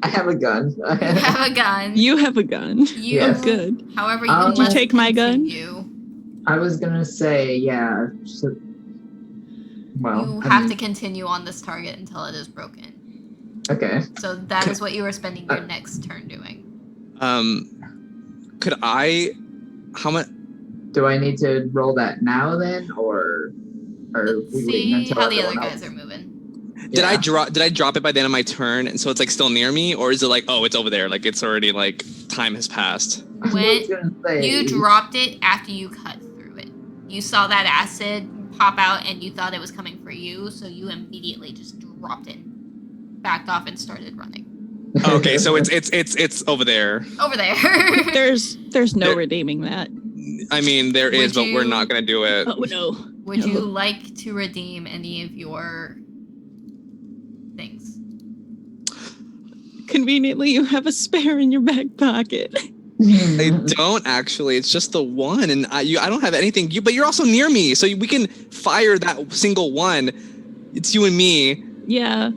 I have a gun. You have a gun. You have a gun. Yes. Oh, good. However, you Did you must take my gun? continue. I was gonna say, yeah. Well, You have to continue on this target until it is broken. Okay. So that is what you are spending your next turn doing. Could I? How much? Do I need to roll that now then, or Let's we see waiting until how the everyone other else- guys are moving. Did I drop it by the end of my turn, and so it's like still near me, or is it like, oh, it's over there, like it's already like time has passed? I was When gonna say, you dropped it after you cut through it. You saw that acid pop out and you thought it was coming for you, so you immediately just dropped it, backed off, and started running. Okay, so it's over there. Over there. There's no redeeming that. I mean, there is, Would but we're you- not gonna do it. Oh no. Would you like to redeem any of your things? Conveniently, you have a spare in your back pocket. I don't actually. It's just the one, and I don't have anything. But you're also near me, so we can fire that single one. It's you and me. Yeah.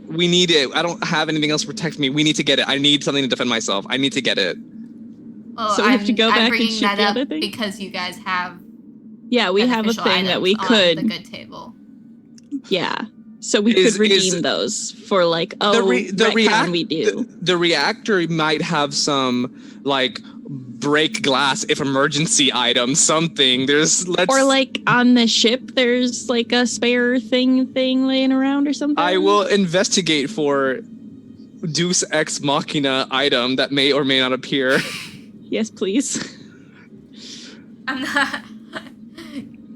We need it. I don't have anything else to protect me. We need to get it. I need something to defend myself. I need to get it. Well, So we have to go I'm back and bringing shoot that the up other thing? because you guys have Yeah, we have a beneficial thing that we items on could. the good table. Yeah. So we Is- could redeem those for like, retcon we do. The reactor might have some like break glass if emergency item, something. Or like on the ship, there's like a spare thing laying around or something. I will investigate for Deus Ex Machina item that may or may not appear. Yes, please. I'm not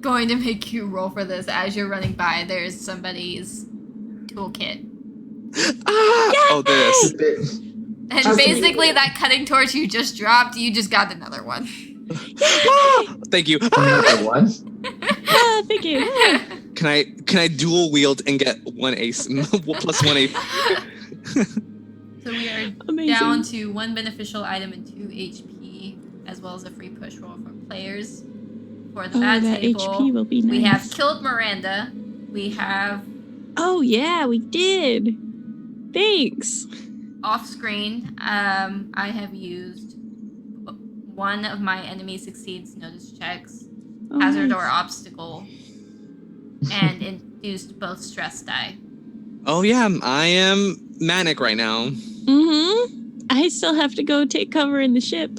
going to make you roll for this. As you're running by, there's somebody's toolkit. Oh, this. And basically that cutting torch you just dropped, you just got another one. Thank you. Another one. Thank you. Can I dual wield and get 1 ace plus 1 ace? So we are Amazing. down to 1 beneficial item and 2 HP, as well as a free push roll from players. For the bad that table, HP will be nice. we have killed Miranda. We have Oh yeah, we did. Thanks. off screen. I have used one of my enemy succeeds notice checks, Oh, hazard or nice. obstacle, and induced both stress die. Oh yeah, I am manic right now. Mm-hmm. I still have to go take cover in the ship.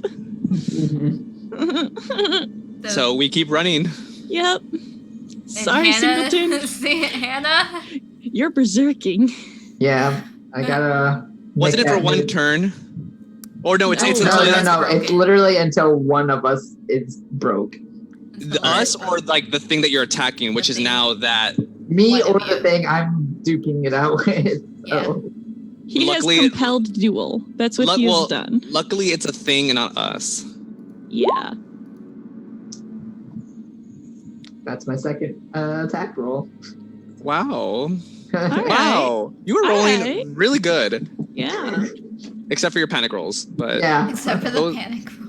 So we keep running. Yep. and Sorry, Hannah, Singleton. Hannah. You're berserking. Yeah, I gotta. Wasn't make it for that one move. turn? Or no, it's No, until No, that's no, no. broken. It's literally until one of us is broke. us or like the thing that you're attacking, which The is thing. now that. Me One or of the you. thing I'm duking it out with. Yeah. So. He Luckily- has compelled duel. That's what he's done. Luckily, it's a thing and not us. Yeah. That's my second attack roll. Wow. Alright. Wow. You were rolling Alright. really good. Yeah. Except for your panic rolls. But Yeah. Except for the Those- panic rolls.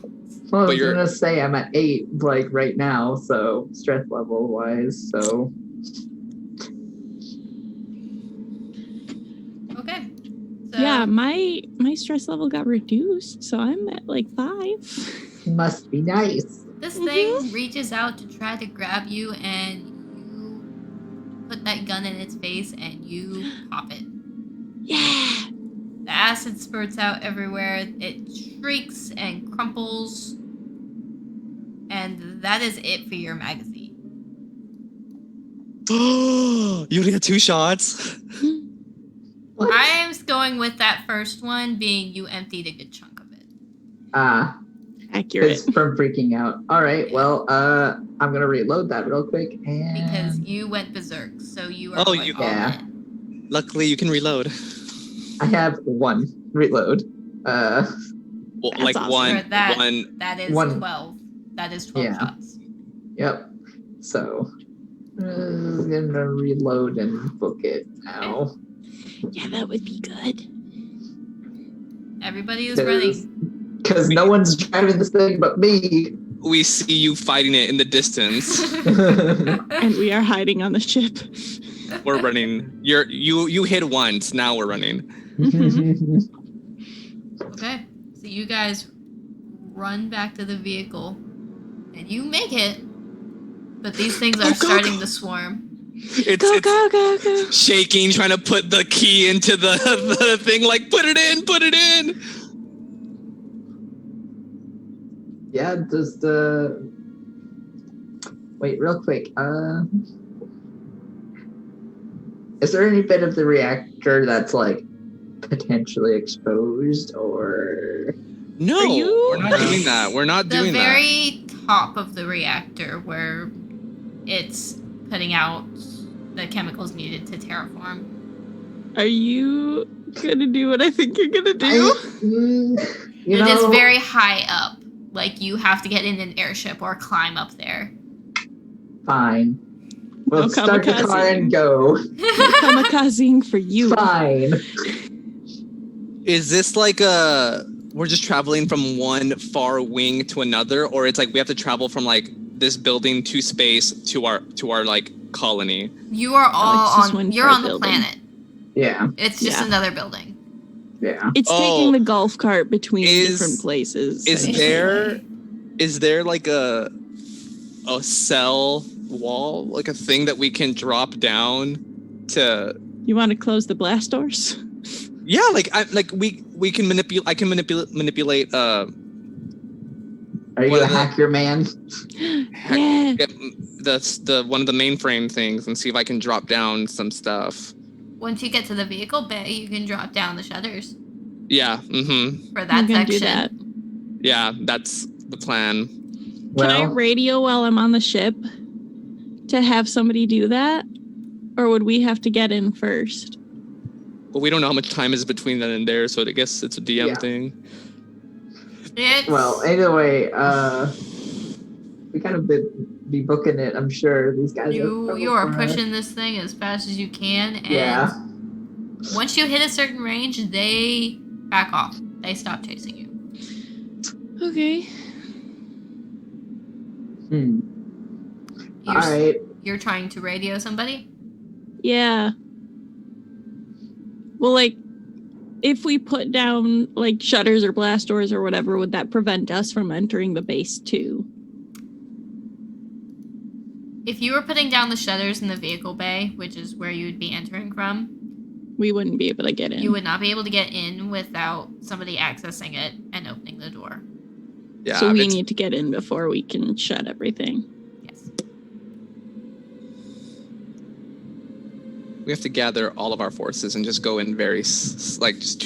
Well, I But was you're- gonna say I'm at 8, like right now, so stress level wise, so Okay. So Yeah, my stress level got reduced, so I'm at like 5. must be nice. this thing reaches out to try to grab you, and you put that gun in its face, and you pop it. Yeah. The acid spurts out everywhere. It shrieks and crumples. And that is it for your magazine. you only got 2 shots. What? I'm going with that first one being you emptied a good chunk of it. Accurate. It's from freaking out. Alright, well, I'm gonna reload that real quick and Because you went berserk, so you are Oh, going you- all Yeah. in. Luckily, you can reload. I have 1 reload. Well, That's like awesome. one, For that, one. that is One. 12. That is 12 Yeah. shots. Yep. So gonna reload and book it now. Yeah, that would be good. Everybody is running. Because no one's driving this thing but me. We see you fighting it in the distance. And we are hiding on the ship. We're running. You hit once. Now we're running. Okay, so you guys run back to the vehicle, and you make it. But these things are Go, go, starting go. to swarm. It's Go, go, go, go. shaking, trying to put the key into the thing. Like, put it in, put it in. Yeah, just wait real quick. Is there any bit of the reactor that's like potentially exposed or No, Are you- we're not doing that. We're not The doing that. very top of the reactor where it's putting out the chemicals needed to terraform. Are you gonna do what I think you're gonna do? you It know, is very high up. Like you have to get in an airship or climb up there. fine. We'll No start the car kamikaze. and go. Kamikazing for you. Fine. Is this like we're just traveling from one far wing to another, or it's like we have to travel from like this building to space to our like colony? You are it's all just on. one You're part on the building. planet. Yeah, It's just Yeah. another building. yeah. It's Oh. taking the golf cart between Is- different places. Is basically. there like a cell wall, like a thing that we can drop down to? You want to close the blast doors? Yeah, we can manipulate. I can manipulate. Are you What gonna are the- hack your man? Yeah. Get the one of the mainframe things and see if I can drop down some stuff. Once you get to the vehicle bay, you can drop down the shutters Yeah. Mm-hmm. for that I'm gonna section. do that. Yeah, that's the plan. Can I Well, radio while I'm on the ship to have somebody do that? Or would we have to get in first? But we don't know how much time is between then and there, so I guess it's a DM Yeah. thing. well, either way, we kind of be booking it. I'm sure these guys. You are pushing this thing as fast as you can, and Yeah. once you hit a certain range, they back off. They stop chasing you. Okay. All right. You're trying to radio somebody? Yeah. Well, like, if we put down, like, shutters or blast doors or whatever, would that prevent us from entering the base, too? If you were putting down the shutters in the vehicle bay, which is where you would be entering from, We wouldn't be able to get in. you would not be able to get in without somebody accessing it and opening the door. Yeah, So we it's- need to get in before we can shut everything. Yes. we have to gather all of our forces and just go in very like just.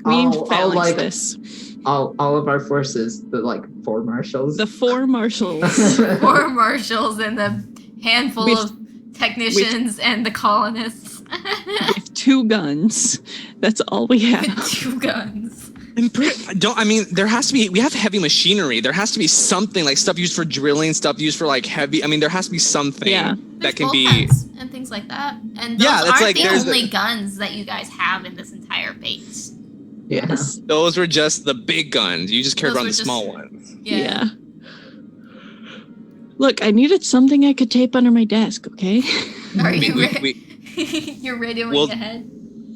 We need to I'll phalanx like this. all of our forces, the like 4 marshals. The 4 marshals. 4 marshals and the handful With- of technicians and the colonists. with 2 guns. That's all we have. 2 guns. There has to be, we have heavy machinery. There has to be something like stuff used for drilling, stuff used for like heavy. I mean, there has to be something Yeah. that There's can bolt be. guns and things like that. And those Yeah, that's aren't like- the there's the- only guns that you guys have in this entire base. yeah. Yes. Those were just the big guns. You just cared Those about were the just- small ones. Yeah. Look, I needed something I could tape under my desk, okay? Are We- you we- ready? we- You're radioing Well- ahead?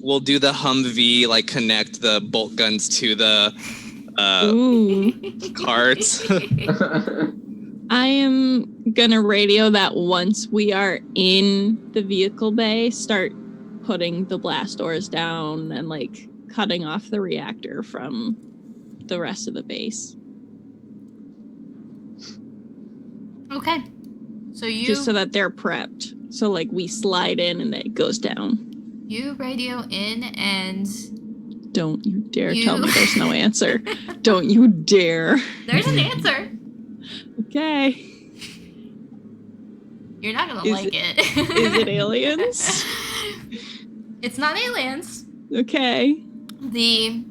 We'll do the Humvee, like connect the bolt guns to the Ooh. carts. I am gonna radio that once we are in the vehicle bay, start putting the blast doors down and like cutting off the reactor from the rest of the base. Okay. So you Just so that they're prepped. So like we slide in and it goes down. you radio in and Don't you dare You- tell me there's no answer. Don't you dare. there's an answer. Okay. You're not gonna Is like it. Is it aliens? It's not aliens. Okay. The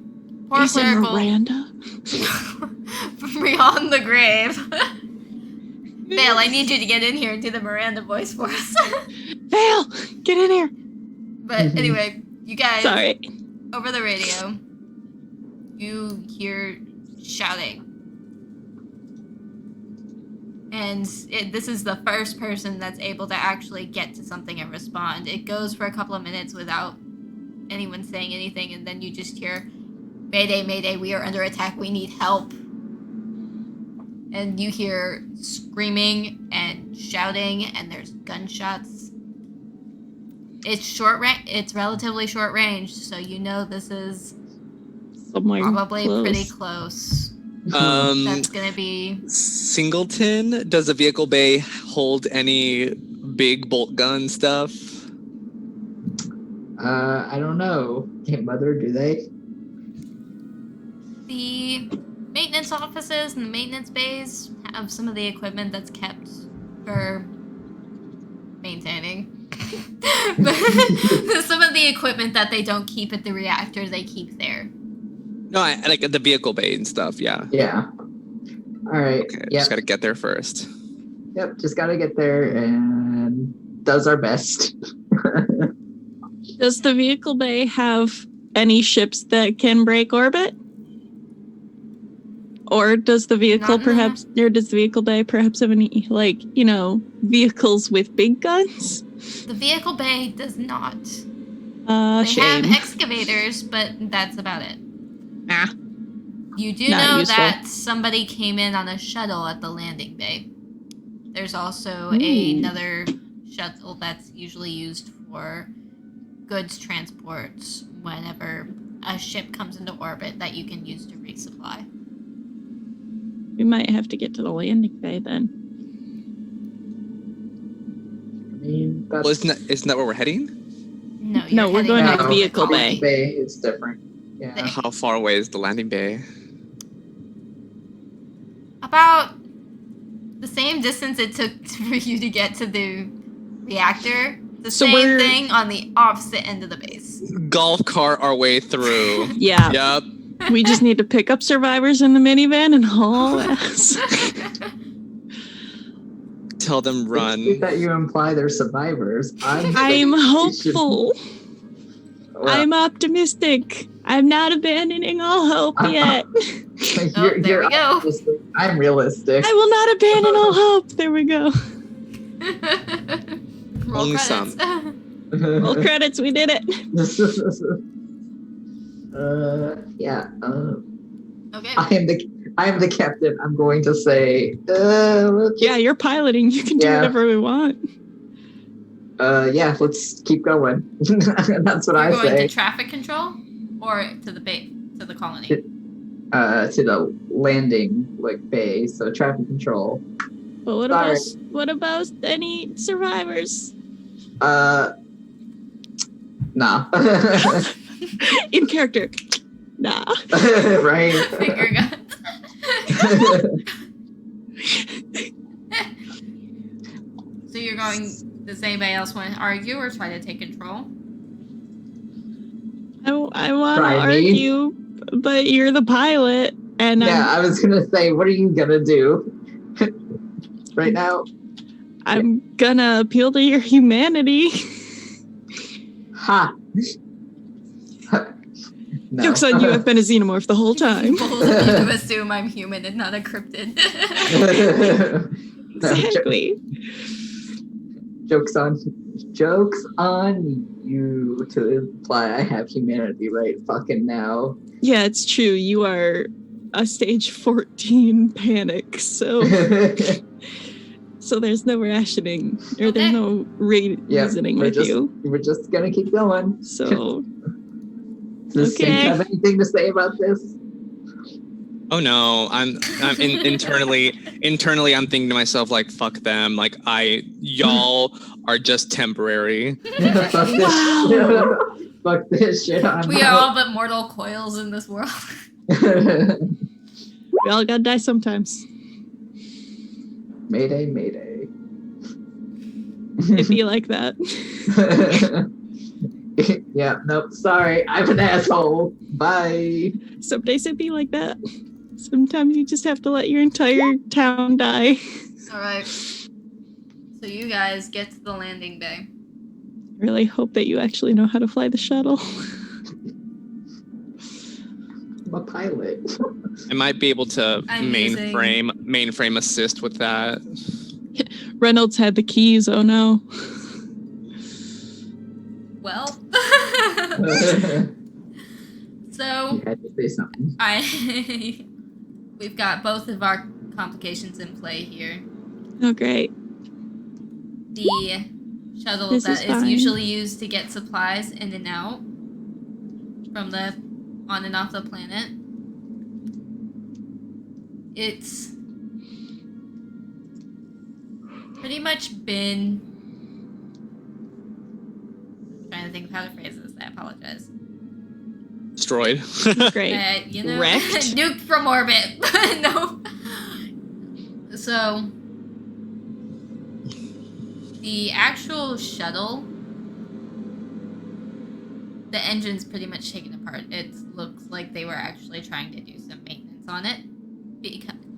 poor Is it clerical Miranda? from beyond the grave. Vale, I need you to get in here and do the Miranda voice for us. Vale, get in here. But anyway, you guys Sorry. over the radio, you hear shouting. And this is the first person that's able to actually get to something and respond. It goes for a couple of minutes without anyone saying anything, and then you just hear, "Mayday, mayday, we are under attack, we need help." And you hear screaming and shouting, and there's gunshots. It's it's relatively short range, so you know this is Somewhere probably close. pretty close. Um, That's gonna be Singleton, does the vehicle bay hold any big bolt gun stuff? I don't know. Hey, Mother, do they? the maintenance offices and the maintenance bays have some of the equipment that's kept for maintaining. But some of the equipment that they don't keep at the reactor, they keep there. No, I like the vehicle bay and stuff. Yeah. Yeah. All right. Okay. Yep. Just got to get there first. Yep. Just gotta get there and does our best. Does the vehicle bay have any ships that can break orbit? Or does the vehicle Not in the- perhaps, or does the vehicle bay perhaps have any, like, you know, vehicles with big guns? The vehicle bay does not. They Shame. have excavators, but that's about it. Ah. You do Not know useful. that somebody came in on a shuttle at the landing bay. There's also Ooh. another shuttle that's usually used for goods transports whenever a ship comes into orbit that you can use to resupply. We might have to get to the landing bay then. I mean, that's Well, isn't that where we're heading? No, No, you're we're heading going back to No, the vehicle the bay. bay is different. Yeah. How far away is the landing bay? About the same distance it took for you to get to the reactor. The So same we're- thing on the opposite end of the base. Golf cart our way through. Yeah. Yep. We just need to pick up survivors in the minivan and haul ass. Tell them It's run. that you imply they're survivors. I'm hopeful. Well, I'm optimistic. I'm not abandoning all hope yet. Oh, there we go. optimistic. I'm realistic. I will not abandon all hope. There we go. Roll Only credits. Roll credits. We did it. Yeah. Okay. I am the captain. I'm going to say. Let's Yeah, you're piloting. You can do Yeah. whatever we want. yeah, let's keep going. That's what You're I going say. to traffic control or to the base, to the colony? To the landing bay, so traffic control. But what about any survivors? Nah. In character. Nah. Right. Finger guns. So you're going. Does anybody else want to argue or try to take control? I want to Try me. argue, but you're the pilot, and Yeah, I was gonna say, what are you gonna do? Right now? I'm gonna appeal to your humanity. Ha! No. Joke's on you, I've been a xenomorph the whole time. Bold of you to assume I'm human and not a cryptid. Exactly. Joke's on you to imply I have humanity right fucking now. Yeah, it's true. You are a stage 14 panic, so there's no rationing, or there's Okay. no reasoning with you. We're just gonna keep going. So Does Sig Okay. have anything to say about this? Oh no, I'm internally I'm thinking to myself like, fuck them. Like y'all are just temporary. Fuck this. Wow. Fuck this shit. We are all but mortal coils in this world. we all gotta die sometimes. Mayday, mayday. It'd be like that. Yeah, nope, sorry. I'm an asshole. Bye. Some days it'd be like that. Sometimes you just have to let your entire town die. Alright. So you guys get to the landing bay. I really hope that you actually know how to fly the shuttle. I'm a pilot. I might be able to I'm using- mainframe assist with that. Reynolds had the keys, oh no. Well. So You had to say something. we've got both of our complications in play here. Oh great. The shuttle This that is is fine. usually used to get supplies in and out from the on and off the planet. It's pretty much been. I'm trying to think of how to phrase this. I apologize. Destroyed. Great. Wrecked? Nuked from orbit. No. So, the actual shuttle, the engine's pretty much taken apart. It looks like they were actually trying to do some maintenance on it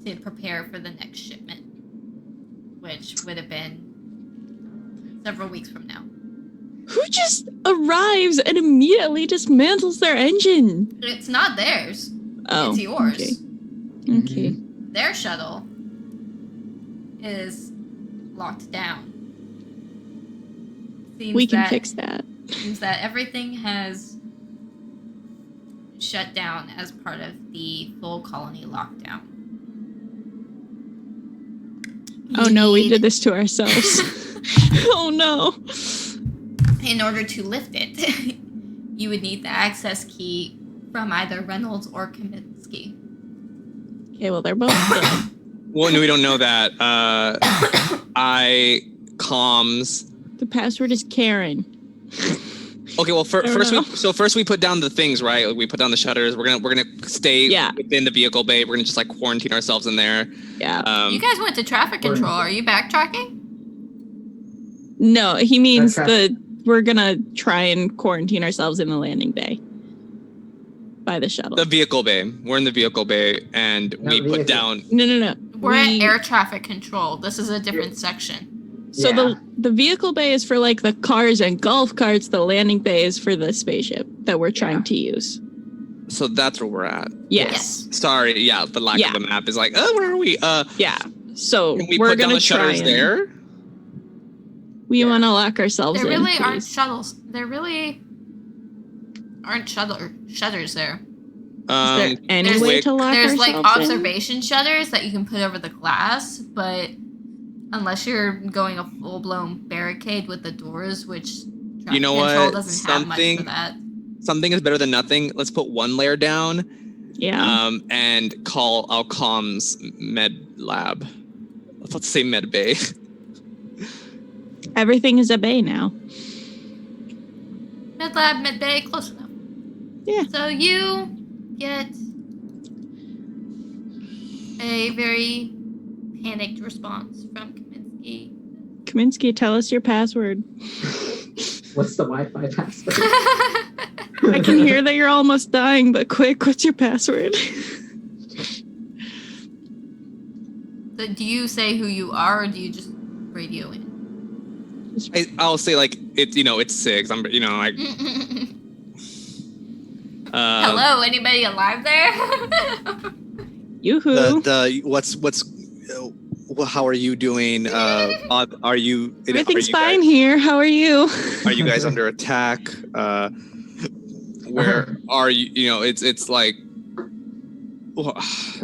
to prepare for the next shipment, which would have been several weeks from now. Who just arrives and immediately dismantles their engine? It's not theirs. Oh, It's yours. Okay. Their shuttle is locked down. Seems We can that, fix that. Seems that everything has shut down as part of the full colony lockdown. Oh You no, we need- did this to ourselves. Oh no. In order to lift it, you would need the access key from either Reynolds or Kaminsky. Okay, well they're both dead. Well, no, we don't know that. I comms. The password is Karen. Okay, well, I don't know. first we put down the things, right? Like, we put down the shutters. We're gonna stay within the vehicle bay. We're gonna just like quarantine ourselves in there. Yeah. You guys went to traffic control. Are you backtracking? No, he means Okay. we're gonna try and quarantine ourselves in the landing bay by the shuttle. The vehicle bay. We're in the vehicle bay, and No, we put vehicle. down. No. We're at air traffic control. This is a different section. So Yeah. the vehicle bay is for like the cars and golf carts. The landing bay is for the spaceship that we're trying to use. So that's where we're at. Yes. Sorry, yeah. The lack of a map is like, oh, where are we? Yeah. So Can we we're put down gonna the shutters try there? We want to lock ourselves There in. really aren't please. shuttles. There really aren't shutters there. Is there any There's way to lock There's ourselves like observation shutters that you can put over the glass, but unless you're going a full-blown barricade with the doors, which traffic You know control what? doesn't have much for that. Something is better than nothing. Let's put one layer down. in? Yeah. And call our comms med lab. Let's say med bay. Everything is a bay now. Mid lab, mid bay, close enough. Yeah. So you get a very panicked response from Kaminsky. Kaminsky, tell us your password. What's the Wi-Fi password? I can hear that you're almost dying, but quick, what's your password? So do you say who you are, or do you just radio in? I'll say like it's 6. I'm like Hello, anybody alive there? Yoo-hoo. how are you doing? Are you? Everything's fine here. How are you? Are you guys under attack? Where are you? It's like,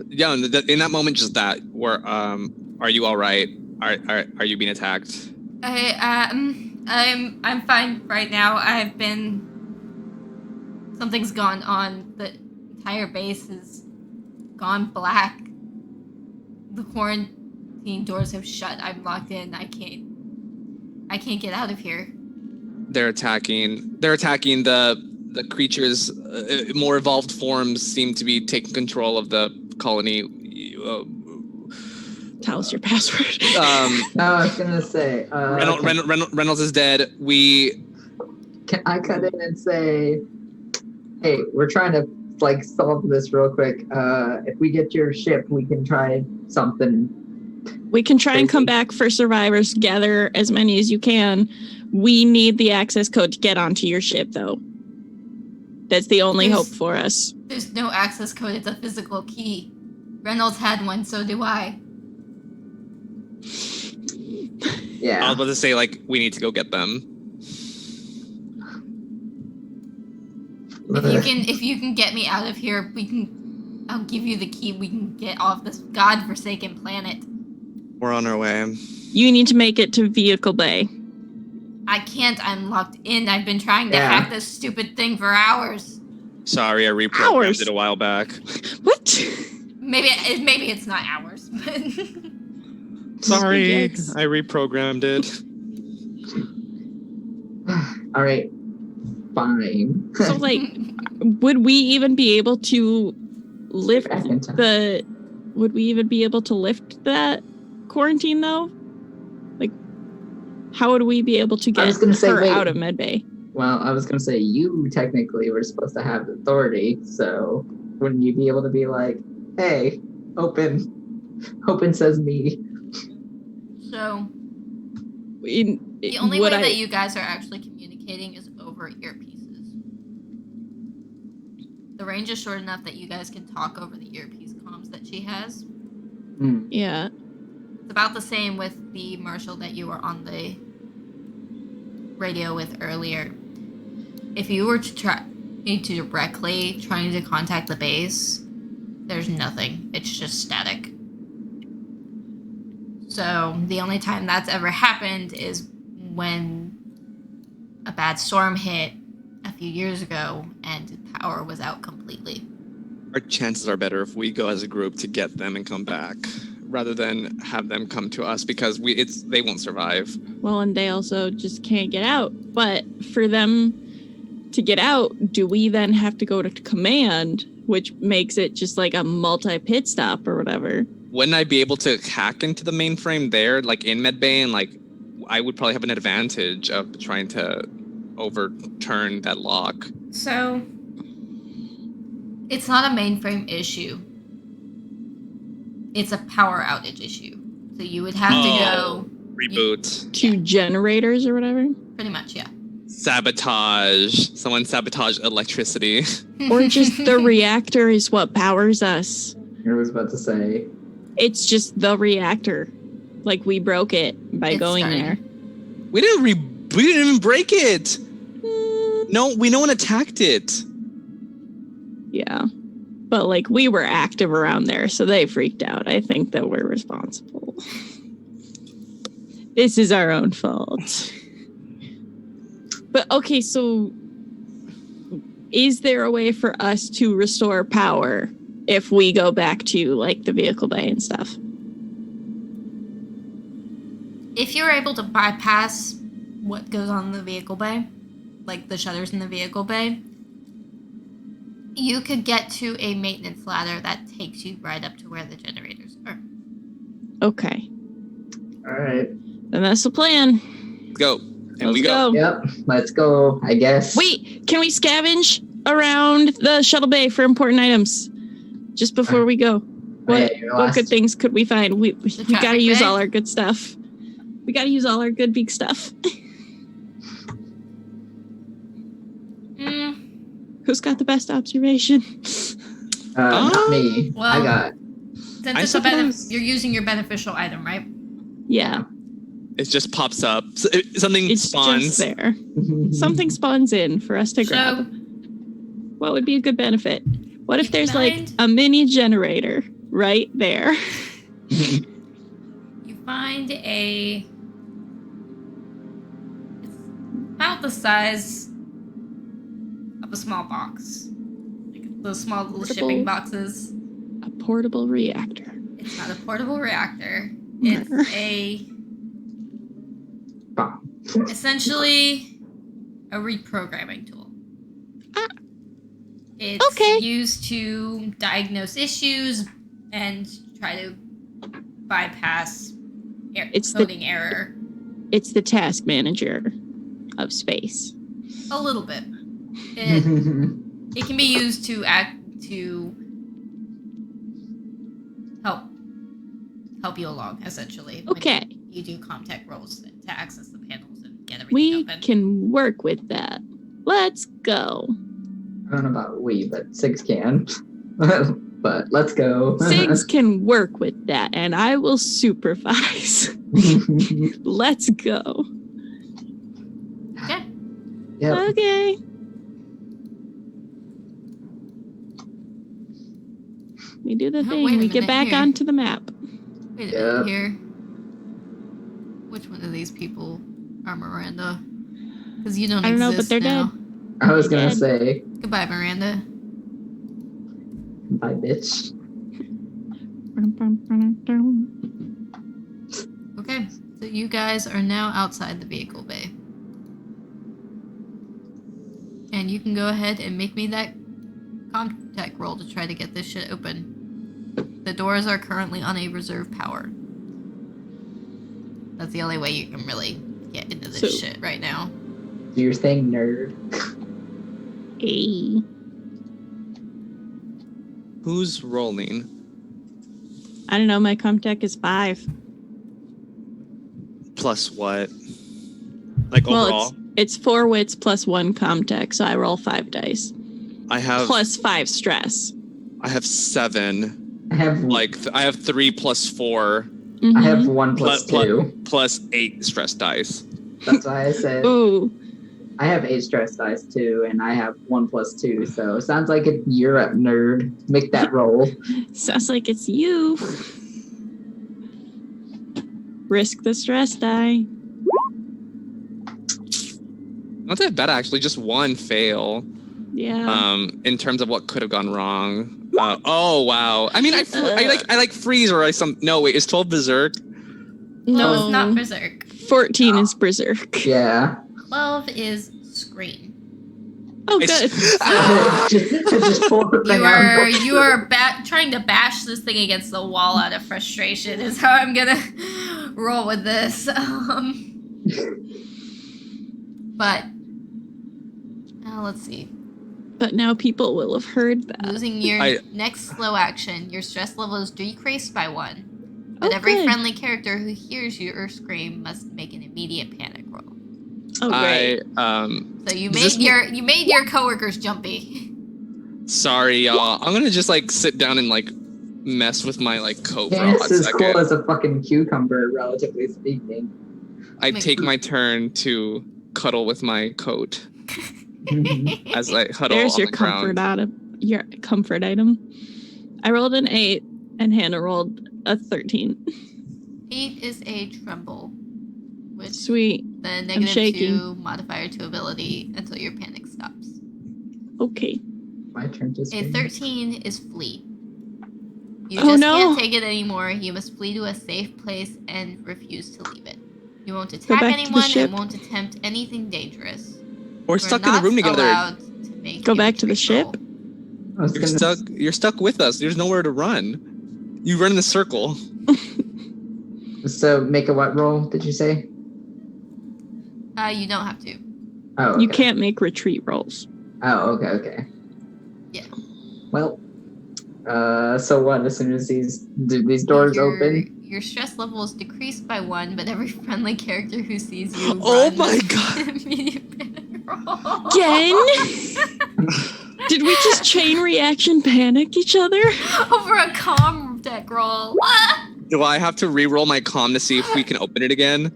yeah. In that moment, just that. Where are you all right? Are you being attacked? I'm fine right now. Something's gone on. The entire base has gone black. The quarantine doors have shut. I'm locked in. I can't get out of here. They're attacking the creatures. More evolved forms seem to be taking control of the colony. Tell us your password. I was gonna say. Reynolds is dead. Can I cut in and say, hey, we're trying to like solve this real quick. If we get your ship, we can try something. We can try and come back for survivors. Gather as many as you can. We need the access code to get onto your ship, though. That's the only hope for us. There's no access code. It's a physical key. Reynolds had one, so do I. Yeah. I was about to say like we need to go get them. If you can get me out of here, I'll give you the key. We can get off this godforsaken planet. We're on our way. You need to make it to Vehicle Bay. I can't. I'm locked in. I've been trying to hack this stupid thing for hours. Sorry, I reprogrammed it a while back. What? Maybe it's not hours, but Sorry, Yes. I reprogrammed it. All right. Fine. So, like, would we even be able to lift Back in time. Would we even be able to lift that quarantine, though? Like, how would we be able to get her out of medbay? Well, I was going to say you technically were supposed to have authority, so wouldn't you be able to be like, hey, open says me. So the only way that you guys are actually communicating is over earpieces. The range is short enough that you guys can talk over the earpiece comms that she has. Yeah. It's about the same with the Marshall that you were on the radio with earlier. If you were to try to directly trying to contact the base, there's nothing. It's just static. So the only time that's ever happened is when a bad storm hit a few years ago and power was out completely. Our chances are better if we go as a group to get them and come back, rather than have them come to us, because they won't survive. Well, and they also just can't get out. But for them, to get out, do we then have to go to command, which makes it just like a multi-pit stop or whatever? Wouldn't I be able to hack into the mainframe there, like in medbay, and like I would probably have an advantage of trying to overturn that lock. So, it's not a mainframe issue. It's a power outage issue. So you would have to go... Reboot. Two generators or whatever? Pretty much, yeah. Sabotage. Someone sabotage electricity. Or just the reactor is what powers us. I was about to say. It's just the reactor. Like, we broke it by It's going starting. there. We didn't even break it. No one attacked it. Yeah. But, like, we were active around there, so they freaked out. I think that we're responsible. This is our own fault. But, okay, so is there a way for us to restore power if we go back to, like, the vehicle bay and stuff? If you're able to bypass what goes on in the vehicle bay, like the shutters in the vehicle bay, you could get to a maintenance ladder that takes you right up to where the generators are. Okay. All right. Then that's the plan. Go. And we Let's go. Yep. Let's go, I guess. Wait, can we scavenge around the shuttle bay for important items just before we go? What your what last- good things could we find? We gotta traffic use bay? all our good stuff. We gotta use all our good big stuff. Who's got the best observation? Not me. Well, I got. Since I it's a suppose- you're using your beneficial item, right? Yeah, It just pops up. Something it's spawns. just there. Something spawns in for us to grab. So, What would be a good benefit? What if You there's like find- a mini generator right there? you find it's about the size of a small box. Like those small little Portable. shipping boxes. A portable reactor. It's not a portable reactor. It's a Bomb. essentially a reprogramming tool. Ah. It's Okay. used to diagnose issues and try to bypass It's the- coding error It's the task manager of space. a little bit. It can be used to help you along, essentially. when Okay. You do ComTech roles to access the panels and get everything We open. can work with that. Let's go. I don't know about we, but Six can. But let's go. Sigs can work with that, and I will supervise. Let's go. Okay. Yep. Okay. We do the Oh, thing. wait a We get minute back here. onto the map. Wait a Yeah. minute here. Which one of these people are Miranda? Because you don't I don't know, exist but they're now. dead. I was gonna Dead. say, Goodbye, Miranda. bye, bitch. Okay, so you guys are now outside the vehicle bay. And you can go ahead and make me that ComTech roll to try to get this shit open. The doors are currently on a reserve power. That's the only way you can really get into this So- shit right now. Do your thing, nerd. Hey. Who's rolling? I don't know. My ComTech is 5. Plus what? Like Well, overall? it's 4 wits plus 1 ComTech, so I roll 5 dice. I have Plus 5 stress. I have 7. I have I have 3 plus 4 I have Mhm. 1 plus Plus- 2. plus 8 stress dice. That's why I said Ooh. I have 8 stress dice too, and I have 1 plus 2. So sounds like you're up, nerd. Make that roll. Sounds like it's you. Risk the stress die. Not that bad actually, just 1 fail. Yeah. In terms of what could have gone wrong. Oh wow! I mean, I like freeze or no wait, is 12 berserk? No, it's not Berserk. 14 is berserk. Yeah. 12 is Scream. Oh, good. just pull the thing out. You are trying to bash this thing against the wall out of frustration is how I'm gonna roll with this. But let's see. But now people will have heard that. Losing your next slow action, your stress level is decreased by 1. But Oh, every good. friendly character who hears your scream must make an immediate panic roll. Oh, great. So you made your coworkers jumpy. Sorry, y'all. I'm gonna just like sit down and like mess with my like coat for a Janice hot is second. cool as a fucking cucumber, relatively speaking. I take my turn to cuddle with my coat as I huddle There's on your the ground. your comfort item. I rolled an 8, and Hannah rolled a 13. 8 is a tremble, which Sweet. the I'm shaking. -2 modifier to ability until your panic stops. Okay. My turn to A speak. 13 is flee. You Oh, just no. can't take it anymore. You must flee to a safe place and refuse to leave it. You won't attack back to the anyone ship. and won't attempt anything dangerous. We're You stuck are in the not room together. allowed to make Go a back to the retreat ship? roll. I was gonna- You're stuck with us. There's nowhere to run. You run in the circle. So make a what roll, did you say? You don't have to. Oh, okay. You can't make retreat rolls. Oh, okay. Yeah. Well, so what? As soon as these doors open, Your stress level is decreased by 1, but every friendly character who sees you Oh runs my God. immediate panic roll. Again? Did we just chain reaction panic each other? Over a comm deck roll. Do I have to re-roll my comm to see if we can open it again?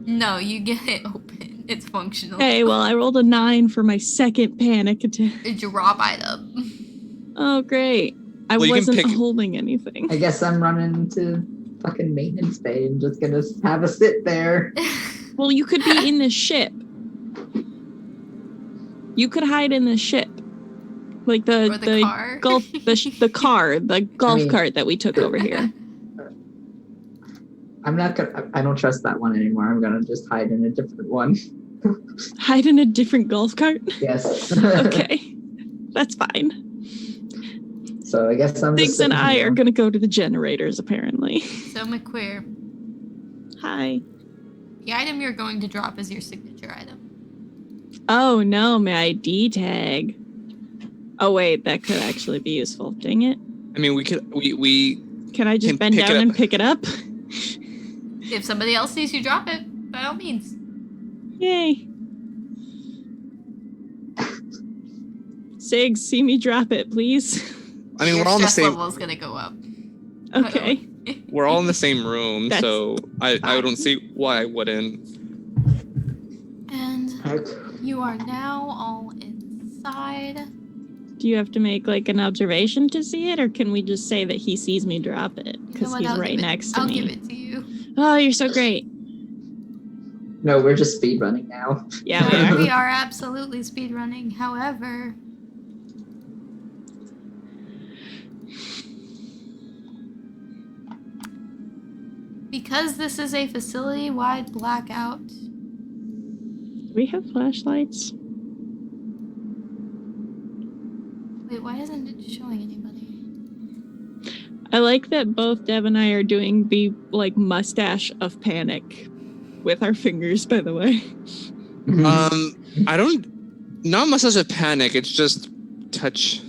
No, you get it open. It's functional. Okay, well, I rolled a 9 for my second panic attack. A drop item. Oh, great. I Well, you can wasn't pick- holding anything. I guess I'm running to fucking maintenance bay and just gonna have a sit there. Well, you could be in the ship. You could hide in the ship. Like Or the car. golf the car, the golf mean- cart that we took over here. I'm not gonna. I don't trust that one anymore. I'm gonna just hide in a different one. Hide in a different golf cart? Yes. Okay. That's fine. So I guess I'm Diggs just. and sitting I here. are gonna go to the generators, apparently. So McQueer, Hi. the item you're going to drop is your signature item. Oh no, my ID tag. Oh wait, that could actually be useful. Dang it. I mean, we Can I just Can bend pick it down up. and pick it up? If somebody else sees you drop it, by all means. Yay. Siggs, see me drop it, please. I mean, Your we're all in the stress same. level is gonna go up. Okay. We're all in the same room, That's so I don't see why I wouldn't. And you are now all inside. Do you have to make like an observation to see it, or can we just say that he sees me drop it? You know Because what, he's I'll right give it- next to I'll me. give it to you. Oh, you're so great. No, we're just speed running now. Yeah, we are. We are absolutely speedrunning. However, because this is a facility-wide blackout, Do we have flashlights? wait, why isn't it showing anybody? I like that both Dev and I are doing the like mustache of panic with our fingers, by the way. I don't. Not much as a panic. It's just touch.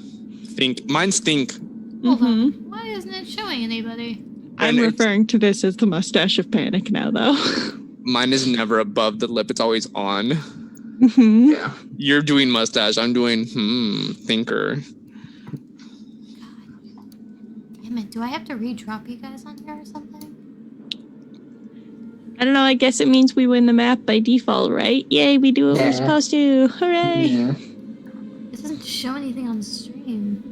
Think. Mine's think. Hold on. Mhm. Why isn't it showing anybody? I'm And it's- referring to this as the mustache of panic now, though. Mine is never above the lip. It's always on. Mhm. Yeah. You're doing mustache. I'm doing thinker. Damn it, do I have to re-drop you guys on here or something? I don't know, I guess it means we win the map by default, right? Yay, we do what Yeah. we're supposed to. Hooray! Yeah. It doesn't show anything on the stream.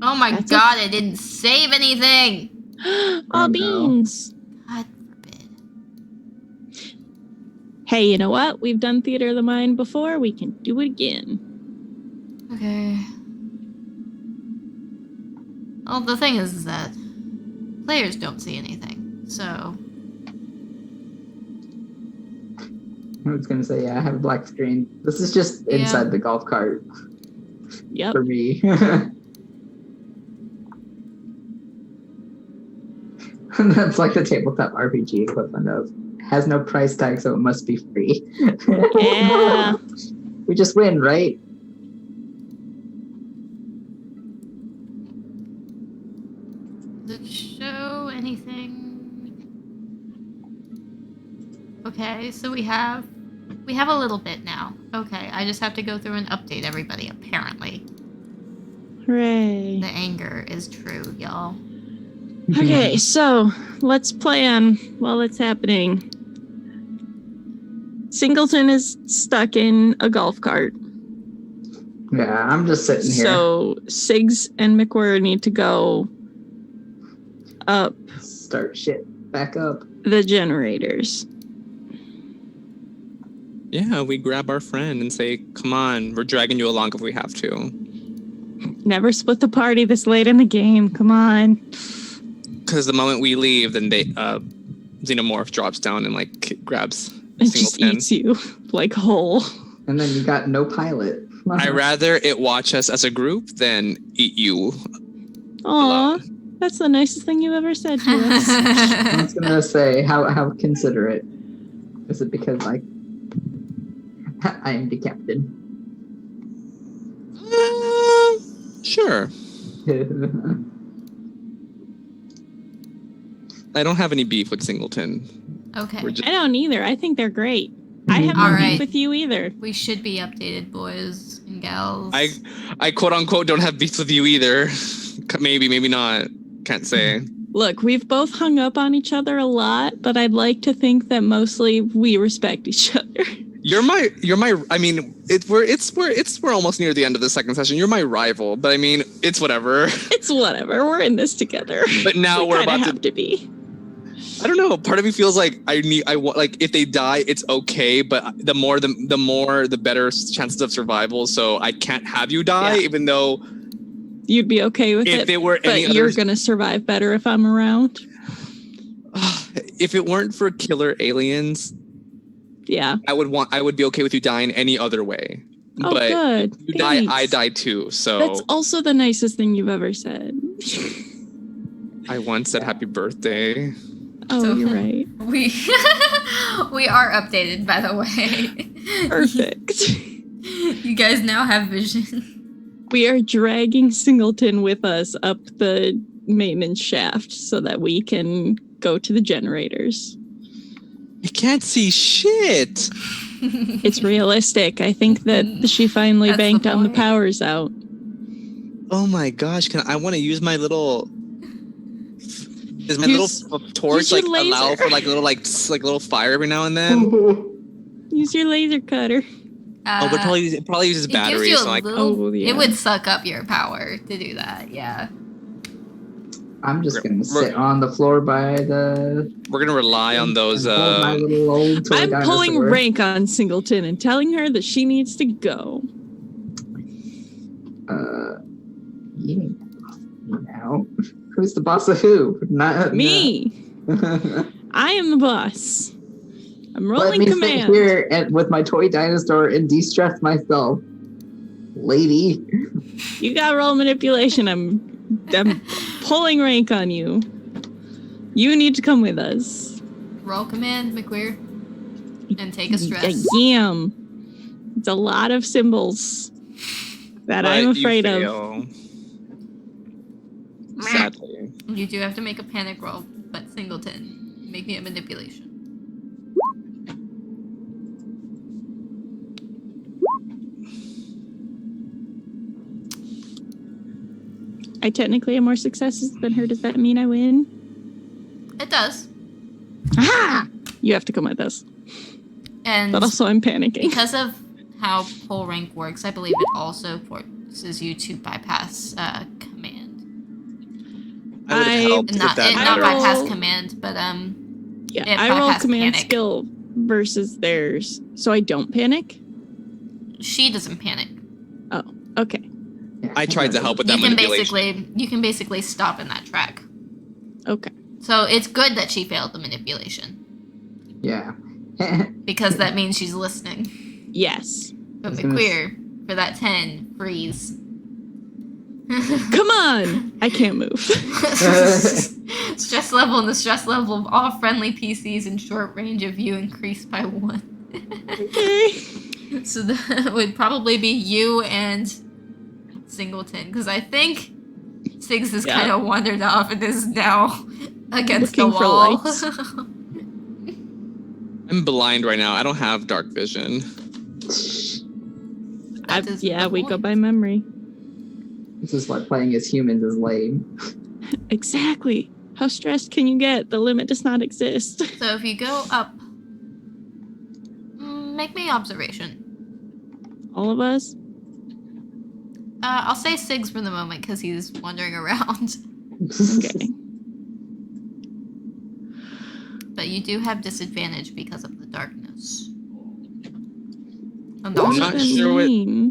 Oh my That's god, it didn't save anything! All no. beans! God forbid. Hey, you know what? We've done Theater of the Mind before. We can do it again. Okay. Well, the thing is that players don't see anything, so I was gonna say, yeah, I have a black screen. This is just inside the golf cart Yep. for me. That's like the tabletop RPG equivalent of has no price tag, so it must be free. Yeah. We just win, right? Does it show anything? Okay, so we have a little bit now. Okay, I just have to go through and update everybody, apparently. Hooray. The anger is true, y'all. Okay, so let's plan while it's happening. Singleton is stuck in a golf cart. Yeah, I'm just sitting here. So Siggs and McWhirr need to go up Start shit back up. the generators. Yeah, we grab our friend and say, come on, we're dragging you along if we have to. Never split the party this late in the game. Come on. Because the moment we leave, then they Xenomorph drops down and like grabs It just Singleton. eats you like whole. And then you got no pilot. I'd rather it watch us as a group than eat you. Aw, that's the nicest thing you've ever said to us. I was gonna say, how considerate. Is it because, like, I am the captain? Sure. I don't have any beef with Singleton. Okay, We're just, I don't either. I think they're great. I have no All beef right. with you either. we should be updated, boys and gals. I quote unquote don't have beef with you either. Maybe, maybe not. Can't say. Look, we've both hung up on each other a lot, but I'd like to think that mostly we respect each other. You're my. I mean, we're almost near the end of the second session. You're my rival, but I mean, it's whatever. It's whatever. We're in this together. But now we we're kinda about have to be. I don't know. Part of me feels like I want, like, if they die, it's okay. But the more, the better chances of survival. So I can't have you die, Yeah. even though You'd be okay with if it, there were but any you're others, gonna survive better if I'm around. if it weren't for killer aliens, Yeah. I would be okay with you dying any other way. Oh, But good. if you die, Thanks. I die too. So That's also the nicest thing you've ever said. I once said happy birthday. Oh, So- you're right. We we are updated, by the way. Perfect. You guys now have vision. We are dragging Singleton with us up the maintenance shaft so that we can go to the generators. I can't see shit. It's realistic. I think that she finally That's the banked on the point. powers out. Oh my gosh! I want to use my little. Does my Use- little torch use your like allow laser. for like little fire every now and then? Use your laser cutter. Oh, but it probably uses It gives batteries. you a So like, little. Oh, yeah. It would suck up your power to do that. Yeah. I'm just gonna sit on the floor by the. we're gonna rely on those. and hold my little old toy I'm pulling dinosaur. rank on Singleton and telling her that she needs to go. You now. Who's the boss of who? Not Me. I am the boss. I'm Let rolling me sit command. here and with my toy dinosaur and de-stress myself, lady. You got roll manipulation. I'm pulling rank on you. You need to come with us. Roll command, McQueer, and take a stress. Yam. It's a lot of symbols that I'm afraid of. Sadly. You do have to make a panic roll, but Singleton, make me a manipulation. I technically have more successes than her. Does that mean I win? It does, Aha! You have to come with us. and But also I'm panicking. because of how pull rank works, I believe it also forces you to bypass command. I would I- help if Not that not I matters. bypass roll- command, but Yeah, it I roll bypass command panic. skill versus theirs, so I don't panic. she doesn't panic. Oh, okay. I tried to help with that You can manipulation. basically stop in that track. Okay. So it's good that she failed the manipulation. Yeah. because that means she's listening. Yes. But was gonna McQueer, for that 10, freeze. Come on! I can't move. Stress level and the stress level of all friendly PCs in short range of you increased by 1. Okay. So that would probably be you and Singleton, because I think Siggs has kind of wandered off and is now against Looking the for wall. lights. I'm blind right now. I don't have dark vision. We go by memory. This is why playing as humans is lame. Exactly. How stressed can you get? The limit does not exist. So if you go up, make me observation. All of us? I'll say Siggs for the moment because he's wandering around. Okay. But you do have disadvantage because of the darkness. I'm not sure what...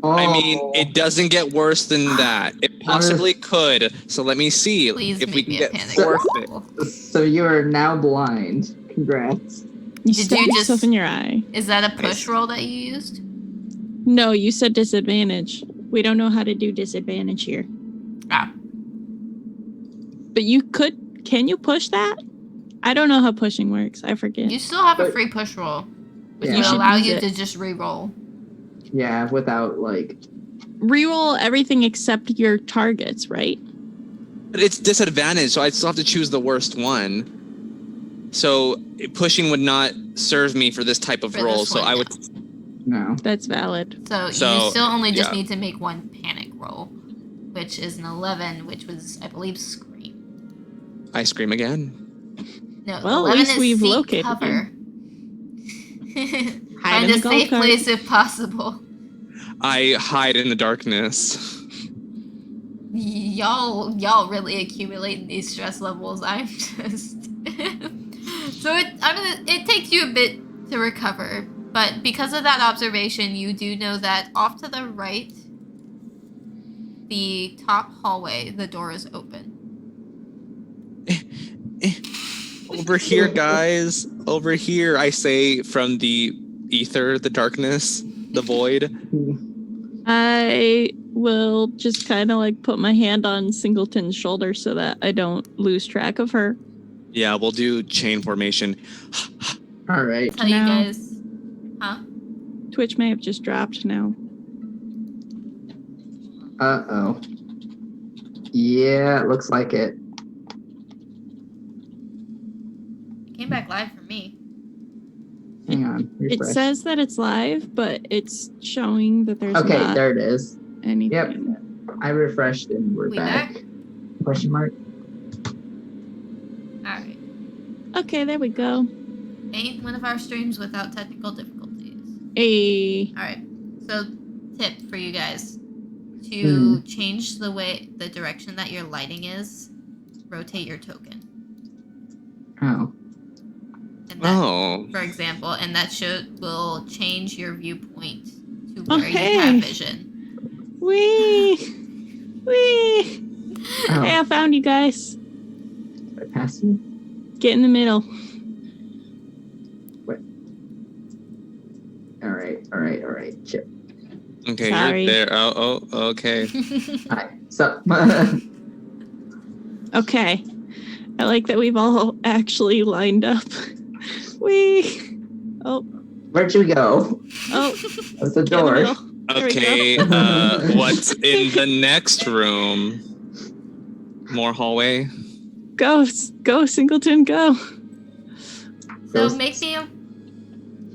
Oh. I mean, it doesn't get worse than that. It possibly could. So let me see Please if we make can me a get panic forth roll. So you are now blind. Congrats. You Did stabbed you just- yourself in your eye. Is that a push roll that you used? No, you said disadvantage. We don't know how to do disadvantage here. Ah. But you could... Can you push that? I don't know how pushing works. I forget. You still have a But- free push roll, which Yeah. would You should allow use you it. to just re-roll. Yeah, without like. Reroll everything except your targets, right? But it's disadvantage, so I still have to choose the worst one. So pushing would not serve me for this type of For roll. this So one, I would. No. That's valid. So So, you still only just yeah. need to make one panic roll, which is an 11, which was, I believe, Scream. I scream again. No, Well, at 11 least is we've seek located cover. Hide Find in a the golf safe cart. place if possible. I hide in the darkness. Y'all really accumulating these stress levels. I'm just so it takes you a bit to recover, but because of that observation, you do know that off to the right, the top hallway, the door is open. Over here, guys. Over here, I say from the ether, the darkness, the void. I will just kind of like put my hand on Singleton's shoulder so that I don't lose track of her. Yeah, we'll do chain formation. All right. Tell you No. guys, huh? Twitch may have just dropped now. Uh-oh. Yeah, it looks like it. Came back live for me. Hang on. It Refresh. says that it's live, but it's showing that there's Okay, not there it is. anything. Yep. I refreshed and we're We back. Question mark? Alright. Okay, there we go. Ain't one of our streams without technical difficulties. Hey. Alright. So tip for you guys. To change the direction that your lighting is, rotate your token. Oh. And that, Oh. for example, and that will change your viewpoint to where Okay. you have vision. Wee. Wee. Oh. Hey, I found you guys. Did I pass you? Get in the middle. All right. Chip. Okay, Sorry. you're there. Oh, okay. Hi. So. Okay. I like that we've all actually lined up. Wee. Oh. Where'd you go? Oh. That's the Get in the door. middle. There we Okay, go. what's in the next room? More hallway? Go, Singleton, go. So make me a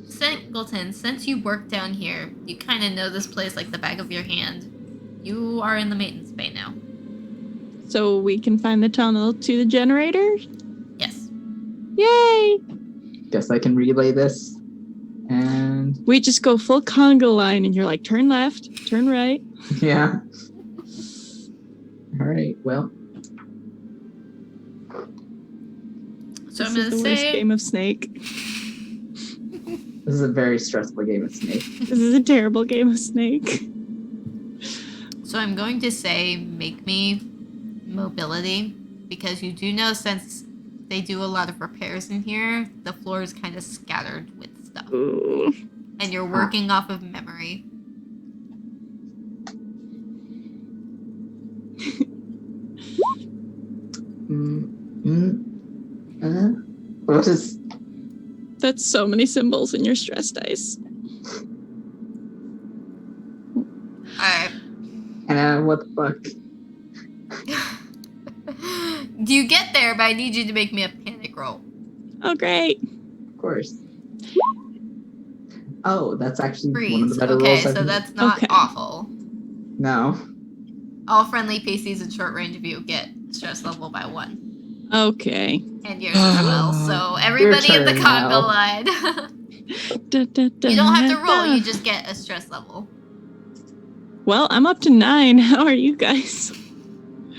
Singleton, since you work down here, you kind of know this place like the back of your hand. You are in the maintenance bay now. So we can find the tunnel to the generator? Yes. Yay! Guess I can relay this. And We just go full conga line and you're like, turn left, turn right. yeah. All right. Well, So I'm This is gonna the worst say game of Snake. this is a very stressful game of Snake. This is a terrible game of Snake. So I'm going to say make me mobility, because you do know since they do a lot of repairs in here, the floor is kind of scattered with stuff. Ooh. And you're working off of memory. What is... That's so many symbols in your stress dice. Alright. what the fuck? Do you get there, but I need you to make me a panic roll. Oh, great. Of course. Oh, that's actually one of the Freeze. better Okay, rolls I've so that's not Okay. awful. No. All friendly PCs in short range of you get stress level by 1. Okay. And yours as well. So everybody in the turn conga now. line. Da, da, da, You don't have to da, roll, da. you just get a stress level. Well, I'm up to 9. How are you guys?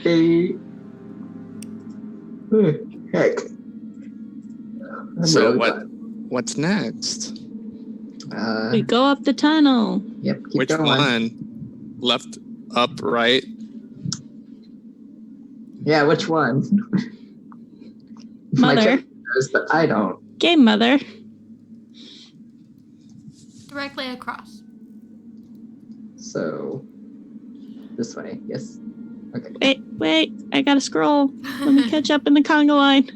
Hey. Heck. I'm So really what? glad. What's next? We go up the tunnel. Yep, keep Which going. one? Left, up, right? Yeah, which one? My Mother. character knows, but I don't. Game Mother. Directly across. So, this way, yes. Okay. Wait. I gotta scroll. Let me catch up in the conga line.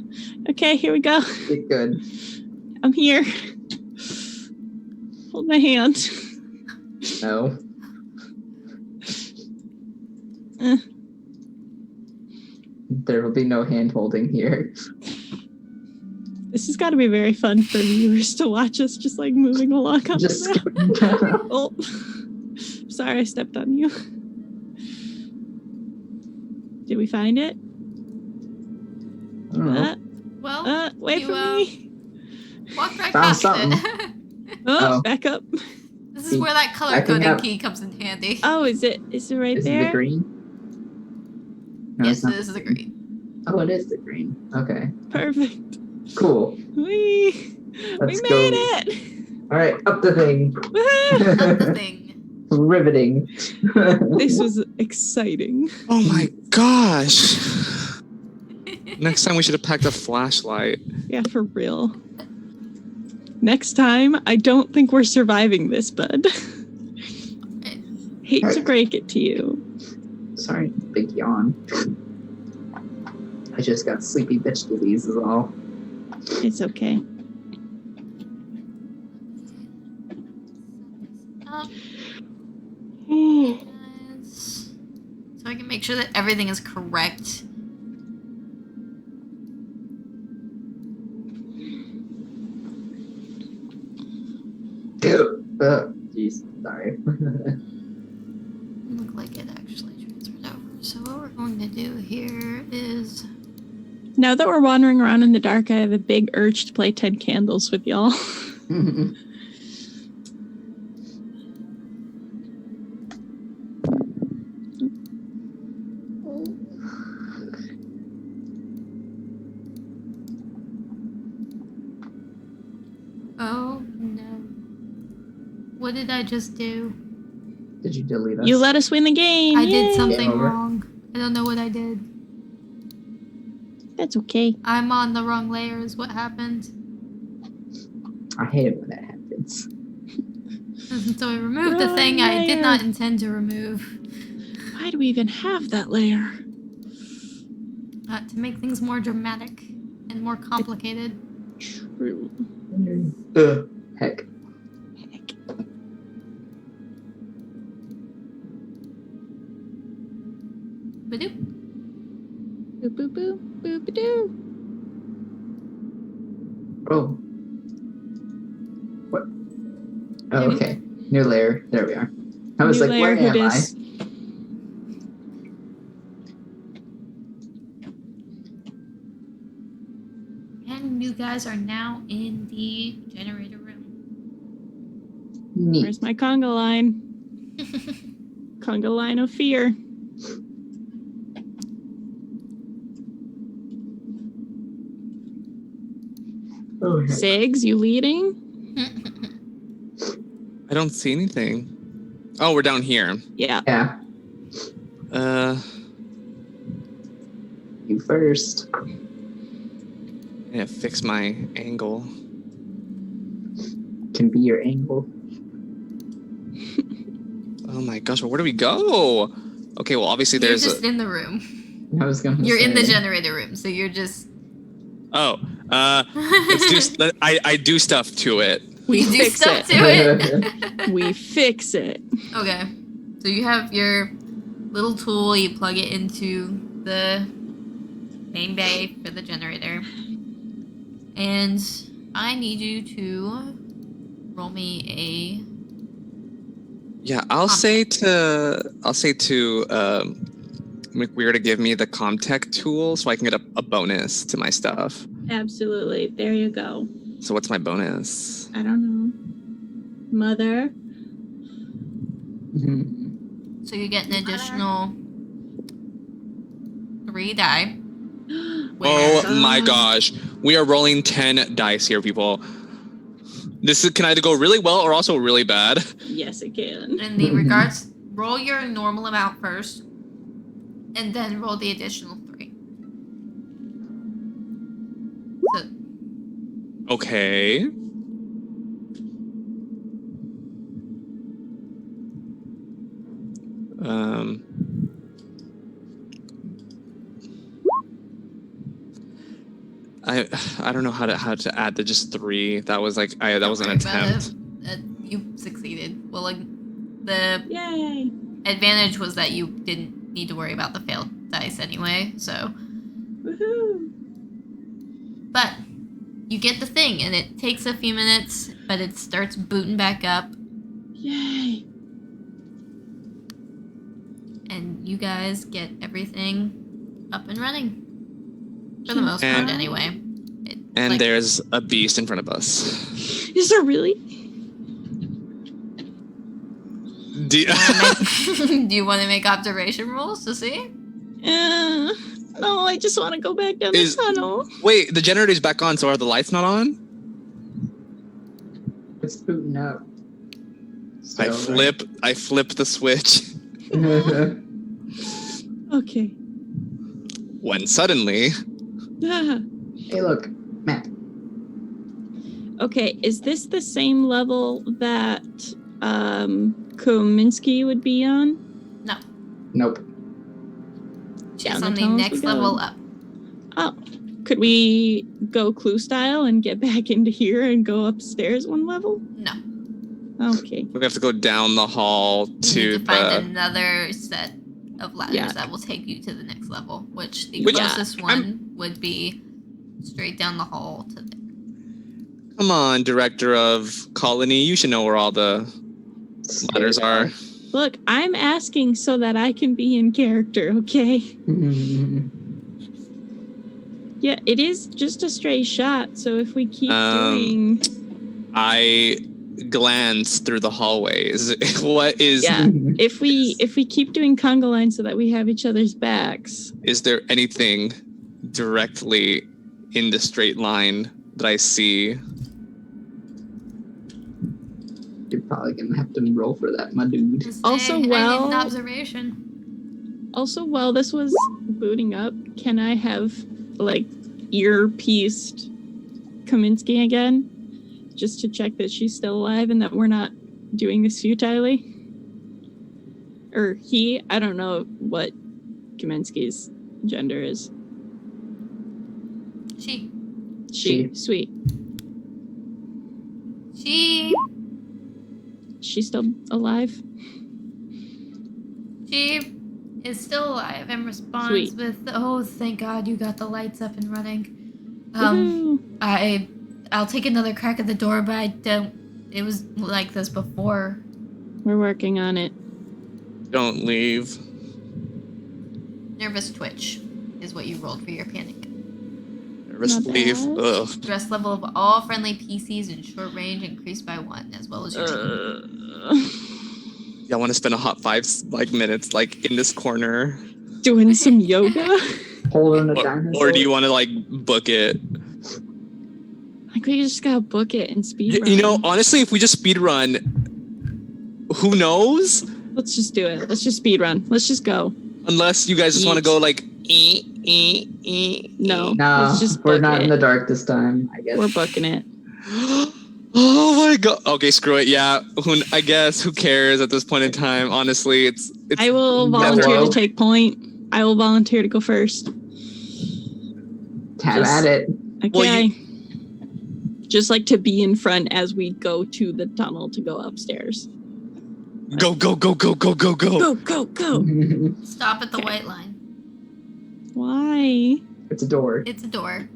Okay, here we go. Get good. I'm here. Hold my hand. No. Eh. There will be no hand holding here. This has got to be very fun for viewers to watch us just like moving along up Just the map. Oh, sorry, I stepped on you. Did we find it? I don't know. Well, Wait you, for me. walk right Found past something. it. Oh. Back up. This is where that color Backing coding up. key comes in handy. Oh, is it right Is it there? the green? No, Yes, it's not. this is the green. Oh, it is the green. Okay. Perfect. Cool. We Let's made go. it. All right, up the thing. Woohoo! Up the thing. Riveting. This was exciting. Oh my gosh! Next time we should have packed a flashlight. Yeah, for real. Next time, I don't think we're surviving this, bud. Hate to break it to you. Sorry, big yawn. I just got sleepy bitch disease is all. It's okay. Up. Yes. So I can make sure that everything is correct. Jeez, sorry. Look like it actually transferred over. So what we're going to do here is Now that we're wandering around in the dark, I have a big urge to play 10 Candles with y'all. oh no. What did I just do? Did you delete us? You let us win the game. I did Yay! something Game over. wrong. I don't know what I did. That's okay. I'm on the wrong layer is what happened. I hate it when that happens. And so I removed the Wrong thing I did layer. not intend to remove. Why do we even have that layer? To make things more dramatic and more complicated. True. Heck. Heck. Badoop. Boop, boop, boop, boop, doo. Oh. What? Oh, Maybe. okay. New layer. There we are. I was New like, layer, where who am dis? And you guys are now in the generator room. I? Neat. Where's my conga line? Conga line of fear. Oh, heck. Siggs, you leading? I don't see anything. Oh, we're down here. Yeah. Yeah. You first. Yeah, fix my angle. can be your angle. Oh my gosh, where do we go? Okay, well, obviously You're there's just a... in the room. I was going to You're say. in the generator room, so you're just. Oh, I do stuff to it. We You do fix stuff it. to it. We fix it. Okay, so you have your little tool. You plug it into the main bay for the generator, and I need you to roll me Yeah, I'll say to McWeir to give me the Comtech tool so I can get a bonus to my stuff. Absolutely. There you go. So what's my bonus? I don't know. Mother. So you get an additional 3 die. Oh Where- my gosh. We are rolling 10 dice here, people. This can either go really well or also really bad. Yes, it can. In the regards, roll your normal amount first, and then roll the additional 3. So, Okay. I don't know how to add the just 3. That was like that was an don't worry about attempt. it. You succeeded. Well, like, the Yay. advantage was that you didn't need to worry about the failed dice anyway. So, Woohoo. but you get the thing, and it takes a few minutes, but it starts booting back up, Yay. and you guys get everything up and running. For the most part, anyway. And like, there's a beast in front of us. Is there really? do you want to make observation rolls to see? No, I just want to go back down the tunnel. Wait, the generator's back on, so are the lights not on? It's booting up. I flip the switch Okay. when suddenly Ah. Hey, look, map. Okay, is this the same level that Kominsky would be on? No. Nope. She's Down on the the tunnels next we go. level up. Oh, could we go clue style and get back into here and go upstairs one level? No. Okay. we have to go down the hall You need to to find the... another set of ladders Yeah. that will take you to the next level, which the Which- closest one would be straight down the hall to there. Come on, director of colony, you should know where all the ladders are. Look, I'm asking so that I can be in character, okay? Yeah, it is just a stray shot, so if we keep doing... I glance through the hallways. What is... Yeah, if we keep doing conga lines so that we have each other's backs. Is there anything directly in the straight line that I see? You're probably gonna have to roll for that, my dude. Also, I need well- an observation. Also, while this was booting up, can I have, like, ear-pieced Kaminsky again? Just to check that she's still alive and that we're not doing this futilely? Or he? I don't know what Kaminsky's gender is. She She. Sweet. She's still alive? She is still alive and responds Sweet. with, "Oh, thank God you got the lights up and running." Woohoo. I'll take another crack at the door, but I don't. It was like this before. We're working on it. Don't leave. Nervous twitch is what you rolled for your panic. Nervous Not leave. bad. Ugh. Stress level of all friendly PCs in short range increased by 1, as well as your I want to spend a hot 5 minutes in this corner. Doing some yoga? Holding a dinosaur. Or do you want to book it? Like, we just gotta book it and speed run. You know, honestly, if we just speed run, who knows? Let's just do it. Let's just speed run. Let's just go. Unless you guys just want to go No. Nah, let's just we're book not it. in the dark this time, I guess. We're booking it. Oh my god. Okay, screw it. Yeah. I guess who cares at this point in time? Honestly, it's. I will volunteer to take point. I will volunteer to go first. Have at it. Okay. Well, Just like to be in front as we go to the tunnel to go upstairs. Go. Go, go, go. Stop at the Okay. white line. Why? It's a door. It's a door.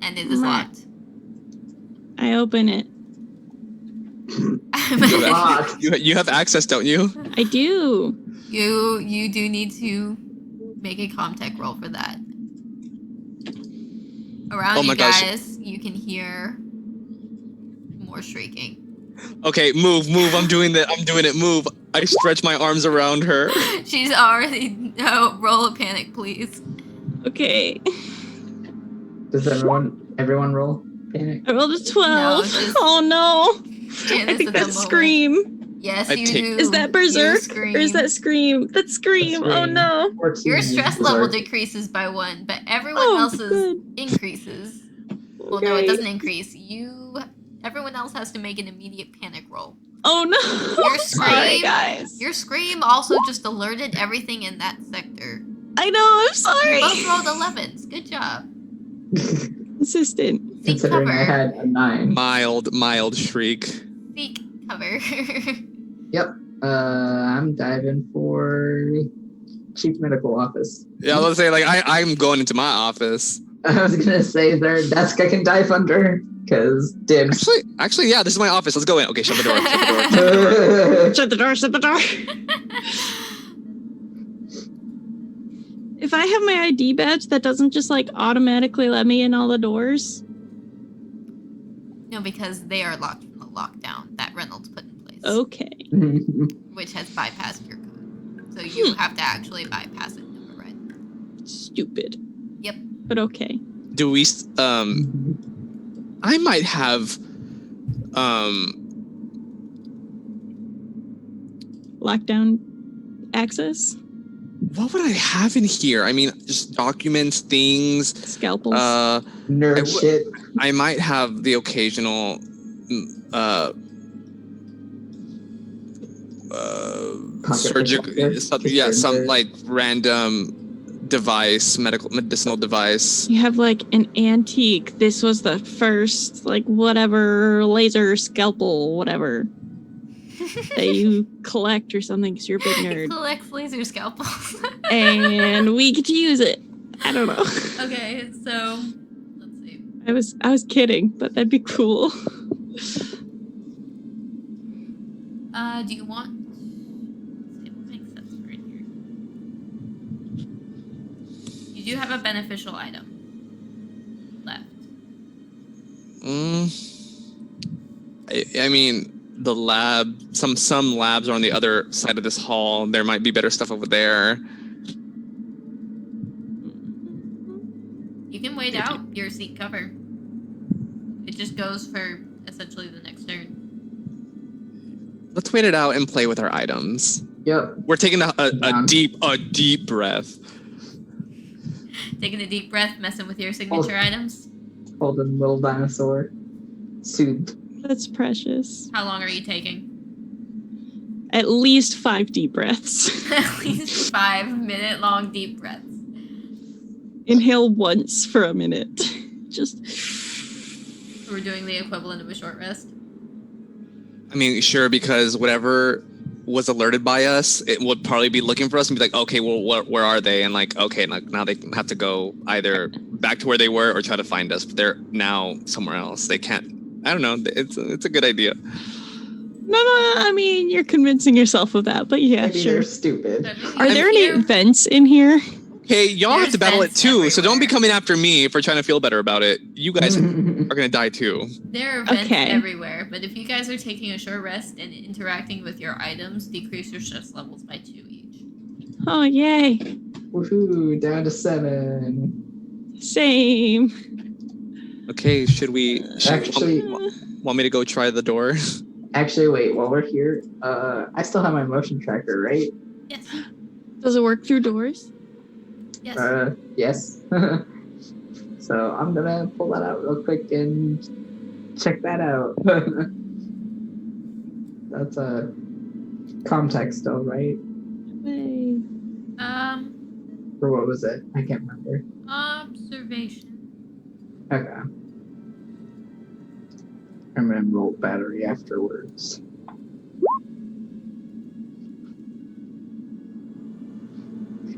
And it is Right. locked. I open it. Locked. You have access, don't you? I do. You do need to make a comtech roll for that. Around Oh my you gosh. guys, you can hear more shrieking. Okay, move. I'm doing it. Move. I stretch my arms around her. She's already. No, roll a panic, please. Okay. Does everyone roll panic? I rolled a 12. No, just- Oh no. Janice I think at the that's moment. Scream. Yes, I you take- do. Is that You Berserk? scream. Or is that Scream? That's Scream. Oh Scream. no. 14 Your is stress berserk. level decreases by 1, but everyone Oh, else's good. increases. Well, no, it Okay. doesn't increase. Everyone else has to make an immediate panic roll. Oh no. Your Sorry, scream, guys. your scream also just alerted everything in that sector. I know, I'm You sorry. both rolled 11s. Good job. Consistent. Seek Considering I cover. had a 9. Mild shriek. Seek cover. Yep. I'm diving for chief medical office. Yeah, let's say like I'm going into my office. I was gonna say, is there a desk I can dive under? Because dibs. Actually, yeah, this is my office. Let's go in. Okay, shut the door. Shut the door, shut the door. If I have my ID badge, that doesn't just like automatically let me in all the doors. No, because they are locked from the lockdown that Reynolds put in place, Okay. which has bypassed your code. So you have to actually bypass it to override. Stupid. Yep. But okay. Do we? I might have. Lockdown access. What would I have in here? I mean, just documents, things. Scalpels. Nerd shit. I might have the occasional. Pocket Surgical, protector? yeah, some like random device, medicinal device. You have like an antique. This was the first like whatever laser scalpel, whatever that you collect or something because you're a big It nerd. collects laser scalpels. And we get to use it. I don't know. Okay, so let's see. I was kidding, but that'd be cool. Do you want? Let's see what makes sense right here. You do have a beneficial item left. I mean, the lab. Some labs are on the other side of this hall. There might be better stuff over there. You can wait out your seat cover. It just goes for essentially the next turn. Let's wait it out and play with our items. Yep. We're taking a Down. deep breath. Taking a deep breath, messing with your signature items. Holding little dinosaur. Soothed. That's precious. How long are you taking? At least 5 deep breaths. At least 5-minute long deep breaths. Inhale once for a minute. Just. We're doing the equivalent of a short rest. I mean, sure, because whatever was alerted by us, it would probably be looking for us and be like, okay, well, where are they? And like, okay, like now they have to go either back to where they were or try to find us. But they're now somewhere else. They can't. I don't know. It's a good idea. No, I mean, you're convincing yourself of that, but yeah, Maybe sure. they're stupid. Are there any vents in here? Hey, y'all have There's to battle it vents too, so don't be everywhere. coming after me for trying to feel better about it. You guys are gonna die too. There are vents Okay. everywhere, but if you guys are taking a short rest and interacting with your items, decrease your stress levels by 2 each. Oh, yay. Woohoo, down to 7. Same. Okay, should Actually- want me to go try the door? Actually, wait, while we're here, I still have my motion tracker, right? Yes. Does it work through doors? Yes. Yes. So I'm gonna pull that out real quick and Check that out. That's a context though, right? Way. Or what was it? I can't remember. Observation. Okay. I'm gonna enroll battery afterwards.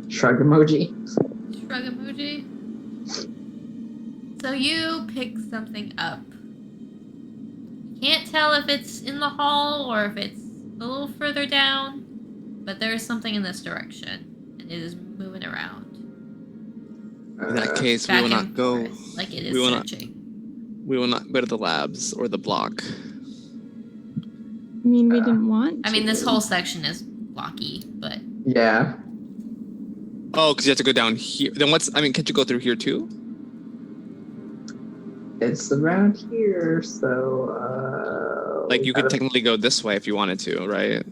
Shrug emoji. Shrug emoji. So you pick something up. You can't tell if it's in the hall or if it's a little further down, but there is something in this direction, and it is moving around. In that case, we Back will and not go. forth, like it is we will not- searching. We will not go to the labs or the block. I mean, we didn't want to. I mean, this whole section is blocky, but Yeah. Oh, because you have to go down here. Then what's? I mean, can't you go through here too? It's around here, so Like you could technically go this way if you wanted to, right?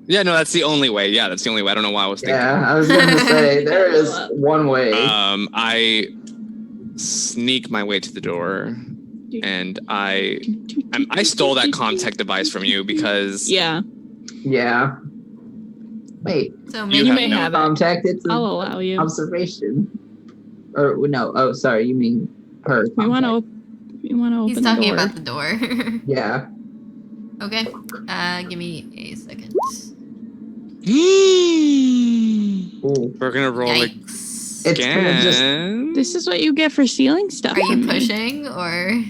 Yeah, no, that's the only way. Yeah, that's the only way. I don't know why I was thinking. Yeah, I was gonna say there is one way. I sneak my way to the door, and I stole that contact device from you because Yeah, Yeah. Wait, so You maybe you may have it. contact, it's an I'll allow you. observation. Or no, oh sorry, you mean her. We want contact. to. We want to open he's the talking door. about the door. Yeah. Okay. Give me a second. Ooh. we're gonna roll Yikes. It's gonna just again. This is what you get for stealing stuff. Are you from me. pushing or?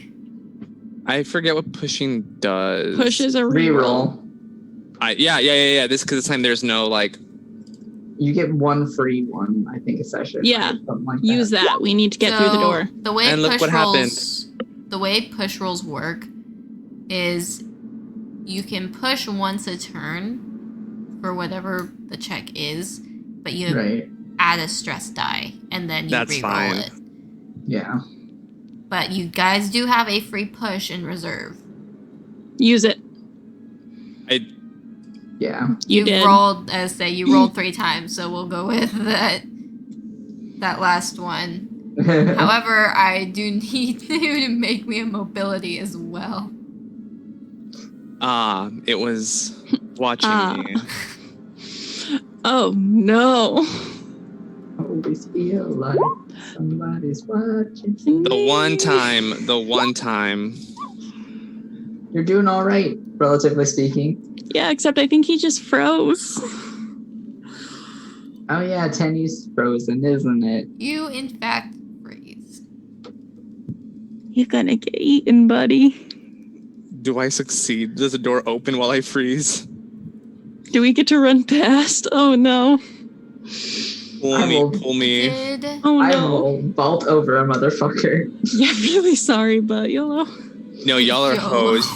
I forget what pushing does. Push is a reroll. reroll. Yeah. This because this time there's no like. You get one free one, I think, a session. Yeah. Right? Something like Use that. We need to get through the door. The way And look push what rolls, the way push rolls work, is you can push once a turn for whatever the check is, but you Right. add a stress die and then you That's re-roll fine. it. Yeah. But you guys do have a free push in reserve. Use it. Yeah. You did. rolled, as say, you rolled 3 times, so we'll go with that last one. However, I do need you to make me a mobility as well. It was watching me. Oh no. Always feel like somebody's watching. The one time. You're doing all right, relatively speaking. Yeah, except I think he just froze. Oh yeah, Tenny's frozen, isn't it? You, in fact, freeze. You're gonna get eaten, buddy. Do I succeed? Does the door open while I freeze? Do we get to run past? Oh no. Pull me. Did Oh I no. will vault over a motherfucker. Yeah, really sorry, but YOLO. No, y'all are Yo. hoes.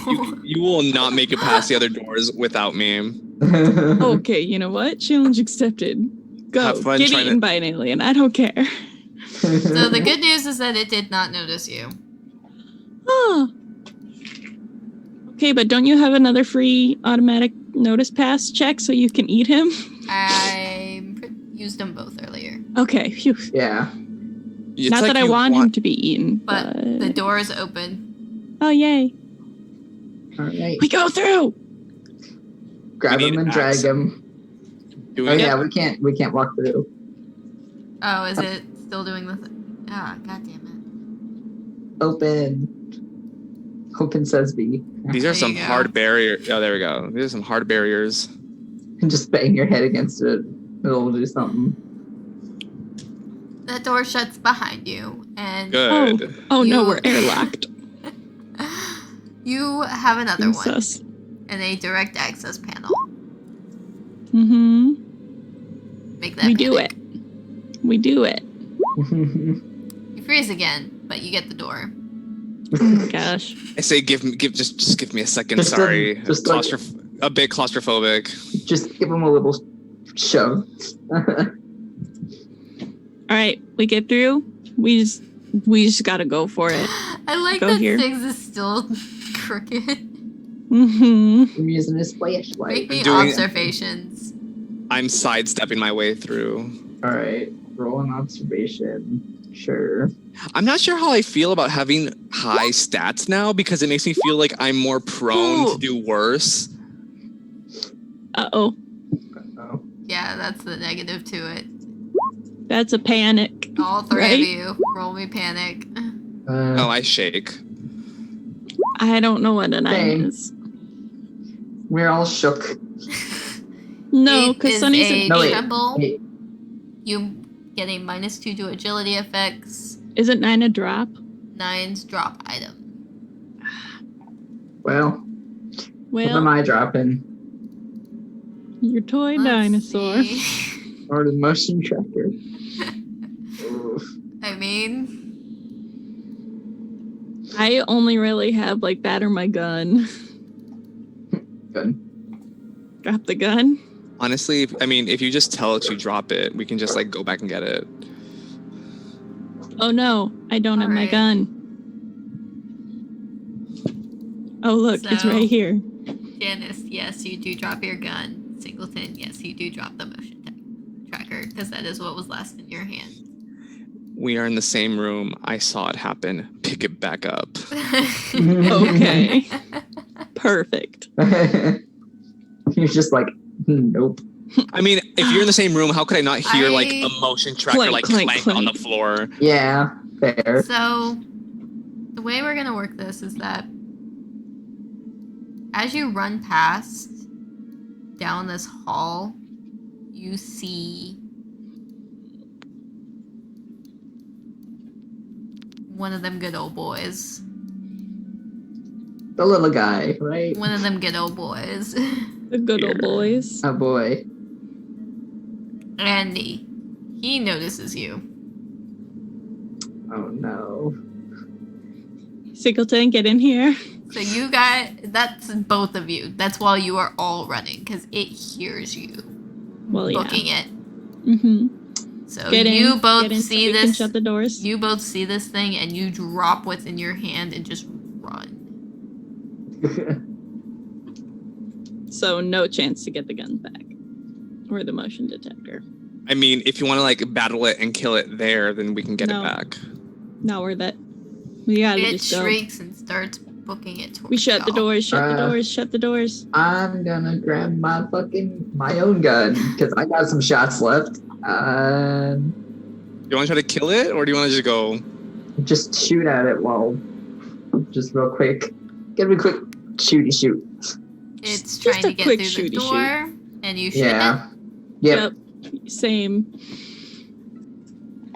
You will not make it past the other doors without me. Okay, you know what? Challenge accepted. Go. Have fun Get trying eaten by an alien. I don't care. so the good news is that it did not notice you. Oh. Okay, but don't you have another free automatic notice pass check so you can eat him? I used them both earlier, Okay, phew. Yeah. It's Not like that I you want him to be eaten, but but... the door is open. Oh, yay. All right. We go through! Grab We him need and drag axe. him. doing Oh it. yeah, we can't walk through. Oh, is it still doing the Ah, god damn Open. Open says B. These are There some you go. hard barriers. Oh, there we go. These are some hard barriers. And just bang your head against it. It'll do something. it. That door shuts behind you, and Good. Oh no, You- we're airlocked. you have another one, Sus. and a direct access panel. Mm-hmm. Make that We do panic. it. We do it. You freeze again, but you get the door. Oh, gosh. I say just give me a second. Just a- Sorry. just like- A bit claustrophobic. Just give him a little shove. All right, we get through. We just gotta go for it. I like Go that here. Siggs is still crooked. Mm-hmm. I'm using his flashlight. Make me doing- observations. I'm sidestepping my way through. All right, roll an observation. Sure. I'm not sure how I feel about having high stats now because it makes me feel like I'm more prone to do worse. Uh-oh. Oh. Yeah, that's the negative to it. That's a panic. All three Right? of you, roll me panic. Oh, I shake. I don't know what a 9 Same. is. We're all shook. No, It because is Sunny's a No, wait. tremble. Wait. You get a -2 to agility effects. Isn't 9 a drop? 9's drop item. Well, what am Well, I dropping? your toy Let's dinosaur. see. Or the motion tracker? Oof. I mean, I only really have like that or my gun. Good. Drop the gun. Honestly, if you just tell us you drop it, we can just like go back and get it. Oh no, I don't have my Alright. gun. Oh look, it's So- right here. Janice, yes, you do drop your gun. Singleton, yes, you do drop the motion tracker, because that is what was last in your hand. We are in the same room. I saw it happen. Pick it back up. Okay. Perfect. You're just like, nope. I mean, if you're in the same room, how could I not hear like I- a motion tracker Clank, like clank, clank on the clank. floor? Yeah, fair. So, the way we're gonna work this is that as you run past down this hall, you see one of them good old boys. The little guy, right? One of them good old boys. The good old boys. Oh boy. Andy, he notices you. Oh no. Singleton, get in here. So you got, that's both of you. That's while you are all running, because it hears you Well, yeah. booking it. Mm-hmm. So Get in. you both get in so see we can this. shut the doors. You both see this thing, and you drop what's in your hand and just run. So no chance to get the gun back. Or the motion detector. I mean, if you want to like battle it and kill it there, then we can get No. it back. Not worth it. We gotta It just go. shrieks and starts booking it towards We shut the y'all. doors, shut the Uh, doors, shut the doors. I'm gonna grab my own gun because I got some shots left. Do you want to try to kill it, or do you want to just go? Just shoot at it while, just real quick. Get me a quick shooty shoot. It's Just trying a to get quick through the shooty door, and you shoot Yeah. Yep. Same.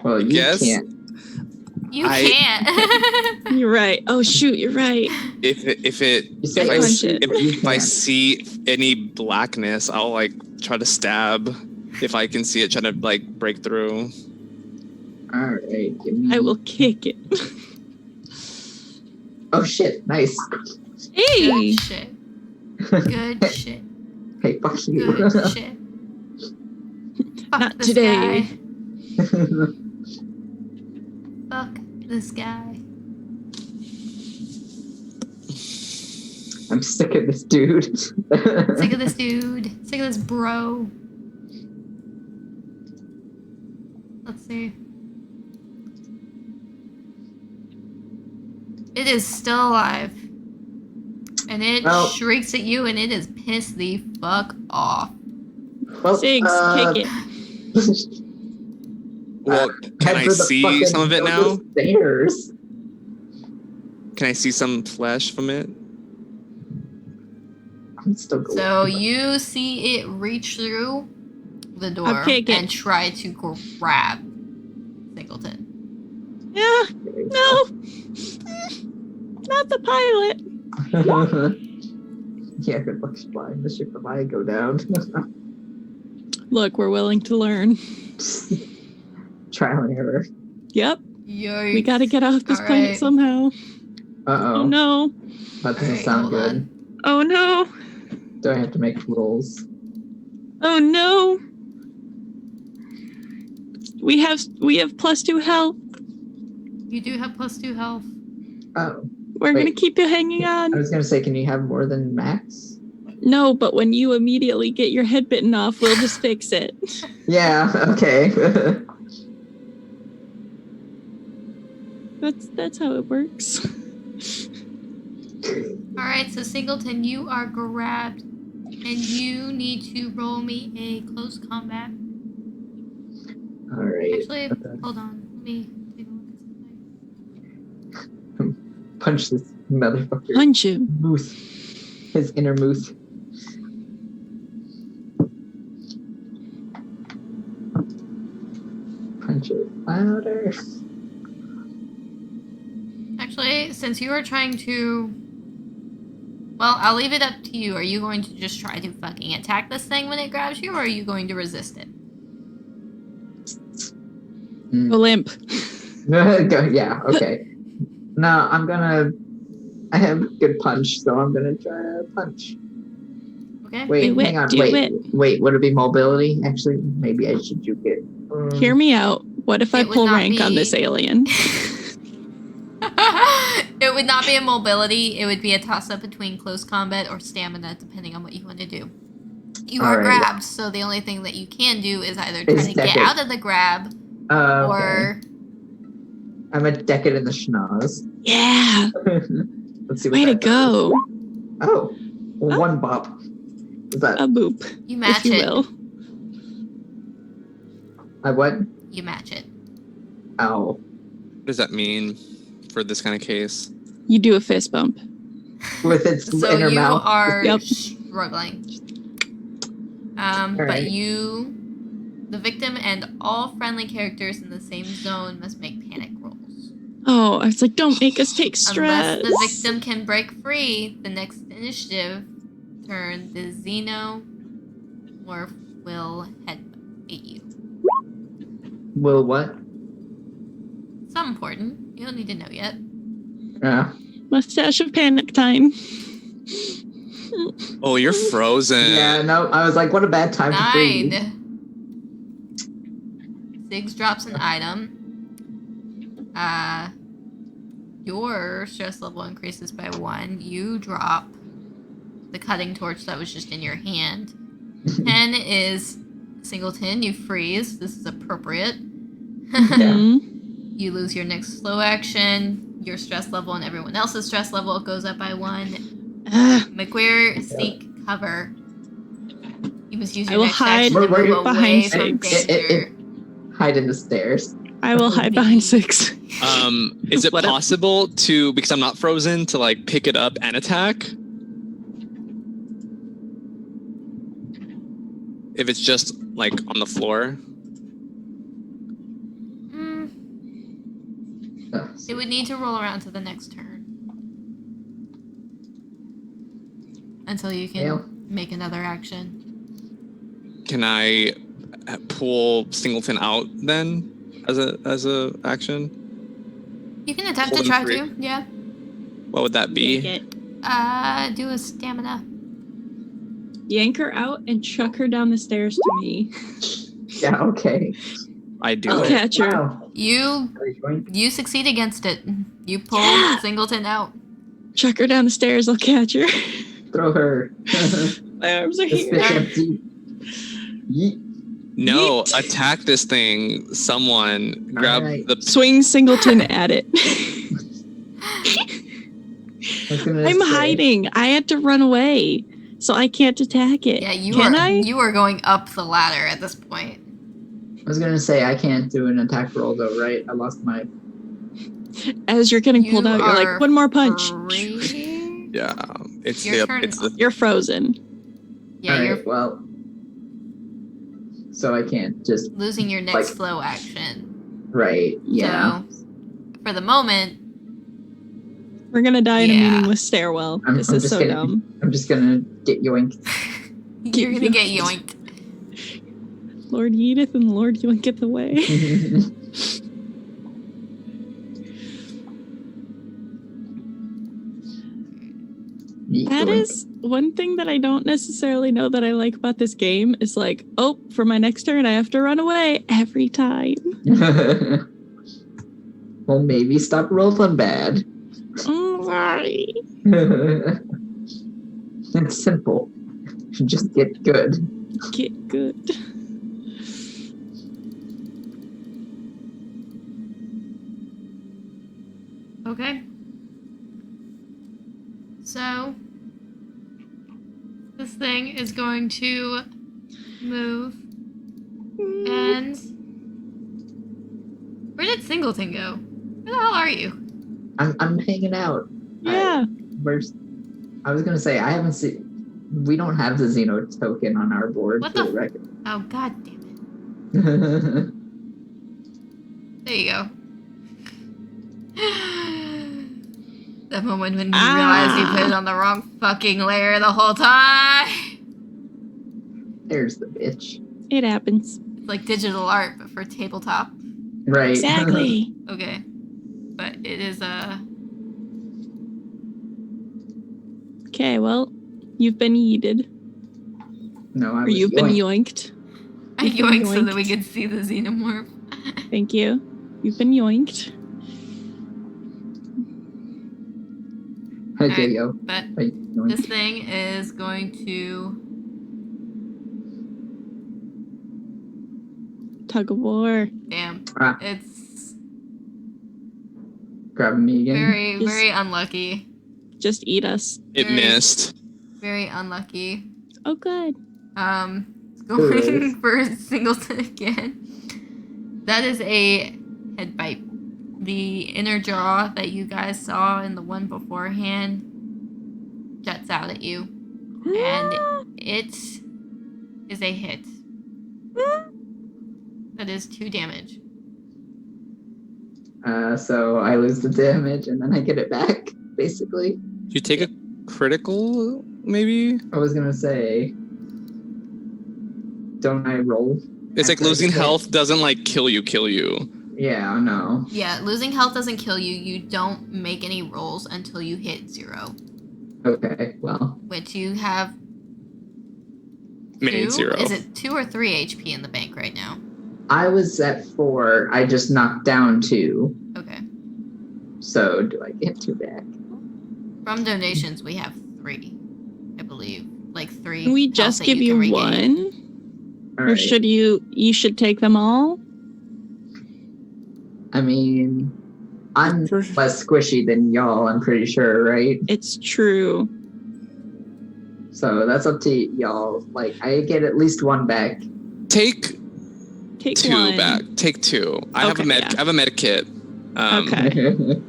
Well, you Guess? can't. it. You can't. You're right. Oh shoot, you're right. If You said I it was punch it. if I can't. see any blackness, I'll like try to stab. If I can see it trying to like break through. All right. Give me... I will kick it. Oh shit! Nice. Hey! Good shit. Good shit. Hey, fuck you. Good shit. Fuck Not this today. guy. Fuck this guy. I'm sick of this dude. Sick of this dude. Sick of this bro. Let's see. It is still alive. And it Well- shrieks at you and it is pissed the fuck off. Well, Sigs, kick it. Well, can I see some of it now? Stairs. Can I see some flesh from it? I'm still going. So you see it reach through the door kick it. and try to grab Singleton. Yeah, no. Not the pilot. Yeah, good luck flying the ship if I go down. Look, we're willing to learn. Trial and error. Yep, Yikes. we gotta get off this All planet right. somehow. Uh-oh. Oh no. That doesn't Alright, sound hold good. on. Oh no. Do I have to make rolls? Oh no. We have +2 health. You do have +2 health. Oh. We're Wait. gonna keep you hanging on. I was gonna say, can you have more than max? No, but when you immediately get your head bitten off, we'll just fix it. Yeah, okay. That's how it works. Alright, so Singleton, you are grabbed. And you need to roll me a close combat. All right. Actually, hold on. Let me take a look at something. Punch this motherfucker. Punch him. Moose. His inner moose. Punch it louder. Actually, since you are trying to... Well, I'll leave it up to you. Are you going to just try to fucking attack this thing when it grabs you, or are you going to resist it? Go limp. Yeah, okay. No, I have good punch, so I'm gonna try to punch. Okay. Wait, Do it, hang on, do wait, would it be mobility? Actually, maybe I should juke it. Hear me out. What if I It would pull not rank on be- this alien? It would not be a mobility. It would be a toss-up between close combat or stamina, depending on what you want to do. You are Alright. grabbed, so the only thing that you can do is either try Is to get deck it. out of the grab, Okay. or... I'm a decade in the schnoz. Yeah. Let's see what Way to that does. go. Oh, one bop. Is that A boop, You match if you it. will. I what? You match it. Ow. What does that mean for this kind of case? You do a fist bump. With its So inner you mouth. are Yep. struggling. But Alright. the victim and all friendly characters in the same zone must make panic rolls. Oh, I was like, don't make us take stress. Unless the victim can break free, the next initiative turn, the xenomorph will headbutt you. Will what? It's not important. You don't need to know yet. Yeah. Mustache of panic time. Oh, you're frozen. Yeah, no, I was like, what a bad time to freeze. 9. Siggs drops an item. Your stress level increases by 1. You drop the cutting torch that was just in your hand. 10 is Singleton. You freeze. This is appropriate. Mhm. You lose your next slow action. Your stress level and everyone else's stress level goes up by 1. Ah, McQueer, seek cover. You must use I your will next hide action to Where- move behind away from Siggs. danger. Hide in the stairs. I will hide behind Six. Is it What if- possible to, because I'm not frozen, to like pick it up and attack? If it's just like on the floor? Mm, it would need to roll around to the next turn. Until you can Fail. make another action. Can I pull Singleton out then as a action? You can attempt Pull to them try free. to, yeah. What would that be? Do a stamina. Yank her out and chuck her down the stairs to me. Yeah, okay. I do I'll it. catch her. Wow. You succeed against it. You pull Yeah. Singleton out. Chuck her down the stairs. I'll catch her. Throw her. My arms are This here. bitch empty. Yeet. No, Yeet. attack this thing. Someone grab Alright. the. Swing Singleton at it. I was gonna I'm say- hiding. I had to run away, so I can't attack it. Yeah, Can I? You are going up the ladder at this point. I was gonna say I can't do an attack roll though, right? I lost my. As you're getting pulled out, you're are like, one more punch. free. Yeah, it's Your the turn. it's the You're frozen. Yeah, Alright, you're well. So I can't just losing your next Like- slow action. right. Yeah. So, for the moment, We're gonna die in a Yeah. meaningless stairwell. I'm This is just so gonna- dumb. I'm just gonna get yoinked. you're gonna get yoinked. yoinked. Lord Edith and Lord Yoink get the way. That is one thing that I don't necessarily know that I like about this game is like, oh, for my next turn, I have to run away every time. Well, maybe stop rolling bad. Sorry. It's simple. Just get good. Get good. Okay. So this thing is going to move. And where did Singleton go? Where the hell are you? I'm hanging out. Yeah. I was gonna say I haven't seen. We don't have the Xeno token on our board What for the the record. Oh, god damn it. There you go. That moment when you realize you put it on the wrong fucking layer the whole time. There's the bitch. It happens. It's like digital art, but for tabletop. Right. Exactly. Okay. But it is Okay, well, you've been yeeted. No, I Or was you've been yoinked. yoinked. I You've been yoinked so that we yoinked. could see the xenomorph. Thank you. You've been yoinked. Okay, Alright. yo. But Wait, yoink. this thing is going to Tug of war. damn. Ah, It's grabbing me again. very, Just- very unlucky. Just eat us. It Very- missed. Very unlucky. Oh, good. It's going is? for Singleton again. That is a head bite. The inner jaw that you guys saw in the one beforehand juts out at you, and it is a hit. That is 2 damage. So I lose the damage and then I get it back, basically. You take a critical, maybe? I was gonna say, don't I roll? It's like After losing the hit? health doesn't like kill you. Yeah, no. Yeah, losing health doesn't kill you. You don't make any rolls until you hit 0, Okay, well, which you have. Made 2? 0. Is it 2 or 3 HP in the bank right now? I was at 4. I just knocked down 2. Okay. So do I get 2 back? From donations, we have 3, I believe. Like 3. Can we health just that give can you regain. one? All Or right. should you should take them all? I mean, I'm less squishy than y'all, I'm pretty sure, right? It's true. So that's up to y'all. Like, I get at least 1 back. Take Take 2 one. back. Take 2. I have a Okay, med. yeah. I have a med kit. Okay.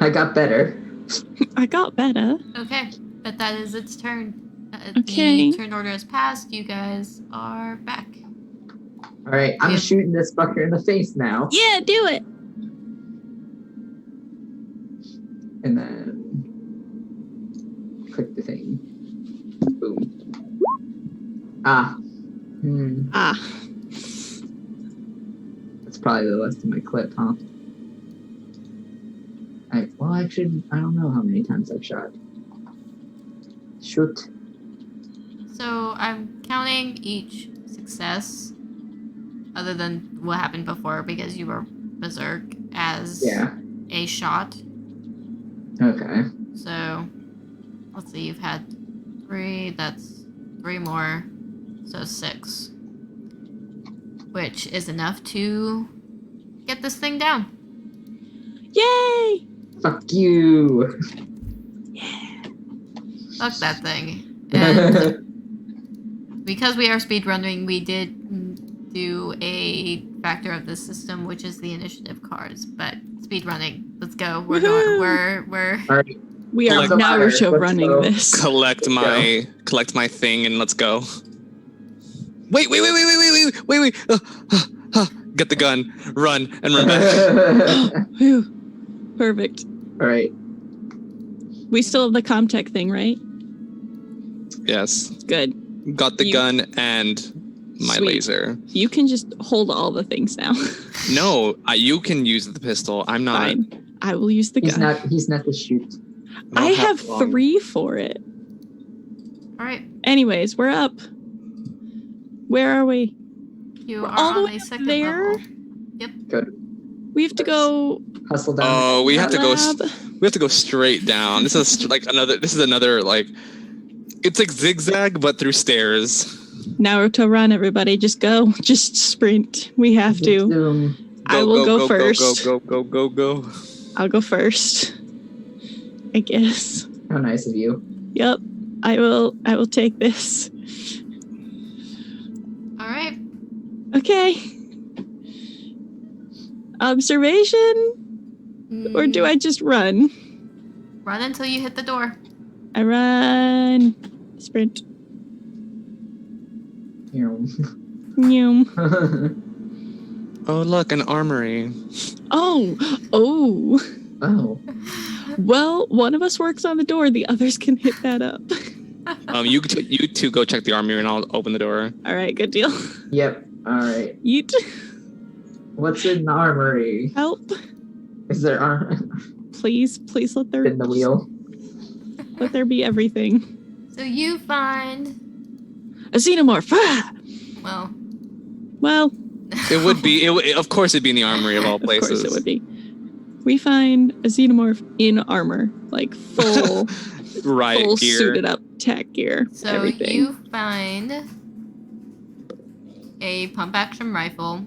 I got better. I got better. Okay, but that is its turn. Okay. The turn order has passed. You guys are back. All right, I'm Yeah. shooting this fucker in the face now. Yeah, do it. And then click the thing. Boom. Ah. Ah. That's probably the last of my clip, huh? Well, actually, I don't know how many times I've shot. Shoot. So I'm counting each success, other than what happened before, because you were berserk, as Yeah. a shot. Okay. So let's see, you've had 3. That's 3 more, so 6, which is enough to get this thing down. Yay! Fuck you. Fuck that thing. And because we are speedrunning, we did do a factor of the system, which is the initiative cards. But speedrunning, let's go. We're Woohoo! going. We're All right. We are Doesn't now matter. show Let's running go. this. Collect my thing and let's go. Wait. Get the gun. Run and run back. Whew. Perfect. All right. We still have the Comtech thing, right? Yes. Good. Got the You- gun and my Sweet. laser. You can just hold all the things now. No, you can use the pistol. I'm not. Fine. I will use the He's gun. not the shoot. I don't have long. 3 for it. all right. Anyways, we're up. Where are we? You We're are all the on way a up second there? level. Good. We have to go. Hustle down. Oh, we have to go. lab. We have to go straight down. This is like another. This is another like. It's like zigzag, but through stairs. Naruto run, everybody. Just go. Just sprint. We have to. Zoom. I will go first. Go. I'll go first. I guess. How nice of you. Yep. I will take this. All right. Okay. Observation? Or do I just run? Run until you hit the door. I run. Sprint. Nyum. Oh, look, an armory. Oh. Oh. Well, one of us works on the door. The others can hit that up. You two go check the armory, and I'll open the door. All right, good deal. Yep. All right. Yeet. What's in the armory? Help. Is there Please let there in the wheel? Let there be everything. So you find. A xenomorph. Ah! Well. It would be. Of course, it'd be in the armory of all places. Of course, it would be. We find a xenomorph in armor, like full, riot full gear. suited up tech gear. So everything. you find a pump action rifle.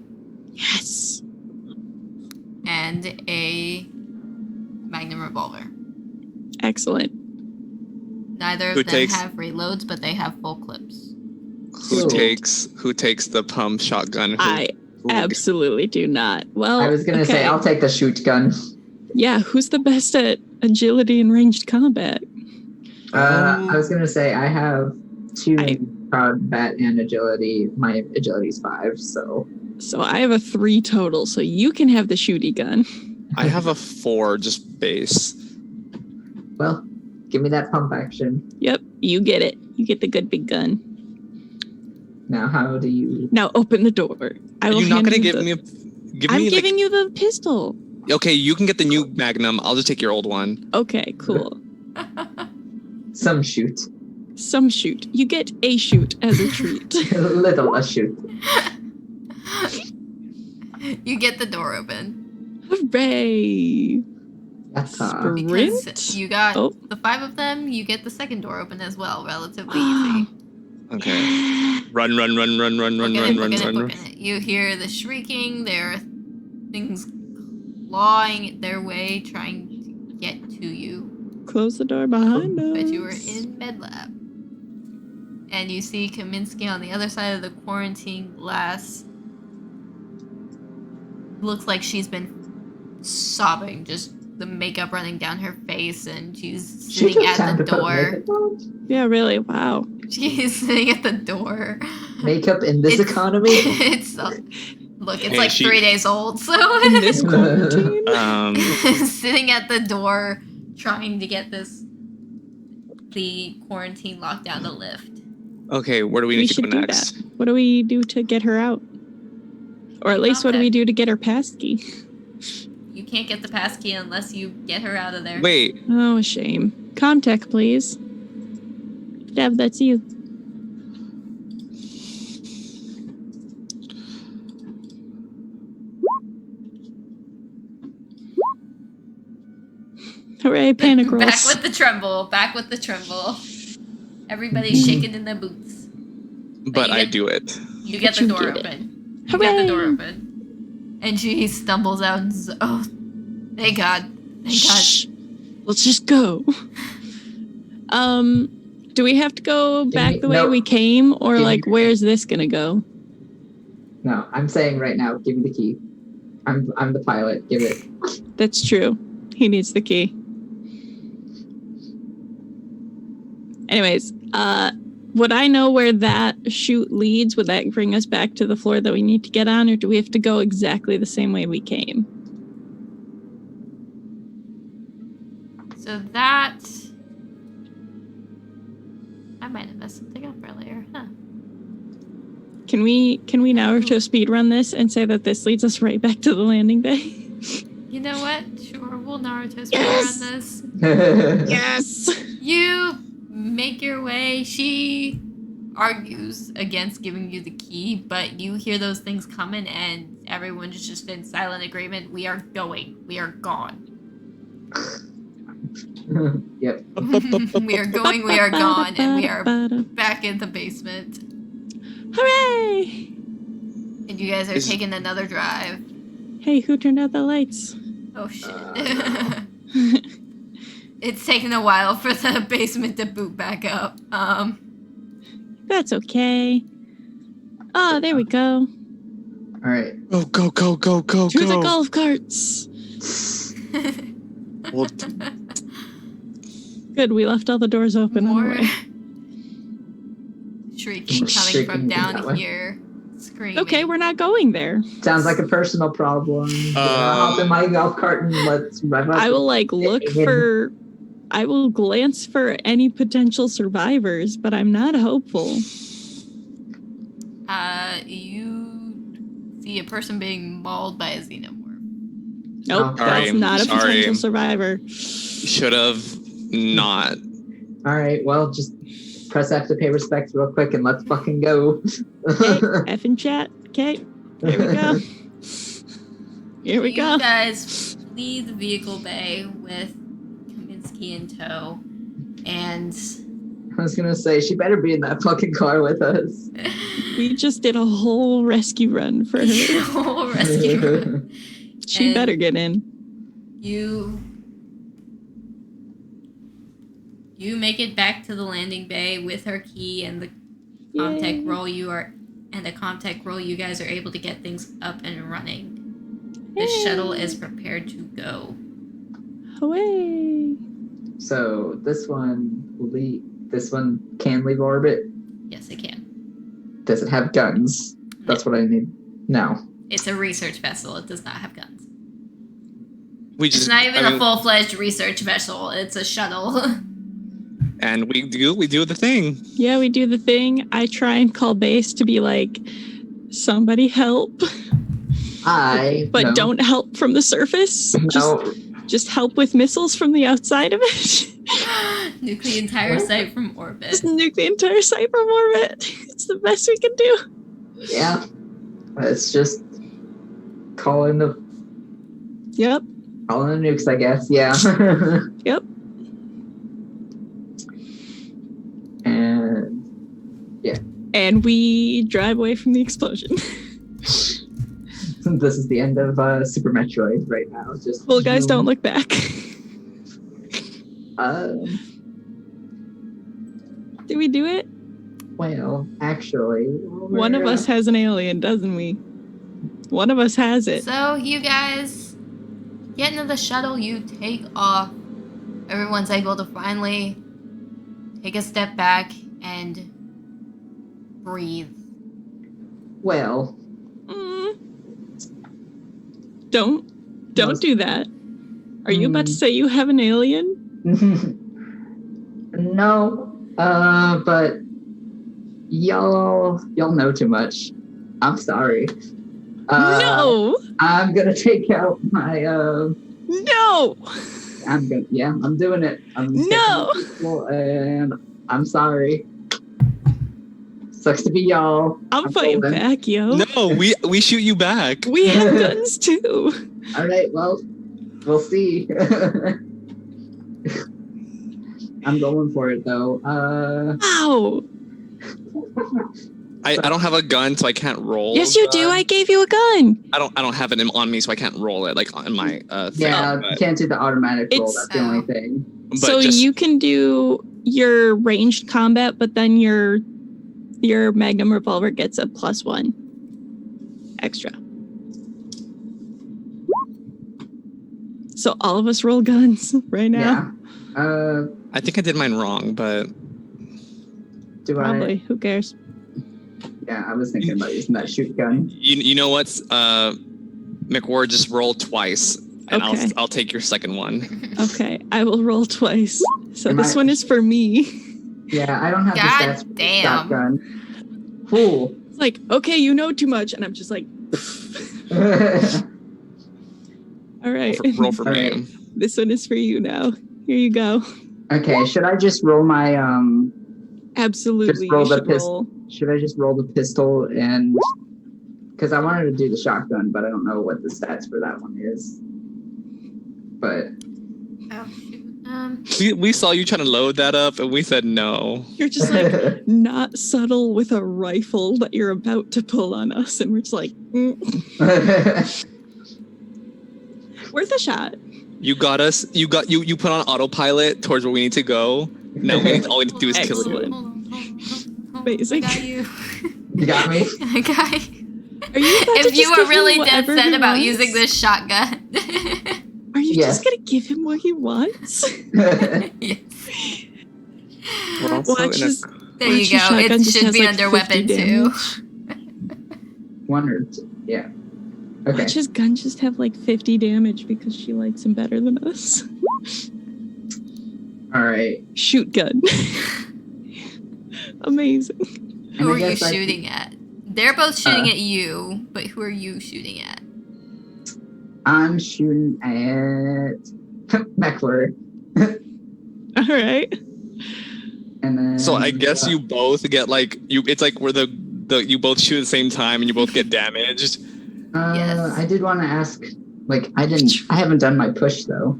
Yes. And a magnum revolver. Excellent. Neither of them have reloads, but they have full clips. Who takes the pump shotgun? I absolutely do not. Well, I was gonna say I'll take the shoot gun. Yeah, who's the best at agility and ranged combat? I was gonna say I have 2 combat and agility. My agility's 5, so. So I have a 3 total. So you can have the shooty gun. I have a 4, just base. Well, give me that pump action. Yep, you get it. You get the good big gun. Now, how do you? Now open the door. Are you not gonna give me a? I'm giving you the pistol. Okay, you can get the new Magnum. I'll just take your old one. Okay, cool. Some shoot. Some shoot. You get a shoot as a treat. Little a shoot. You get the door open. Hooray! Because you got the 5 of them, you get the second door open as well, relatively easy. Okay. Run. You hear the shrieking. There are things clawing their way, trying to get to you. Close the door behind us. But you were in med lab. And you see Kaminsky on the other side of the quarantine glass. Looks like she's been sobbing, just the makeup running down her face, and she's sitting at the door. Yeah, really. Wow. She's sitting at the door. Makeup in this economy? It's look, it's like 3 days old, so in this quarantine. Sitting at the door trying to get the quarantine lockdown to lift. Okay, where do we need to go next? That. What do we do to get her out? Or at least what do we do to get her passkey? You can't get the passkey unless you get her out of there. Wait. Oh, shame. Comtech, please. Dev, that's you. Hooray, panic rolls. Back with the tremble. Everybody's shaking in their boots. But I do it. You get the door open. You get the door open. And she stumbles out and says, oh, thank God. Shh. Let's just go. Do we have to go back the way we came, or where's this gonna go? No, I'm saying right now, give me the key. I'm the pilot. Give it. That's true. He needs the key. Anyways, would I know where that chute leads? Would that bring us back to the floor that we need to get on, or do we have to go exactly the same way we came? So that... I might have messed something up earlier, huh? Can we Naruto speedrun this and say that this leads us right back to the landing bay? You know what? Sure, we'll Naruto speedrun this. Yes! You make your way. She argues against giving you the key, but you hear those things coming and everyone's just in silent agreement. We are going. We are gone. Yep. We are going, we are gone, and we are back in the basement. Hooray! And you guys are taking another drive. Hey, who turned out the lights? Oh shit. no. It's taken a while for the basement to boot back up. That's okay. Oh, there we go. All right. Oh, go, go, go, go, To go. the golf carts. Well, Good, we left all the doors open. More Anyway. shrieking coming Shrieking from down that way. here. Screaming. Okay, we're not going there. Sounds like a personal problem. Hop in my golf cart and let's rev up. I will I will glance for any potential survivors, but I'm not hopeful. You see a person being mauled by a xenomorph. Nope, Sorry, that's not a sorry. potential survivor. should have not. All right, well, just press F to pay respects real quick and let's fucking go. Okay, F in chat. Okay, here we go. Here we You go. guys leave the vehicle bay with Kaminsky in tow, and I was gonna say she better be in that fucking car with us. We just did a whole rescue run for her. whole rescue. She And- better get in. You make it back to the landing bay with her key and the Comtech Yay. roll. The Comtech roll. You guys are able to get things up and running. The Yay. shuttle is prepared to go. Away. So this one can leave orbit. Yes, it can. Does it have guns? That's what I need. No. It's a research vessel. It does not have guns. We It's just not even I a mean, full-fledged research vessel. It's a shuttle. and we do the thing. Yeah, we do the thing. I try and call base to be like, somebody help, but No. don't help from the surface. No. Just help with missiles from the outside of it. Nuke the entire site from orbit. Just nuke the entire site from orbit. It's the best we can do. Yeah. It's just calling the Yep. nukes, I guess. Yeah. Yep. And And we drive away from the explosion. this is the end of Super Metroid right now. Just Well, guys, don't look back. Did we do it? Well, actually, One of us has an alien, doesn't we? One of us has it. So you guys get into the shuttle, you take off. Everyone's able to finally take a step back and breathe. Well, Don't do that. Are you about to say you have an alien? no. But y'all know too much. I'm sorry. No. I'm gonna take out my No. I'm doing it. No. And I'm sorry. Sucks to be y'all. I'm fighting golden. back, yo. No, we shoot you back. We have guns too. All right, well, we'll see. I'm going for it though. Ow. I don't have a gun, so I can't roll. Yes, you do. I gave you a gun. I don't have it on me, so I can't roll it like on my thing. Yeah, but- can't do the automatic roll. It's- That's the only thing. but So just- you can do your ranged combat, but then your Magnum revolver gets a +1 extra. So all of us roll guns right now. Yeah. I think I did mine wrong, but Do Probably. Who cares? Yeah, I was thinking about using that shoot gun. you know what's McWard, just roll twice, and Okay. I'll take your second one. Okay, I will roll twice. So Am this I- one is for me. Yeah, I don't have God the stats for the damn. shotgun. Cool. It's like, okay, you know too much, and I'm just like, all right, Roll for me. Alright. this one is for you now. Here you go. Okay, should I just roll my Absolutely, roll you the should pistol. roll. Should I just roll the pistol and because I wanted to do the shotgun, but I don't know what the stats for that one is. But Oh shoot. We saw you trying to load that up, and we said no. You're just like not subtle with a rifle that you're about to pull on us, and we're just like, Worth a shot. You got us. You put on autopilot towards where we need to go. Now all we need to do is kill you. Excellent. Hold on. Amazing. I got you. You got me? I got you. Are you about to If you just were give him really dead whatever set he about wants? using this shotgun. Are you Yes. just gonna give him what he wants? Yes. We're also Watch in a his- There Watch you his go. shotgun It just should has, be like, under 50 weapon too. damage. 1 or 2. Yeah. Okay. Watch his gun just have like 50 damage because she likes him better than us. All right. Shoot gun. Amazing. And Who I are you guess I- shooting at? They're both shooting at you, but who are you shooting at? I'm shooting at Meckler. All right. And then. So I guess you both get like you. It's like where the you both shoot at the same time and you both get damaged. Yes. I did want to ask. Like, I haven't done my push though.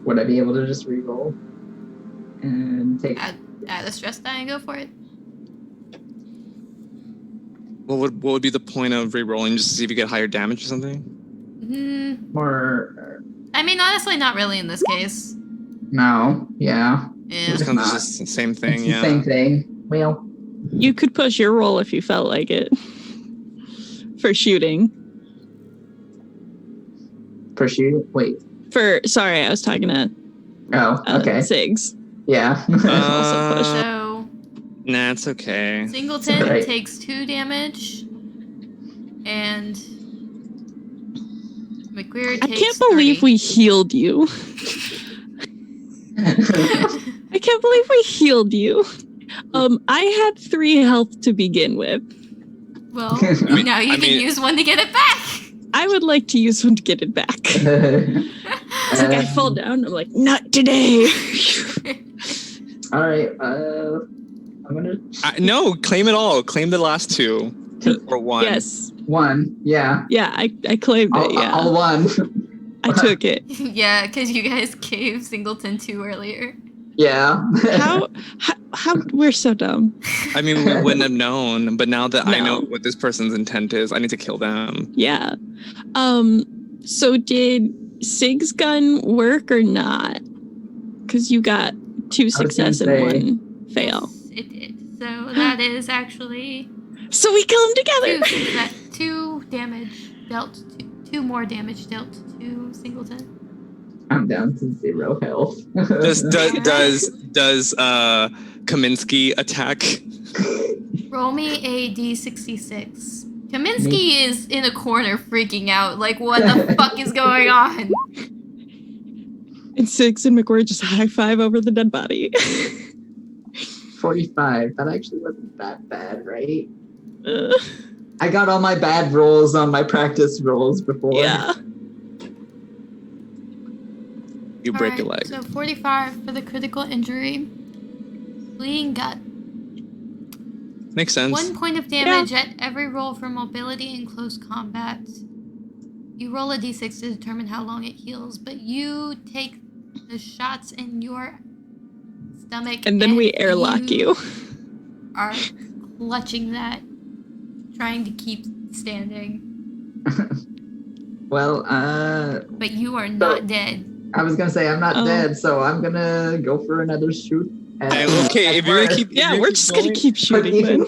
Would I be able to just re-roll and take? Add a stress die and go for it. What would be the point of re-rolling, just to see if you get higher damage or something? Or I mean, honestly, not really in this case. no? Yeah. Yeah. It's kind of just the same thing. It's Yeah. the same thing. Well, You could push your roll if you felt like it. For shooting. for shooting. Wait. Sorry, I was talking to Oh. Okay. Sigs. Yeah. Also push. So Nah, it's okay. Singleton Alright. takes 2 damage, and McQueer I takes can't believe 30. we healed you. I can't believe we healed you. I had 3 health to begin with. Well, I now you I can mean- use one to get it back. I would like to use one to get it back. It's like I fall down. I'm like, not today. All right. I'm gonna No, claim it all. Claim the last 2 or 1. Yes. 1. Yeah. Yeah, I claimed it. Yeah, I'll 1. I took it. Yeah, because you guys gave Singleton 2 earlier. Yeah. How we're so dumb. I mean, we wouldn't have known, but now that I No. know what this person's intent is, I need to kill them. Yeah. So did Sig's gun work or not? Because you got 2 success and say- 1 fail. Yes, it did. So that is actually So we kill them together. 2 damage dealt. 2 more damage dealt to Singleton. I'm down to 0 health. Does Kaminsky attack? Roll me a d66. Kaminsky is in a corner freaking out. Like, what the fuck is going on? And Sigs and McWhirr just high five over the dead body. 45. That actually wasn't that bad, right? Uh, I got all my bad rolls on my practice rolls before. yeah. You break your Alright, leg. So 45 for the critical injury. Bleeding gut. Makes sense. 1 point of damage at every roll for mobility in close combat. You roll a d6 to determine how long it heals, but you take the shots in your stomach. And then we airlock you. Are clutching that, trying to keep standing. Well, But you are not dead. I was gonna say I'm not Oh. dead, so I'm gonna go for another shoot. Okay, if you're gonna keep, Yeah, we're just gonna keep shooting then.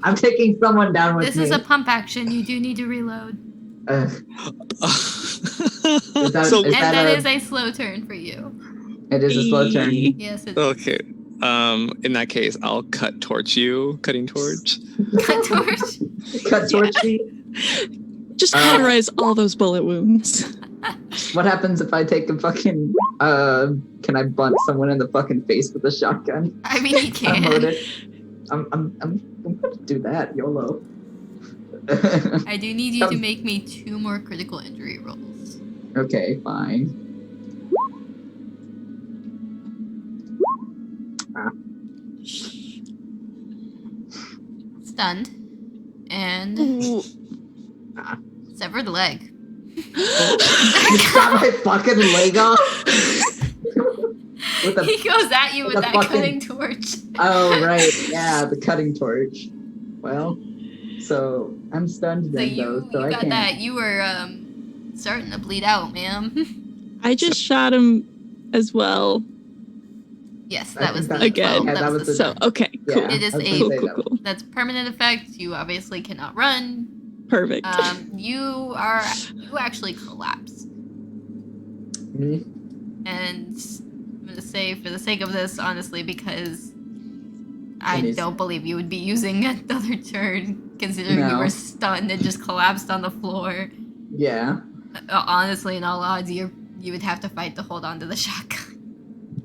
I'm taking someone down with This me. is a pump action. You do need to reload. Is that- so is And that a- is a slow turn for you. It is a slow turn. Yes, it's okay. In that case, I'll cut torch you. Cutting torch. a torch. Cut torch me. Just cauterize all those bullet wounds. What happens if I take a fucking? Can I bunt someone in the fucking face with a shotgun? I mean, you I'm can. loaded. I'm gonna do that. YOLO. I do need you to make me 2 more critical injury rolls. Okay, fine. Stunned. And Ooh. severed leg. You shot my fucking leg off. With He a, goes at you with the that fucking- cutting torch. oh right, yeah, the cutting torch. Well, so I'm stunned So then you though, so I got can't. that. You were starting to bleed out, ma'am. I just shot him as well. Yes, I that think was the that- Again. yeah, that was the So, okay, cool. Yeah, It is I was a- gonna Cool, say cool, that. cool. That's permanent effect. You obviously cannot run. Perfect. You actually collapse. Me? And I'm gonna say, for the sake of this, honestly, because I It is- don't believe you would be using another turn, considering you No. were stunned and just collapsed on the floor. Yeah. Honestly, in all odds, you would have to fight to hold on to the shotgun.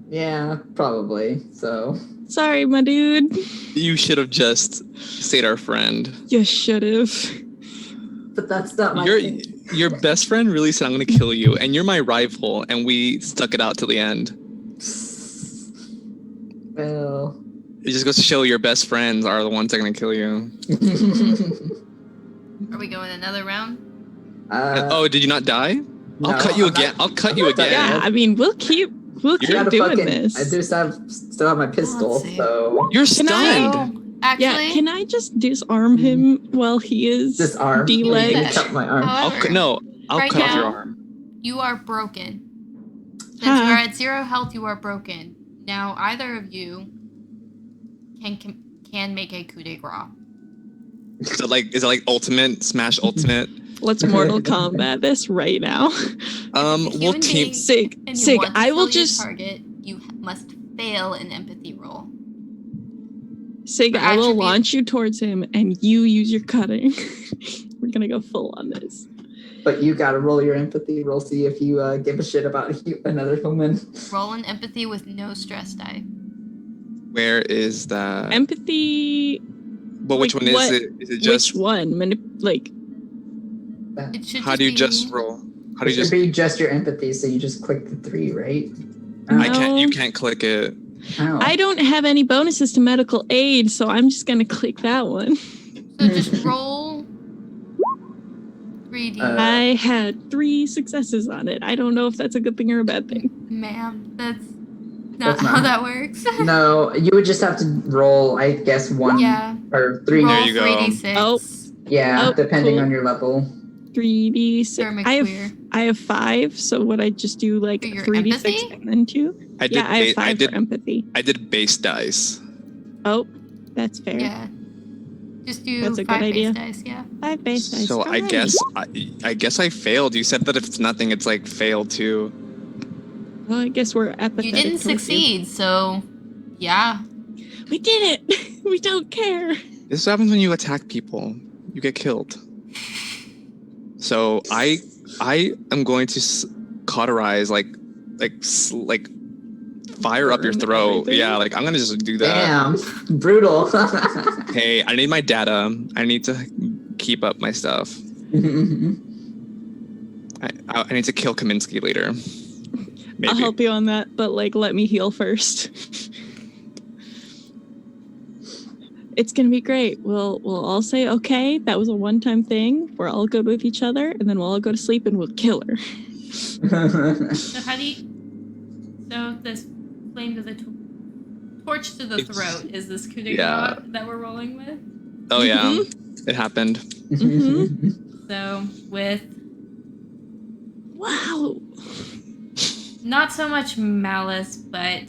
Yeah, probably. So Sorry, my dude. You should have just stayed our friend. You should have. but that's not my Your thing. your best friend really said, "I'm going to kill you," and you're my rival, and we stuck it out till the end. Well. It just goes to show your best friends are the ones that are going to kill you. Are we going another round? Oh, did you not die? I'll cut you again. I'll cut you again. Yeah, I mean, we'll keep I gotta doing fucking, this. I do still have my pistol, Let's see. so You're Can I- stunned. Actually, Yeah, can I just disarm him while he is disarm. D-legged? that. Cut my arm. However, I'll Right cut off your now- arm. you are broken. Since Huh. you are at 0 health, you are broken. Now, either of you can make a coup de grace. Is it like ultimate smash ultimate? Let's Mortal Kombat this right now. If We'll human team. being- Sig, And you Sig, want to I will kill your just target, you must fail an empathy roll. Sig, for I will attribute- launch you towards him, and you use your cutting. We're gonna go full on this. But you gotta roll your empathy roll, see if you give a shit about another human. Roll an empathy with no stress die. Where is that? Empathy. But which like one what- is it? Is it just? Which one? It should How do you be- just roll? How do It you should just? be just your empathy, so you just click the 3, right? I can't. No. You can't click it. How? I don't have any bonuses to medical aid, so I'm just gonna click that one. So just roll 3D. I had 3 successes on it. I don't know if that's a good thing or a bad thing. Ma'am, that's not That's how not- that works. No, you would just have to roll, I guess, 1 Yeah. or 3. Roll There you go. 3d6. Oh. Yeah, Oh, depending cool. on your level. 3d6. Sir I McQueer. have 5, so would I just do like For your 3d6 empathy? and then 2? I did. Yeah, I have 5 I did. for empathy. I did base dice. Oh, that's fair. Yeah. Just do That's a good 5 idea. base dice, yeah. 5 base dice. So I Alrighty. guess I failed. You said that if it's nothing, it's like failed too. Well, I guess we're apathetic. You didn't towards you. succeed, so yeah. We did it. We don't care. This happens when you attack people. You get killed. So I am going to cauterize like fire up your Burn throat. everything? Yeah, like I'm gonna just do that. Damn, brutal. Hey, I need my data. I need to keep up my stuff. I need to kill Kaminsky later. Maybe. I'll help you on that, but like let me heal first. It's gonna be great. We'll all say, okay, that was a one-time thing. We're all good with each other, and then we'll all go to sleep and we'll kill her. So how do you... So this flame to the... torch to the It's- throat is this coup de Yeah. grace that we're rolling with? Oh yeah, it happened. So with Wow. not so much malice, but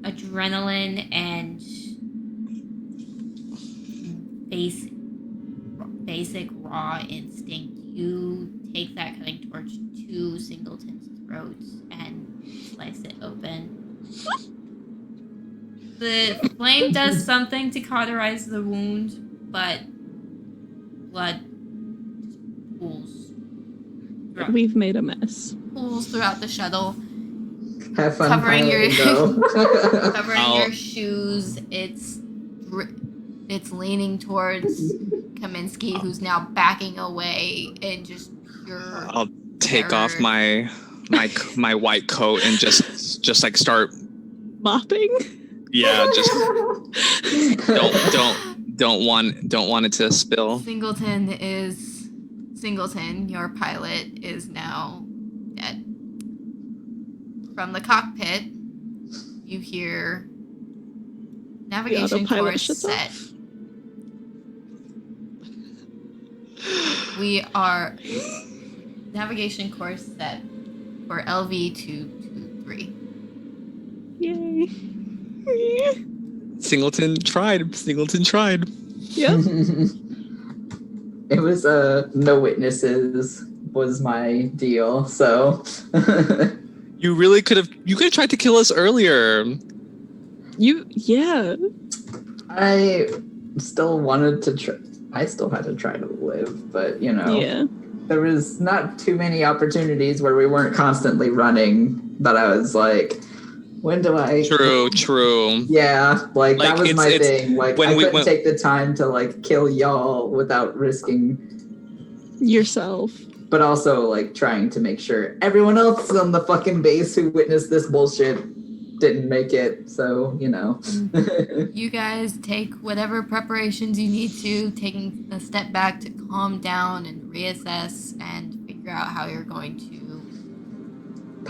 adrenaline and basic raw instinct, you take that cutting torch to Singleton's throat and slice it open. The flame does something to cauterize the wound, but blood pools throughout, We've made a mess. throughout the shuttle, Have fun Covering your- piloting, though. covering I'll- your shoes. It's leaning towards Kaminsky, who's now backing away and just pure. I'll take terror. off my white coat and just like start. Mopping? Yeah, just don't want it to spill. Singleton, your pilot, is now dead. From the cockpit, you hear The navigation autopilot course shuts set. off. We are navigation course set for LV 223. Yay. Singleton tried. Yep. It was no witnesses was my deal, so You really could have tried to kill us earlier. Yeah. I still wanted to try. I still had to try to live, but Yeah. there was not too many opportunities where we weren't constantly running that I was like, when do I? True. Yeah, like that was my thing. Like when I we couldn't went- take the time to like kill y'all without risking, Yourself. but also like trying to make sure everyone else on the fucking base who witnessed this bullshit didn't make it. So You guys take whatever preparations you need to, taking a step back to calm down and reassess and figure out how you're going to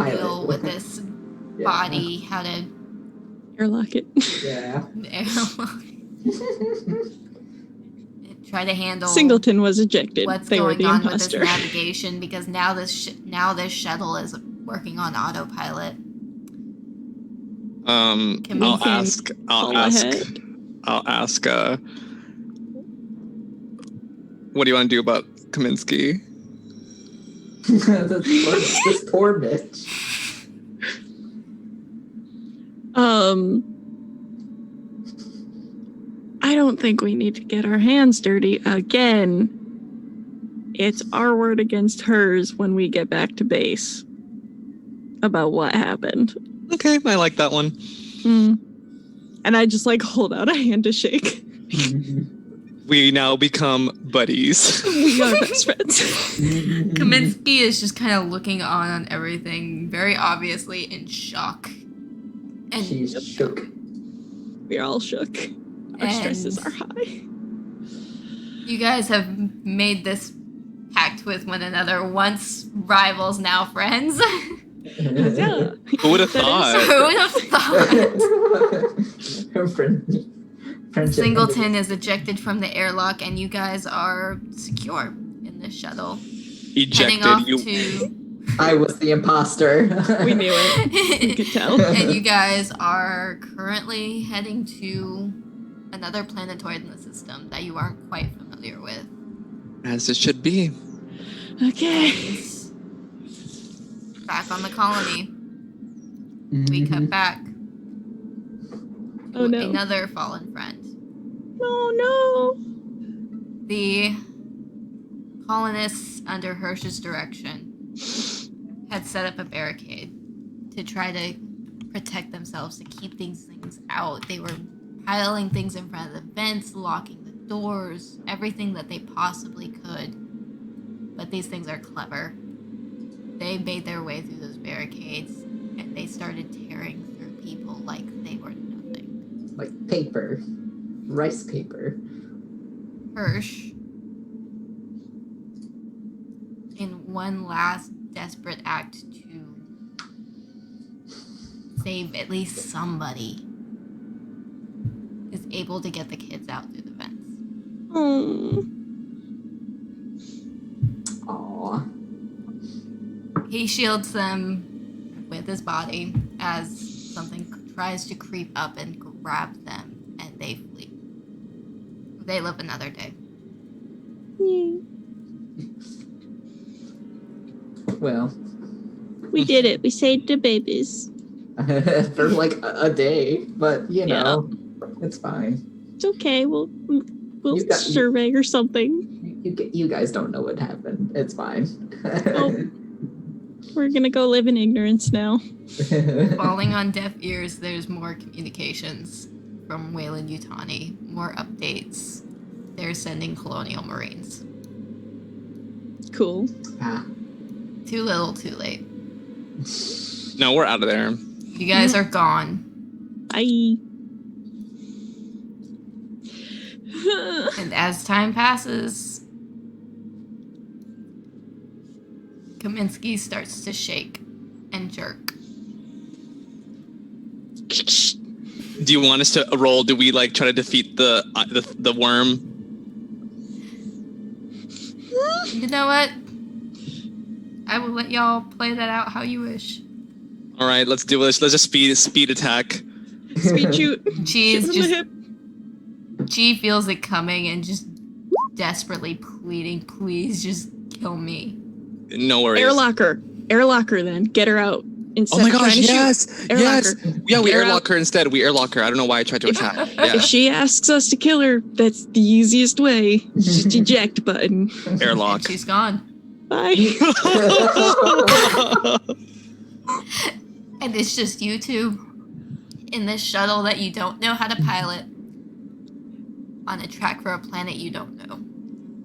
deal with this body, how to Airlock it. Yeah. try to handle Singleton was ejected. what's They were going the on with this imposter. navigation, because now this shuttle is working on autopilot. I'll ask. What do you want to do about Kaminsky? this poor bitch. I don't think we need to get our hands dirty again. It's our word against hers when we get back to base about what happened. Okay, I like that one. And I just like hold out a hand to shake. We now become buddies. We are best friends. Kaminsky is just kind of looking on everything, very obviously in shock. And She's shook. We're all shook. Our stresses are high. you guys have made this pact with one another, once rivals, now friends. Yeah. Who would have thought? Who would have thought? Her friendship. Singleton is ejected from the airlock, and you guys are secure in this shuttle. Heading off Ejected. I was the imposter. We knew it. We could tell. And you guys are currently heading to another planetoid in the system that you aren't quite familiar with. As it should be. Okay. And back on the colony, we cut back to Oh, no. another fallen friend. Oh no. The colonists, under Hirsch's direction, had set up a barricade to try to protect themselves, to keep these things out. They were piling things in front of the vents, locking the doors, everything that they possibly could. But these things are clever. They made their way through those barricades, and they started tearing through people like they were nothing. Like paper. Rice paper. Hirsch, in one last desperate act to save at least somebody, is able to get the kids out through the vents. Oh. Aww. He shields them with his body as something tries to creep up and grab them, and they flee. They live another day. Well, We did it. We saved the babies. for like a day, but it's fine. It's okay. We'll You got- survey or something. You guys don't know what happened. It's fine. Oh. We're gonna go live in ignorance now. Falling on deaf ears, there's more communications from Weyland-Yutani, more updates. They're sending colonial marines. Cool. Too little, too late. No, we're out of there. You guys are gone. Bye. And as time passes, Kaminsky starts to shake and jerk. Do you want us to roll? Do we try to defeat the worm? You know what? I will let y'all play that out how you wish. All right, let's do this. Let's just speed attack. Speed shoot. G is Shoot him in the just hip. G feels it coming and just desperately pleading, please just kill me. No worries. Airlocker then. Get her out. Instead Oh my of trying gosh, to shoot. yes! Yes! Airlocker. Yeah, we Get her airlock out. her instead. We airlock her. I don't know why I tried to attack. Yeah. If she asks us to kill her, that's the easiest way. Just eject button. Airlock. And she's gone. Bye. And it's just you two in this shuttle that you don't know how to pilot on a track for a planet you don't know.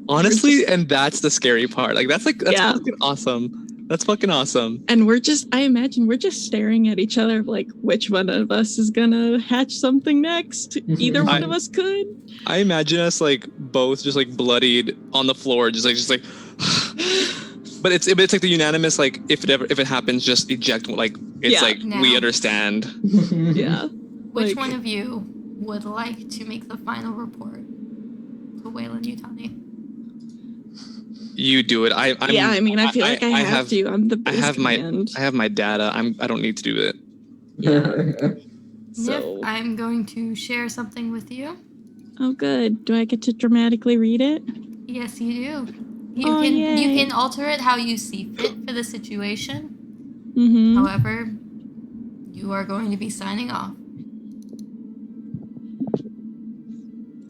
Honestly, and that's the scary part. That's Yeah. fucking awesome. That's fucking awesome. And I imagine we're just staring at each other like, which one of us is gonna hatch something next? Either one of us could. I imagine us both just bloodied on the floor, just like. But it's like the unanimous if it happens, just eject. Yeah. We understand. Yeah. Which one of you would like to make the final report to Weyland-Yutani? You do it. I feel like I have to. I'm the base command. I have my data. I don't need to do it. So. Nif, I'm going to share something with you. Oh, good. Do I get to dramatically read it? Yes, you do. You Yay. can alter it how you see fit for the situation. Mm-hmm. However, you are going to be signing off.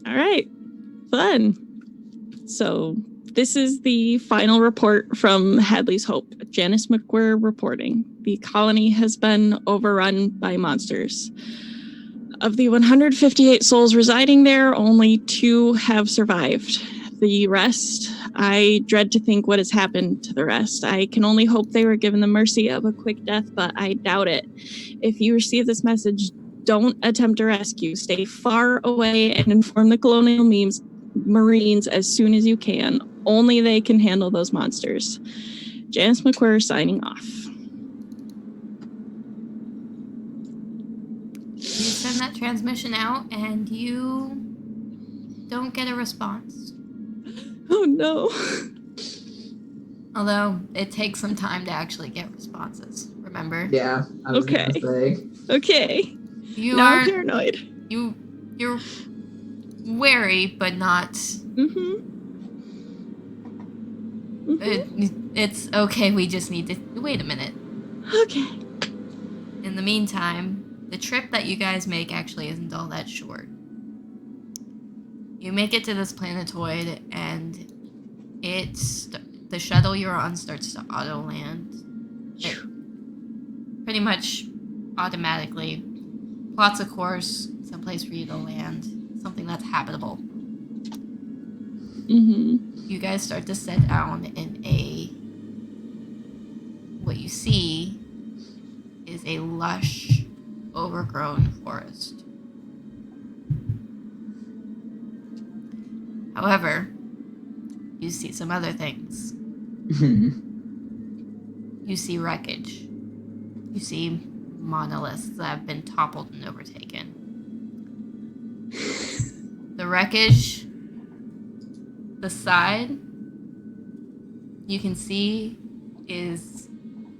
All right. Fun. So this is the final report from Hadley's Hope. Janice McQuarrie reporting. The colony has been overrun by monsters. Of the 158 souls residing there, only 2 have survived. The rest, I dread to think what has happened to the rest. I can only hope they were given the mercy of a quick death, but I doubt it. If you receive this message, don't attempt a rescue. Stay far away and inform the colonial Marines as soon as you can. Only they can handle those monsters. Janice McQuarrie signing off. You send that transmission out and you don't get a response. Oh no. Although it takes some time to actually get responses, remember? Yeah. I was Okay. gonna say. Okay. You Now are I'm paranoid. you're wary, but not. Mm-hmm. It's okay. We just need to wait a minute. Okay. In the meantime, the trip that you guys make actually isn't all that short. You make it to this planetoid, and the shuttle you're on starts to auto land. It pretty much automatically plots a course, someplace for you to land, something that's habitable. Mm-hmm. You guys start to set down in what you see is a lush, overgrown forest. However, you see some other things. You see wreckage. You see monoliths that have been toppled and overtaken. The wreckage, the side you can see is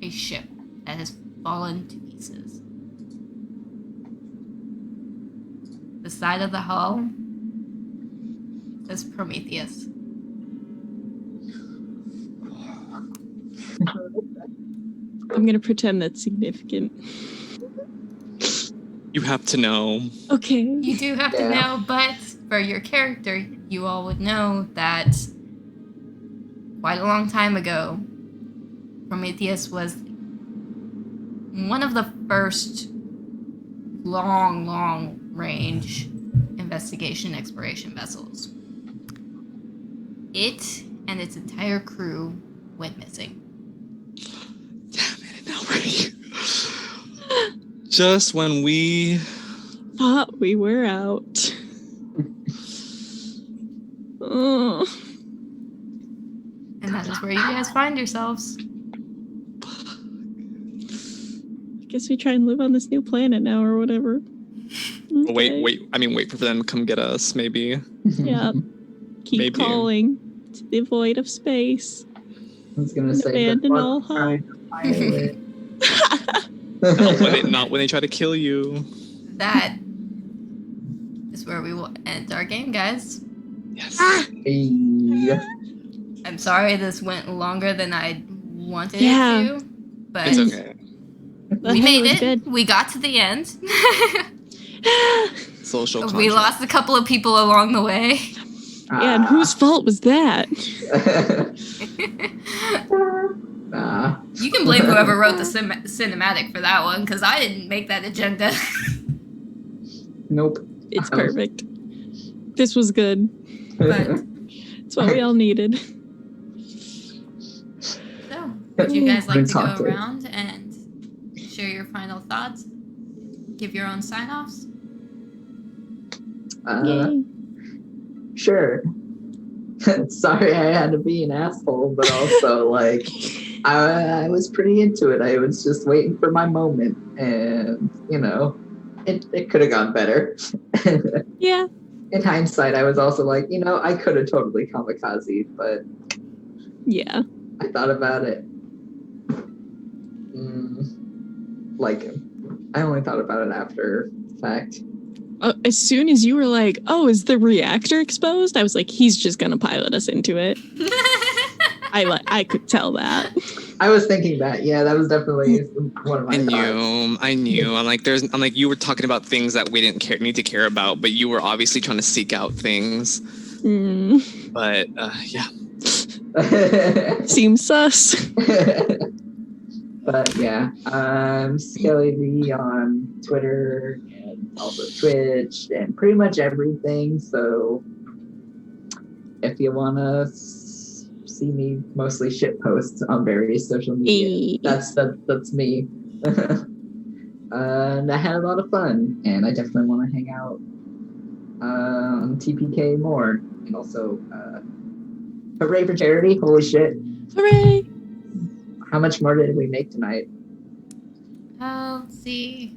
a ship that has fallen to pieces. The side of the hull says Prometheus. I'm gonna pretend that's significant. You have to know. Okay. You do have to know, but for your character, you all would know that quite a long time ago, Prometheus was one of the first long range investigation exploration vessels. It and its entire crew went missing. Damn it, now we're here. Just when we Thought we were out. Oh. And that is where you guys find yourselves. I guess we try and live on this new planet now or whatever. Okay. wait for them to come get us, maybe. Yeah. Keep Maybe. calling. to the void of space. I was gonna say, Abandon good all luck trying to pilot. Not when they try to kill you. That is where we will end our game, guys. Yes. Hey. I'm sorry this went longer than I wanted Yeah. it to, but It's okay. But we hey, made was it. good. We got to the end. Social We contract. lost a couple of people along the way. Yeah, and whose fault was that? Nah. You can blame whoever wrote the cinematic for that one, because I didn't make that agenda. Nope. It's perfect. This was good. But It's what we all needed. so, would you guys like to go Exactly. around and share your final thoughts? Give your own sign-offs? Yay. Sure. Sorry I had to be an asshole, but also, like, I was pretty into it. I was just waiting for my moment, and, you know, it could have gone better. Yeah. In hindsight, I was also like, you know, I could have totally kamikaze, but Yeah. I thought about it. Like, I only thought about it after the fact. As soon as you were like, oh, is the reactor exposed? I was like, he's just going to pilot us into it. I could tell that. I was thinking that. Yeah, that was definitely one of my thoughts. I knew. I'm like, you were talking about things that we didn't need to care about, but you were obviously trying to seek out things. But yeah. Seems sus. But yeah, Skelly V on Twitter and also Twitch and pretty much everything. So if you want to see me mostly shit posts on various social media, that's me. And I had a lot of fun, and I definitely want to hang out on TPK more. And also, hooray for charity! Holy shit! Hooray! How much more did we make tonight? Let's see.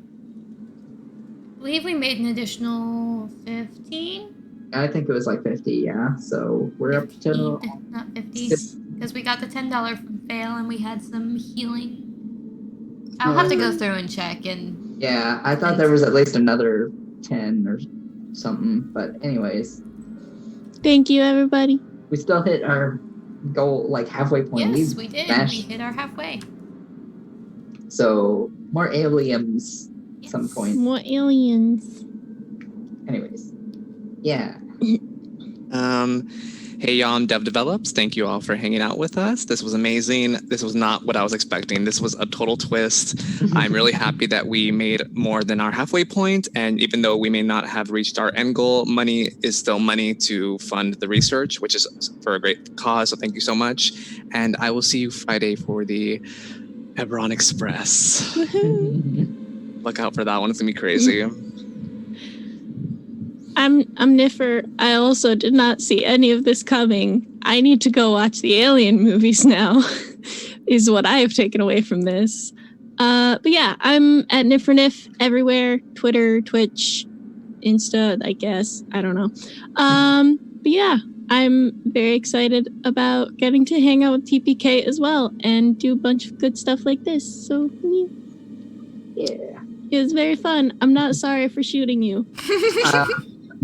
I believe we made an additional 15? I think it was like 50, yeah. So we're up to... Not 50, because we got the $10 from Fail and we had some healing. I'll have to go through and check. And yeah, I thought there was at least another 10 or something. But anyways, Thank you, everybody. we still hit our goal, like halfway point. yes, we did. smashed- We hit our halfway. So more aliens at some point. More aliens. Anyways, yeah. Hey, y'all, I'm DevDevelops. Thank you all for hanging out with us. This was amazing. This was not what I was expecting. This was a total twist. I'm really happy that we made more than our halfway point. And even though we may not have reached our end goal, money is still money to fund the research, which is for a great cause. So thank you so much. And I will see you Friday for the Hebron Express. Woohoo. Look out for that one. It's going to be crazy. I'm Niffer. I also did not see any of this coming. I need to go watch the Alien movies now, is what I have taken away from this. But yeah, I'm at NifferNiff everywhere. Twitter, Twitch, Insta, I guess. I don't know. But yeah, I'm very excited about getting to hang out with TPK as well and do a bunch of good stuff like this. So Yeah. it was very fun. I'm not sorry for shooting you.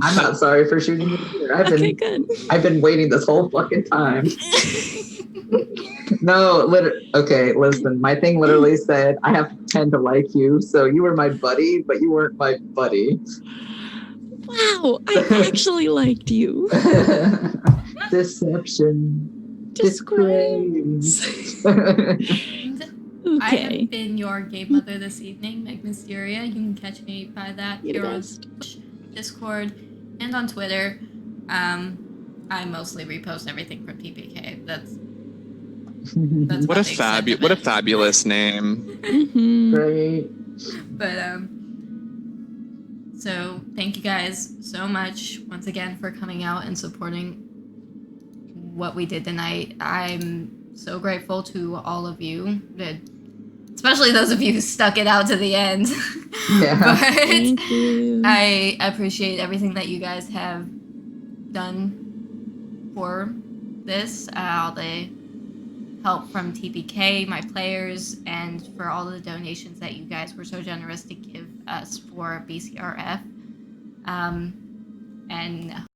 I'm not sorry for shooting you either. Okay, good. I've been waiting this whole fucking time. No, okay, listen. My thing literally said, I have to pretend to like you, so you were my buddy, but you weren't my buddy. Wow, I actually liked you. Deception. Disgrace. And I Okay. have been your game mother this evening, Meg Mysteria. You can catch me by that You're the here on best. Discord and on Twitter. I mostly repost everything from TPK. That's What a about the extent of what a it. fabulous name. Mhm. Great. But so thank you guys so much once again for coming out and supporting what we did tonight. I'm so grateful to all of you, especially those of you who stuck it out to the end. Yeah. But Thank you. I appreciate everything that you guys have done for this, all the help from TPK, my players, and for all the donations that you guys were so generous to give us for BCRF. And